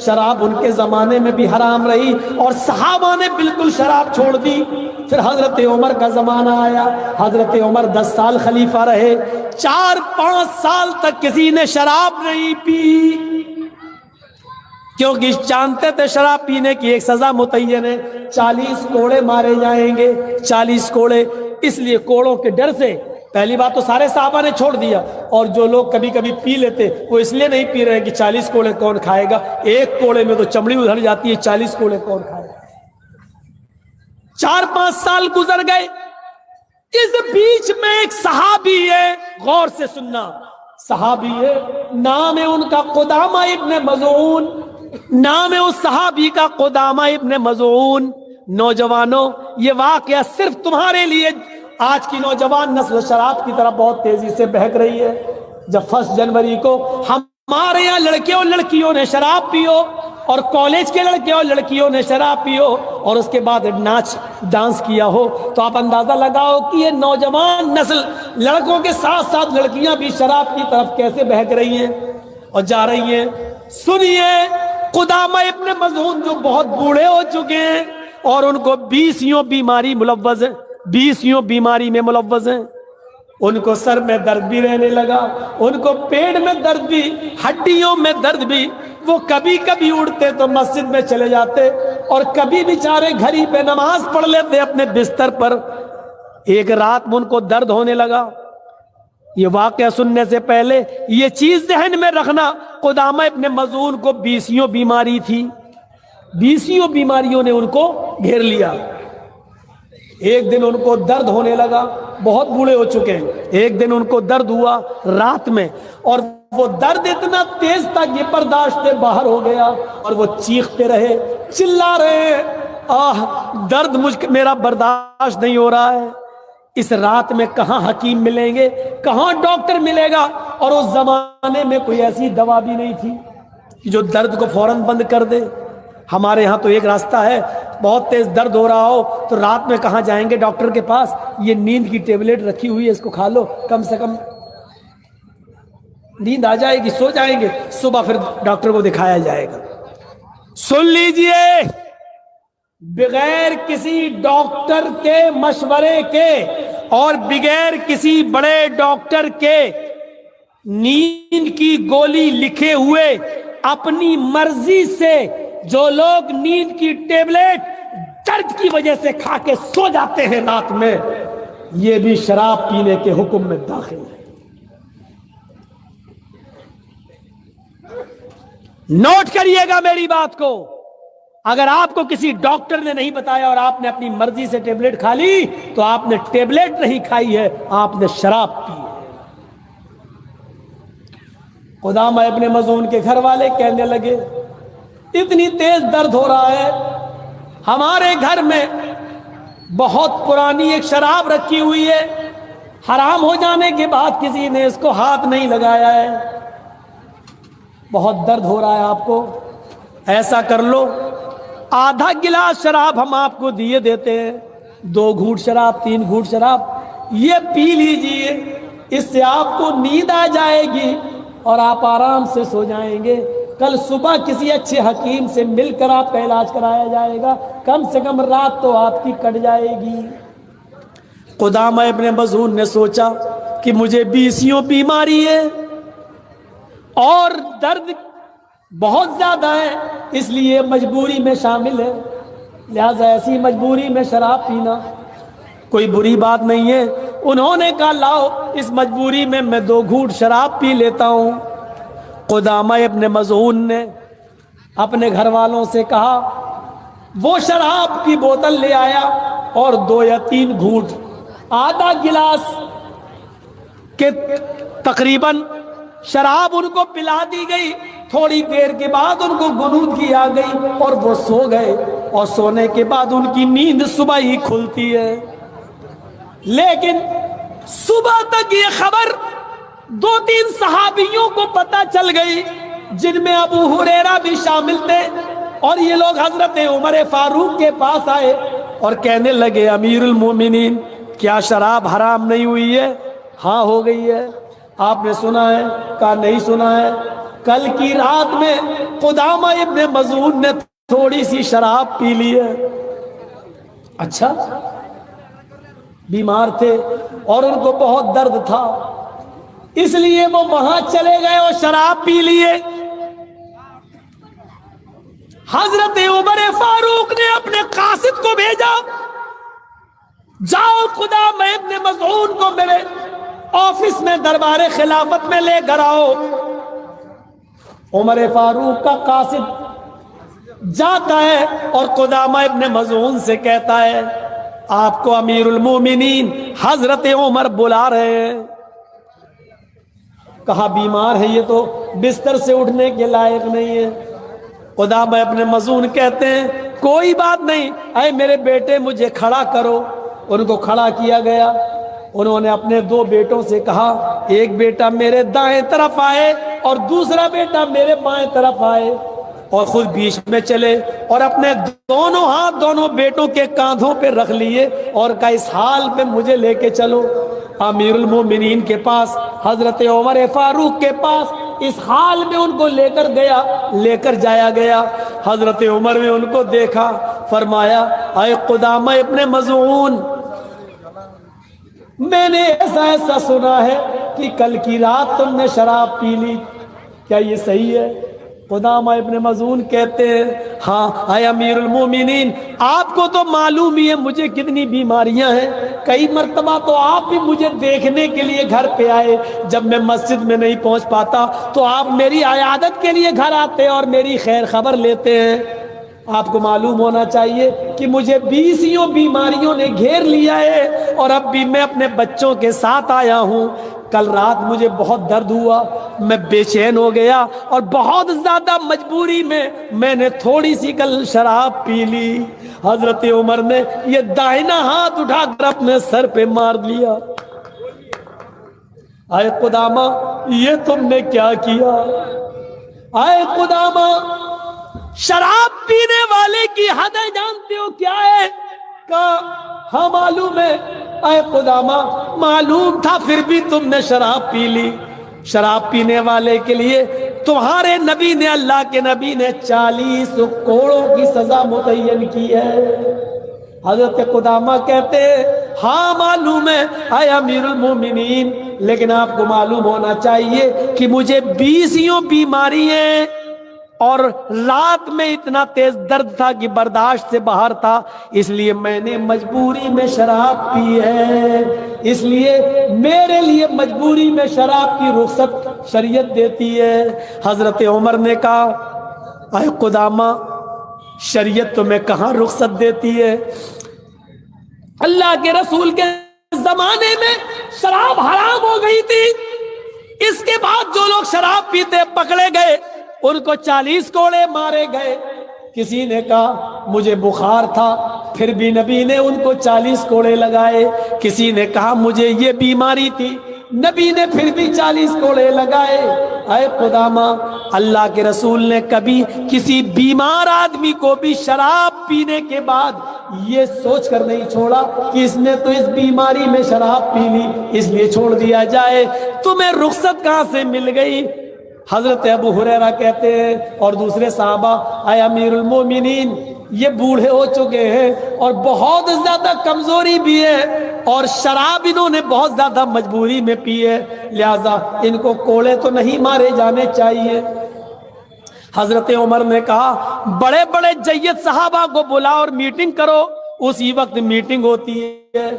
شراب ان کے زمانے میں بھی حرام رہی اور صحابہ نے بالکل شراب چھوڑ دی. پھر حضرت عمر کا زمانہ آیا، حضرت عمر 10 سال خلیفہ رہے. 4-5 سال تک کسی نے شراب نہیں پی، کیونکہ جانتے تھے شراب پینے کی ایک سزا متعین ہے، 40 کوڑے مارے جائیں گے. 40 کوڑے، اس لیے کوڑوں کے ڈر سے پہلی بات تو سارے صحابہ نے چھوڑ دیا. اور جو لوگ کبھی کبھی پی لیتے وہ اس لیے نہیں پی رہے کہ 40 کوڑے کون کھائے گا، ایک کوڑے میں تو چمڑی ادھر جاتی ہے، 40 کوڑے کون کھائے گا. 4-5 سال گزر گئے. اس بیچ میں ایک صحابی ہے، غور سے سننا، صحابی ہے، نام ہے ان کا قدامہ ابن مظعون. نام ہے اس صحابی کا قدامہ ابن مظعون. نوجوانوں یہ واقعہ صرف تمہارے لیے. آج کی نوجوان نسل شراب کی طرف بہت تیزی سے بہک رہی ہے. جب 1 جنوری کو ہمارے یہاں لڑکے اور لڑکیوں نے شراب پیو، اور کالج کے لڑکے اور لڑکیوں نے شراب پیو، اور اس کے بعد ناچ ڈانس کیا ہو، تو آپ اندازہ لگاؤ کہ یہ نوجوان نسل لڑکوں کے ساتھ ساتھ لڑکیاں بھی شراب کی طرف کیسے بہک رہی ہیں اور جا رہی ہیں. سنیے، قدامہ ابن مظعون جو بہت بوڑھے ہو چکے ہیں اور ان کو 20 بیماری ملوث ہے، 20 بیماری میں ملوث ہیں. ان کو سر میں درد بھی رہنے لگا، ان کو پیٹ میں درد بھی، ہڈیوں میں درد بھی. وہ کبھی کبھی اٹھتے تو مسجد میں چلے جاتے اور کبھی بیچارے گھر ہی پہ نماز پڑھ لیتے اپنے بستر پر. ایک رات میں ان کو درد ہونے لگا. یہ واقعہ سننے سے پہلے یہ چیز ذہن میں رکھنا، قدامہ ابن مظعون کو 20 بیماری تھی. 20 بیماریوں نے ان کو گھیر لیا. ایک دن ان کو درد ہونے لگا، بہت بوڑھے ہو چکے ہیں. ایک دن ان کو درد ہوا رات میں، اور وہ درد اتنا تیز تھا کہ برداشت سے باہر ہو گیا، اور وہ چیختے رہے، چلا رہے، درد میرا برداشت نہیں ہو رہا ہے. اس رات میں کہاں حکیم ملیں گے، کہاں ڈاکٹر ملے گا. اور اس زمانے میں کوئی ایسی دوا بھی نہیں تھی کہ جو درد کو فوراً بند کر دے. ہمارے ہاں تو ایک راستہ ہے، بہت تیز درد ہو رہا ہو تو رات میں کہاں جائیں گے ڈاکٹر کے پاس، یہ نیند کی ٹیبلٹ رکھی ہوئی ہے، اس کو کھا لو، کم سے کم نیند آ جائے گی، سو جائیں گے، صبح پھر ڈاکٹر کو دکھایا جائے گا. سن لیجئے، بغیر کسی ڈاکٹر کے مشورے کے اور بغیر کسی بڑے ڈاکٹر کے نیند کی گولی لکھے ہوئے اپنی مرضی سے جو لوگ نیند کی ٹیبلٹ درد کی وجہ سے کھا کے سو جاتے ہیں رات میں، یہ بھی شراب پینے کے حکم میں داخل ہے. نوٹ کریے گا میری بات کو. اگر آپ کو کسی ڈاکٹر نے نہیں بتایا اور آپ نے اپنی مرضی سے ٹیبلٹ کھا لی تو آپ نے ٹیبلٹ نہیں کھائی ہے، آپ نے شراب پی ہے. قدامہ ابن مظعون کے گھر والے کہنے لگے، اتنی تیز درد ہو رہا ہے، ہمارے گھر میں بہت پرانی ایک شراب رکھی ہوئی ہے، حرام ہو جانے کے بعد کسی نے اس کو ہاتھ نہیں لگایا ہے، بہت درد ہو رہا ہے آپ کو. ایسا کر لو، آدھا گلاس شراب ہم آپ کو دیے دیتے ہیں، 2 گھونٹ شراب، 3 گھونٹ شراب یہ پی لیجئے، اس سے آپ کو نیند آ جائے گی اور آپ آرام سے سو جائیں گے۔ کل صبح کسی اچھے حکیم سے مل کر آپ کا علاج کرایا جائے گا، کم سے کم رات تو آپ کی کٹ جائے گی۔ قدامہ ابن مظعون نے سوچا کہ مجھے 20 بیماری ہے اور درد بہت زیادہ ہے، اس لیے مجبوری میں شامل ہے، لہذا ایسی مجبوری میں شراب پینا کوئی بری بات نہیں ہے۔ انہوں نے کہا لاؤ اس مجبوری میں 2 گھونٹ شراب پی لیتا ہوں۔ قدامہ ابن مظعون نے اپنے گھر والوں سے کہا، وہ شراب کی بوتل لے آیا اور 2 یا 3 گھونٹ، آدھا گلاس کے تقریباً شراب ان کو پلا دی گئی۔ تھوڑی دیر کے بعد ان کو غنودگی آ گئی اور وہ سو گئے، اور سونے کے بعد ان کی نیند صبح ہی کھلتی ہے۔ لیکن صبح تک یہ خبر 2-3 صحابیوں کو پتہ چل گئی، جن میں ابو ہریرہ بھی شامل تھے، اور یہ لوگ حضرت عمر فاروق کے پاس آئے اور کہنے لگے، امیر المومنین کیا شراب حرام نہیں ہوئی ہے؟ ہاں ہو گئی ہے۔ آپ نے سنا ہے؟ کہا نہیں سنا ہے۔ کل کی رات میں قدامہ ابن مظعون نے تھوڑی سی شراب پی لی ہے۔ اچھا، بیمار تھے اور ان کو بہت درد تھا، اس لیے وہ وہاں چلے گئے اور شراب پی لیے۔ حضرت عمر فاروق نے اپنے قاصد کو بھیجا، جاؤ قدامہ ابن مظعون کو میرے آفس میں دربار خلافت میں لے کر آؤ۔ عمر فاروق کا قاصد جاتا ہے اور قدامہ ابن مظعون سے کہتا ہے، آپ کو امیر المومنین حضرت عمر بلا رہے ہیں۔ کہا بیمار ہے، یہ تو بستر سے اٹھنے کے لائق نہیں ہے۔ قدامہ ابن مظعون کہتے ہیں کوئی بات نہیں، اے میرے بیٹے مجھے کھڑا کرو۔ ان کو کھڑا کیا گیا۔ انہوں نے اپنے 2 بیٹوں سے کہا، ایک بیٹا میرے دائیں طرف آئے اور دوسرا بیٹا میرے بائیں طرف آئے، اور خود بیچ میں چلے اور اپنے دونوں ہاتھ دونوں بیٹوں کے کاندھوں پہ رکھ لیے اور کہا اس حال پہ مجھے لے کے چلو امیر المومنین کے پاس، حضرت عمر فاروق کے پاس۔ اس حال میں ان کو لے کر جایا گیا۔ حضرت عمر نے ان کو دیکھا، فرمایا، اے قدامہ ابن مظعون، میں نے ایسا سنا ہے کہ کل کی رات تم نے شراب پی لی، کیا یہ صحیح ہے؟ قدامہ ابن مظعون کہتے ہیں، ہاں اے امیر المومنین، آپ کو تو معلوم ہی ہے مجھے کتنی بیماریاں ہیں، کئی مرتبہ تو آپ بھی مجھے دیکھنے کے لیے گھر پہ آئے، جب میں مسجد میں نہیں پہنچ پاتا تو آپ میری عیادت کے لیے گھر آتے اور میری خیر خبر لیتے ہیں۔ آپ کو معلوم ہونا چاہیے کہ مجھے 20 بیماریوں نے گھیر لیا ہے، اور اب بھی میں اپنے بچوں کے ساتھ آیا ہوں۔ کل رات مجھے بہت درد ہوا، میں بے چین ہو گیا اور بہت زیادہ مجبوری میں نے تھوڑی سی کل شراب پی لی۔ حضرت عمر نے یہ داہنا ہاتھ اٹھا کر اپنے سر پہ مار لیا۔ اے قدامہ، یہ تم نے کیا کیا؟ اے قدامہ، شراب پینے والے کی حد جانتے ہو کیا ہے؟ کہا ہاں معلوم ہے۔ اے قدامہ، معلوم تھا پھر بھی تم نے شراب پی لی۔ شراب پینے والے کے لیے تمہارے نبی نے، اللہ کے نبی نے 40 کوڑوں کی سزا متعین کی ہے۔ حضرت قدامہ کہتے ہیں ہاں معلوم ہے اے امیر المومنین، لیکن آپ کو معلوم ہونا چاہیے کہ مجھے 20 بیماری ہیں، اور رات میں اتنا تیز درد تھا کہ برداشت سے باہر تھا، اس لیے میں نے مجبوری میں شراب پی ہے۔ اس لیے میرے لیے مجبوری میں شراب کی رخصت شریعت دیتی ہے۔ حضرت عمر نے کہا اے قدامہ، شریعت تمہیں کہاں رخصت دیتی ہے؟ اللہ کے رسول کے زمانے میں شراب حرام ہو گئی تھی، اس کے بعد جو لوگ شراب پیتے پکڑے گئے ان کو 40 کوڑے مارے گئے۔ کسی نے کہا مجھے بخار تھا، پھر بھی نبی نے ان کو 40 کوڑے لگائے۔ کسی نے کہا مجھے یہ بیماری تھی، نبی نے پھر بھی 40 کوڑے لگائے۔ اے قدامہ اللہ کے رسول نے کبھی کسی بیمار آدمی کو بھی شراب پینے کے بعد یہ سوچ کر نہیں چھوڑا کہ اس نے تو اس بیماری میں شراب پی لی اس لیے چھوڑ دیا جائے، تمہیں رخصت کہاں سے مل گئی؟ حضرت ابو ہریرہ کہتے ہیں اور دوسرے صحابہ، اے امیر المومنین یہ بوڑھے ہو چکے ہیں اور بہت زیادہ کمزوری بھی ہے اور شراب انہوں نے بہت زیادہ مجبوری میں پی ہے، لہذا ان کو کوڑے تو نہیں مارے جانے چاہیے۔ حضرت عمر نے کہا بڑے بڑے جید صحابہ کو بلا اور میٹنگ کرو، اسی وقت میٹنگ ہوتی ہے۔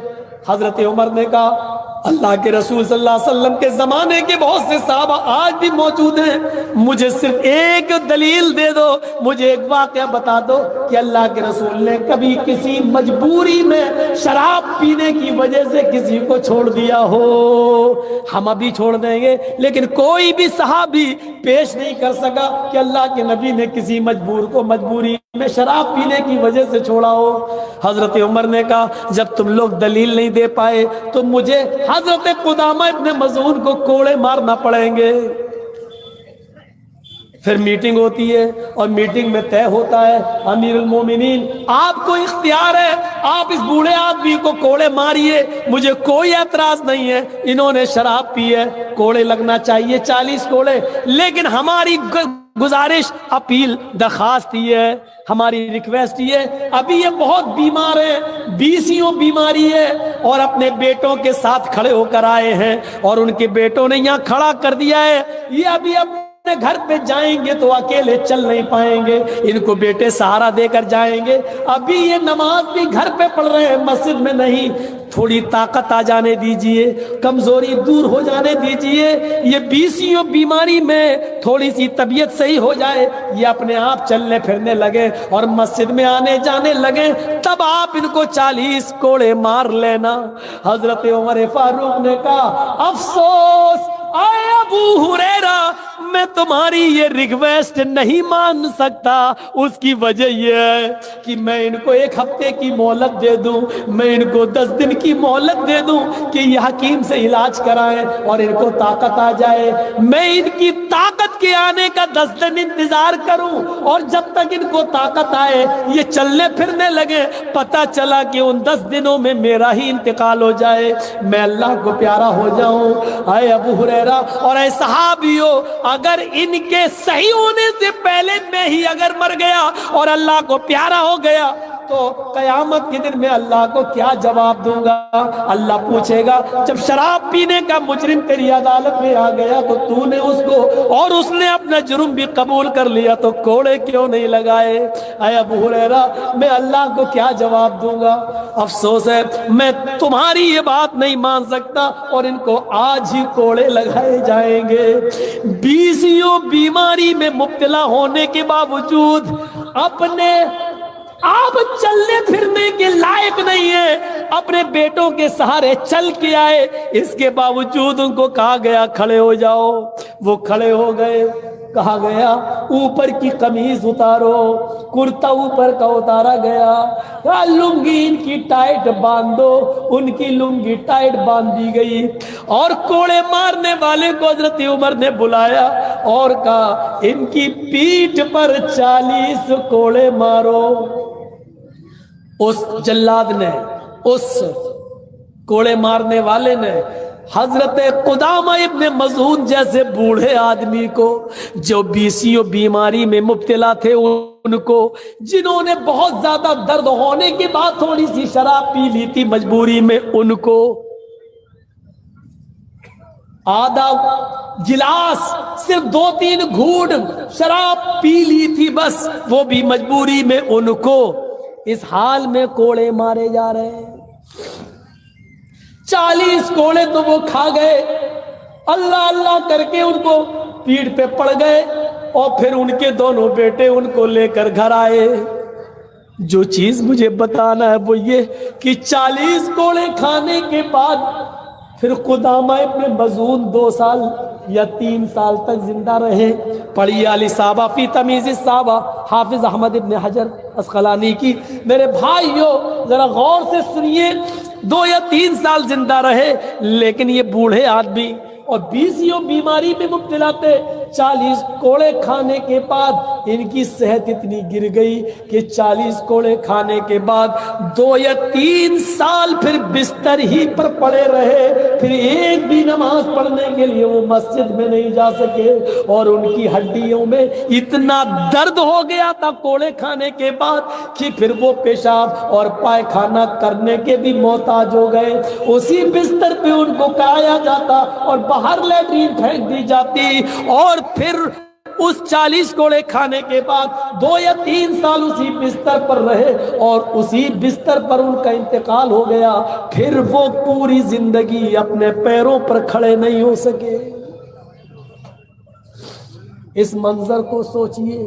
حضرت عمر نے کہا اللہ کے رسول صلی اللہ علیہ وسلم کے زمانے کے بہت سے صحابہ آج بھی موجود ہیں، مجھے صرف ایک دلیل دے دو، مجھے ایک واقعہ بتا دو کہ اللہ کے رسول نے کبھی کسی مجبوری میں شراب پینے کی وجہ سے کسی کو چھوڑ دیا ہو۔ ہم ابھی چھوڑ دیں گے لیکن کوئی بھی صحابی پیش نہیں کر سکا کہ اللہ کے نبی نے کسی مجبور کو مجبوری میں شراب پینے کی وجہ سے چھوڑا ہو۔ حضرت عمر نے کہا جب تم لوگ دلیل نہیں دے پائے تو مجھے حضرت قدامہ ابن مظعون کو کوڑے مارنا پڑیں گے۔ پھر میٹنگ ہوتی ہے اور میٹنگ میں طے ہوتا ہے امیر المومنین آپ کو اختیار ہے، آپ اس بوڑھے آدمی کو کوڑے ماریے، مجھے کوئی اعتراض نہیں ہے، انہوں نے شراب پی ہے، کوڑے لگنا چاہیے 40 کوڑے، لیکن ہماری گزارش اپیل درخواست یہ ہے، ہماری ریکویسٹ یہ ہے، ابھی یہ بہت بیمار ہے، بیسیوں بیماری ہے اور اپنے بیٹوں کے ساتھ کھڑے ہو کر آئے ہیں اور ان کے بیٹوں نے یہاں کھڑا کر دیا ہے، یہ ابھی اپنے گھر پہ جائیں گے تو اکیلے چل نہیں پائیں گے، ان کو بیٹے سہارا دے کر جائیں گے، ابھی یہ نماز بھی گھر پہ پڑھ رہے ہیں مسجد میں نہیں، تھوڑی طاقت آ جانے دیجئے، کمزوری دور ہو جانے دیجئے، یہ بیسیوں بیماری میں تھوڑی سی طبیعت صحیح ہو جائے، یہ اپنے آپ چلنے پھرنے لگے اور مسجد میں آنے جانے لگے، تب آپ ان کو 40 کوڑے مار لینا۔ حضرت عمر فاروق نے کہا افسوس اے ابو ہریرہ میں تمہاری یہ ریکویسٹ نہیں مان سکتا، اس کی وجہ یہ ہے کہ میں ان کو 1 ہفتے کی مہلت دے دوں، میں ان کو 10 دن کی مہلت دے دوں کہ یہ حکیم سے علاج کرائیں اور ان کو طاقت آ جائے، میں ان کی طاقت کے آنے کا 10 دن انتظار کروں اور جب تک ان کو طاقت آئے یہ چلنے پھرنے لگے، پتہ چلا کہ ان 10 دنوں میں میرا ہی انتقال ہو جائے، میں اللہ کو پیارا ہو جاؤں۔ اے ابو ہریرہ اور اے صحابیوں، اگر ان کے صحیح ہونے سے پہلے میں ہی اگر مر گیا اور اللہ کو پیارا ہو گیا تو قیامت کے دن میں اللہ کو کیا جواب دوں گا؟ اللہ پوچھے گا جب شراب پینے کا مجرم تیری عدالت میں آ گیا تو تو نے اس کو اور اس نے اپنا جرم بھی قبول کر لیا تو کوڑے کیوں نہیں لگائے؟ اے ابو ہریرہ میں اللہ کو کیا جواب دوں گا؟ افسوس ہے میں تمہاری یہ بات نہیں مان سکتا اور ان کو آج ہی کوڑے لگائے جائیں گے۔ بیسیوں بیماری میں مبتلا ہونے کے باوجود اپنے آپ چلنے پھرنے کے لائق نہیں ہے، اپنے بیٹوں کے سہارے چل کے آئے، اس کے باوجود ان کو کہا گیا کھڑے ہو جاؤ، وہ کھڑے ہو گئے، کہا گیا اوپر کی قمیض اتارو، کرتا اوپر کا اتارا گیا، لنگی ان کی ٹائٹ باندھو، ان کی لنگی ٹائٹ باندھ دی گئی اور کوڑے مارنے والے کو حضرت عمر نے بلایا اور کہا ان کی پیٹھ پر 40 کوڑے مارو۔ اس جلاد نے، اس کوڑے مارنے والے نے حضرت قدامہ ابن مظعون جیسے بوڑھے آدمی کو جو بیسیوں بیماری میں مبتلا تھے ان کو، جنہوں نے بہت زیادہ درد ہونے کے بعد تھوڑی سی شراب پی لی تھی مجبوری میں، ان کو آدھا گلاس صرف 2-3 گھونٹ شراب پی لی تھی بس، وہ بھی مجبوری میں، ان کو اس حال میں کوڑے مارے جا رہے ہیں۔ 40 کوڑے تو وہ کھا گئے، اللہ اللہ کر کے ان کو پیٹھ پہ پڑ گئے اور پھر ان کے دونوں بیٹے ان کو لے کر گھر آئے۔ جو چیز مجھے بتانا ہے وہ یہ کہ 40 کوڑے کھانے کے بعد پھر قدامہ ابن مظعون 2 سال یا 3 سال تک زندہ رہے۔ پڑھی علی صحابہ فی تمیز الصحابہ حافظ احمد ابن حجر اسقلانی کی۔ میرے بھائیو ذرا غور سے سنیے، 2 یا 3 سال زندہ رہے، لیکن یہ بوڑھے آدمی اور 20 بیماری میں مبتلا تھے. 40 کوڑے کھانے کے بعد ان کی صحت اتنی گر گئی کہ 40 کوڑے کھانے کے بعد 2 یا 3 سال پھر بستر ہی پر پڑے رہے. پھر ایک بھی نماز پڑھنے کے لیے وہ مسجد میں نہیں جا سکے. اور ان کی ہڈیوں میں اتنا درد ہو گیا تھا کوڑے کھانے کے بعد کہ پھر وہ پیشاب اور پائخانہ کرنے کے بھی محتاج ہو گئے. اسی بستر پہ ان کو کرایا جاتا اور باہر لیٹرین پھینک دی جاتی. اور پھر اس 40 کوڑے کھانے کے بعد 2 یا 3 سال اسی بستر پر رہے اور اسی بستر پر ان کا انتقال ہو گیا. پھر وہ پوری زندگی اپنے پیروں پر کھڑے نہیں ہو سکے. اس منظر کو سوچئے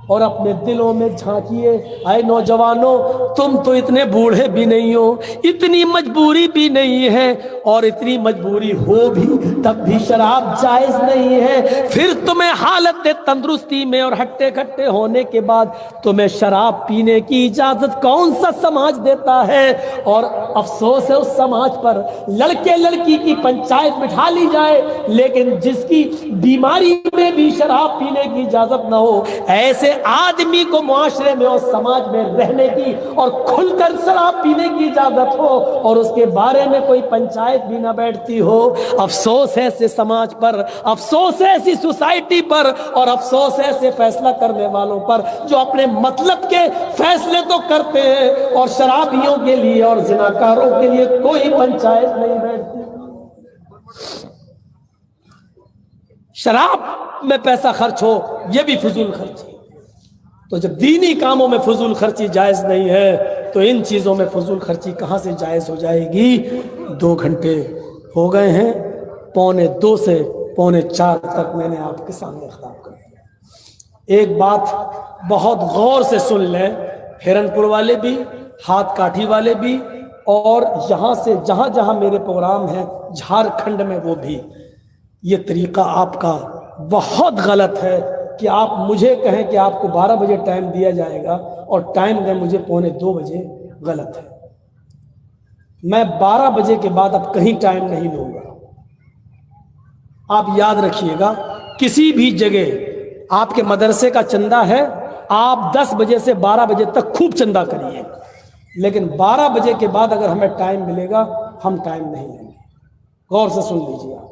اور اپنے دلوں میں جھانکیے. اے نوجوانوں، تم تو اتنے بوڑھے بھی نہیں ہو، اتنی مجبوری بھی نہیں ہے، اور اتنی مجبوری ہو بھی تب بھی شراب جائز نہیں ہے. پھر تمہیں حالت تندرستی میں اور ہٹے کھٹے ہونے کے بعد تمہیں شراب پینے کی اجازت کون سا سماج دیتا ہے؟ اور افسوس ہے اس سماج پر. لڑکے لڑکی کی پنچایت بٹھا لی جائے لیکن جس کی بیماری میں بھی شراب پینے کی اجازت نہ ہو، ایسے آدمی کو معاشرے میں اور سماج میں رہنے کی اور کھل کر شراب پینے کی اجازت ہو اور اس کے بارے میں کوئی پنچایت بھی نہ بیٹھتی ہو. افسوس ہے ایسے سماج پر، افسوس ہے ایسی سوسائٹی پر، اور افسوس ہے ایسے فیصلہ کرنے والوں پر جو اپنے مطلب کے فیصلے تو کرتے ہیں اور شرابیوں کے لیے اور زناکاروں کے لیے کوئی پنچایت نہیں بیٹھتی. شراب میں پیسہ خرچ ہو یہ بھی فضول خرچی. تو جب دینی کاموں میں فضول خرچی جائز نہیں ہے تو ان چیزوں میں فضول خرچی کہاں سے جائز ہو جائے گی؟ 2 گھنٹے ہو گئے ہیں، 2:45 سے 3:45 تک میں نے آپ کے سامنے خطاب کر دیا. ایک بات بہت غور سے سن لیں، ہرن پور والے بھی، ہاتھ کاٹھی والے بھی، اور یہاں سے جہاں جہاں میرے پروگرام ہیں جھارکھنڈ میں وہ بھی. یہ طریقہ آپ کا بہت غلط ہے کہ آپ مجھے کہیں کہ آپ کو 12 بجے ٹائم دیا جائے گا اور ٹائم دیں مجھے 2:45 بجے. غلط ہے. میں 12 بجے کے بعد اب کہیں ٹائم نہیں لوں گا. آپ یاد رکھیے گا، کسی بھی جگہ آپ کے مدرسے کا چندہ ہے، آپ 10 بجے سے 12 بجے تک خوب چندہ کریے، لیکن 12 بجے کے بعد اگر ہمیں ٹائم ملے گا ہم ٹائم نہیں لیں گے. غور سے سن لیجیے آپ،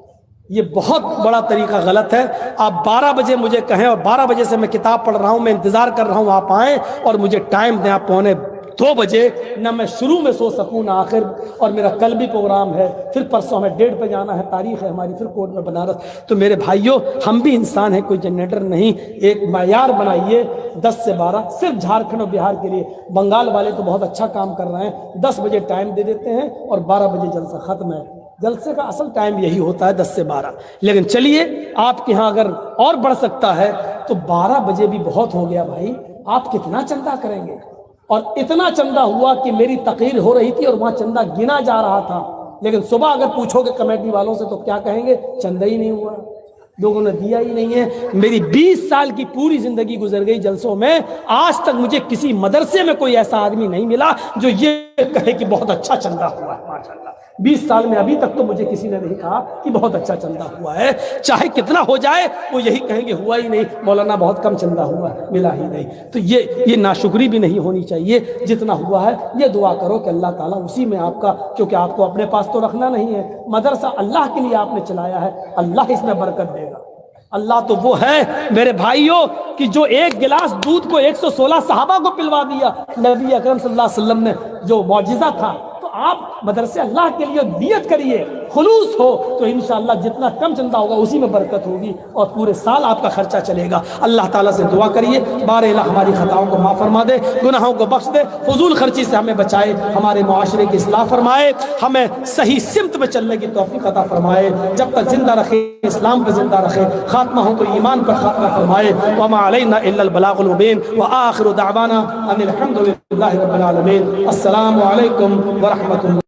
یہ بہت بڑا طریقہ غلط ہے. آپ 12 بجے مجھے کہیں اور 12 بجے سے میں کتاب پڑھ رہا ہوں، میں انتظار کر رہا ہوں آپ آئیں اور مجھے ٹائم دیں. آپ 2:45 بجے نہ میں شروع میں سو سکوں نہ آخر، اور میرا کل بھی پروگرام ہے، پھر پرسوں ہمیں 1:30 پہ جانا ہے، تاریخ ہے ہماری پھر کورٹ میں بنارس. تو میرے بھائیوں، ہم بھی انسان ہیں، کوئی جنریٹر نہیں. ایک معیار بنائیے 10 سے 12، صرف جھارکھنڈ اور بہار کے لیے. بنگال والے تو بہت اچھا کام کر رہے ہیں، 10 بجے ٹائم دے دیتے ہیں اور 12 بجے جلسہ ختم ہے. جلسے کا اصل ٹائم یہی ہوتا ہے 10 سے 12. لیکن چلیے، آپ کے ہاں اگر اور بڑھ سکتا ہے تو 12 بجے بھی بہت ہو گیا بھائی. آپ کتنا چندہ کریں گے؟ اور اتنا چندہ ہوا کہ میری تقریر ہو رہی تھی اور وہاں چندہ گنا جا رہا تھا، لیکن صبح اگر پوچھو گے کمیٹی والوں سے تو کیا کہیں گے؟ چندہ ہی نہیں ہوا، لوگوں نے دیا ہی نہیں ہے. میری 20 سال کی پوری زندگی گزر گئی جلسوں میں، آج تک مجھے کسی مدرسے میں کوئی ایسا آدمی نہیں ملا جو یہ کہے کہ بہت اچھا چندہ ہوا ہے. ماشاءاللہ 20 سال میں ابھی تک تو مجھے کسی نے نہیں کہا کہ بہت اچھا چندہ ہوا ہے. چاہے کتنا ہو جائے وہ یہی کہیں گے ہوا ہی نہیں، مولانا بہت کم چندہ ہوا ہے، ملا ہی نہیں. تو یہ ناشکری بھی نہیں ہونی چاہیے. جتنا ہوا ہے یہ دعا کرو کہ اللہ تعالیٰ اسی میں آپ کا، کیونکہ آپ کو اپنے پاس تو رکھنا نہیں ہے، مدرسہ اللہ کے لیے آپ نے چلایا ہے، اللہ اس میں برکت دے گا. اللہ تو وہ ہے میرے بھائیوں کہ جو 1 گلاس دودھ کو 116 صحابہ کو پلوا دیا. نبی اکرم صلی اللہ علیہ وسلم نے جو معجزہ تھا. تو آپ مدرسے اللہ کے لیے نیت کریے، خلوص ہو تو انشاءاللہ جتنا کم چندہ ہوگا اسی میں برکت ہوگی اور پورے سال آپ کا خرچہ چلے گا. اللہ تعالیٰ سے دعا کریے بار الہ ہماری خطاؤں کو معاف فرما دے، گناہوں کو بخش دے، فضول خرچی سے ہمیں بچائے، ہمارے معاشرے کی اصلاح فرمائے، ہمیں صحیح سمت میں چلنے کی توفیق عطا فرمائے. جب تک زندہ رکھے اسلام پہ زندہ رکھے، خاتمہ ہو تو ایمان پر خاتمہ فرمائے. وما علینا الا البلاغ المبین وآخر دعوانا ان الحمد للہ رب العالمین. السلام علیکم ورحمۃ اللہ.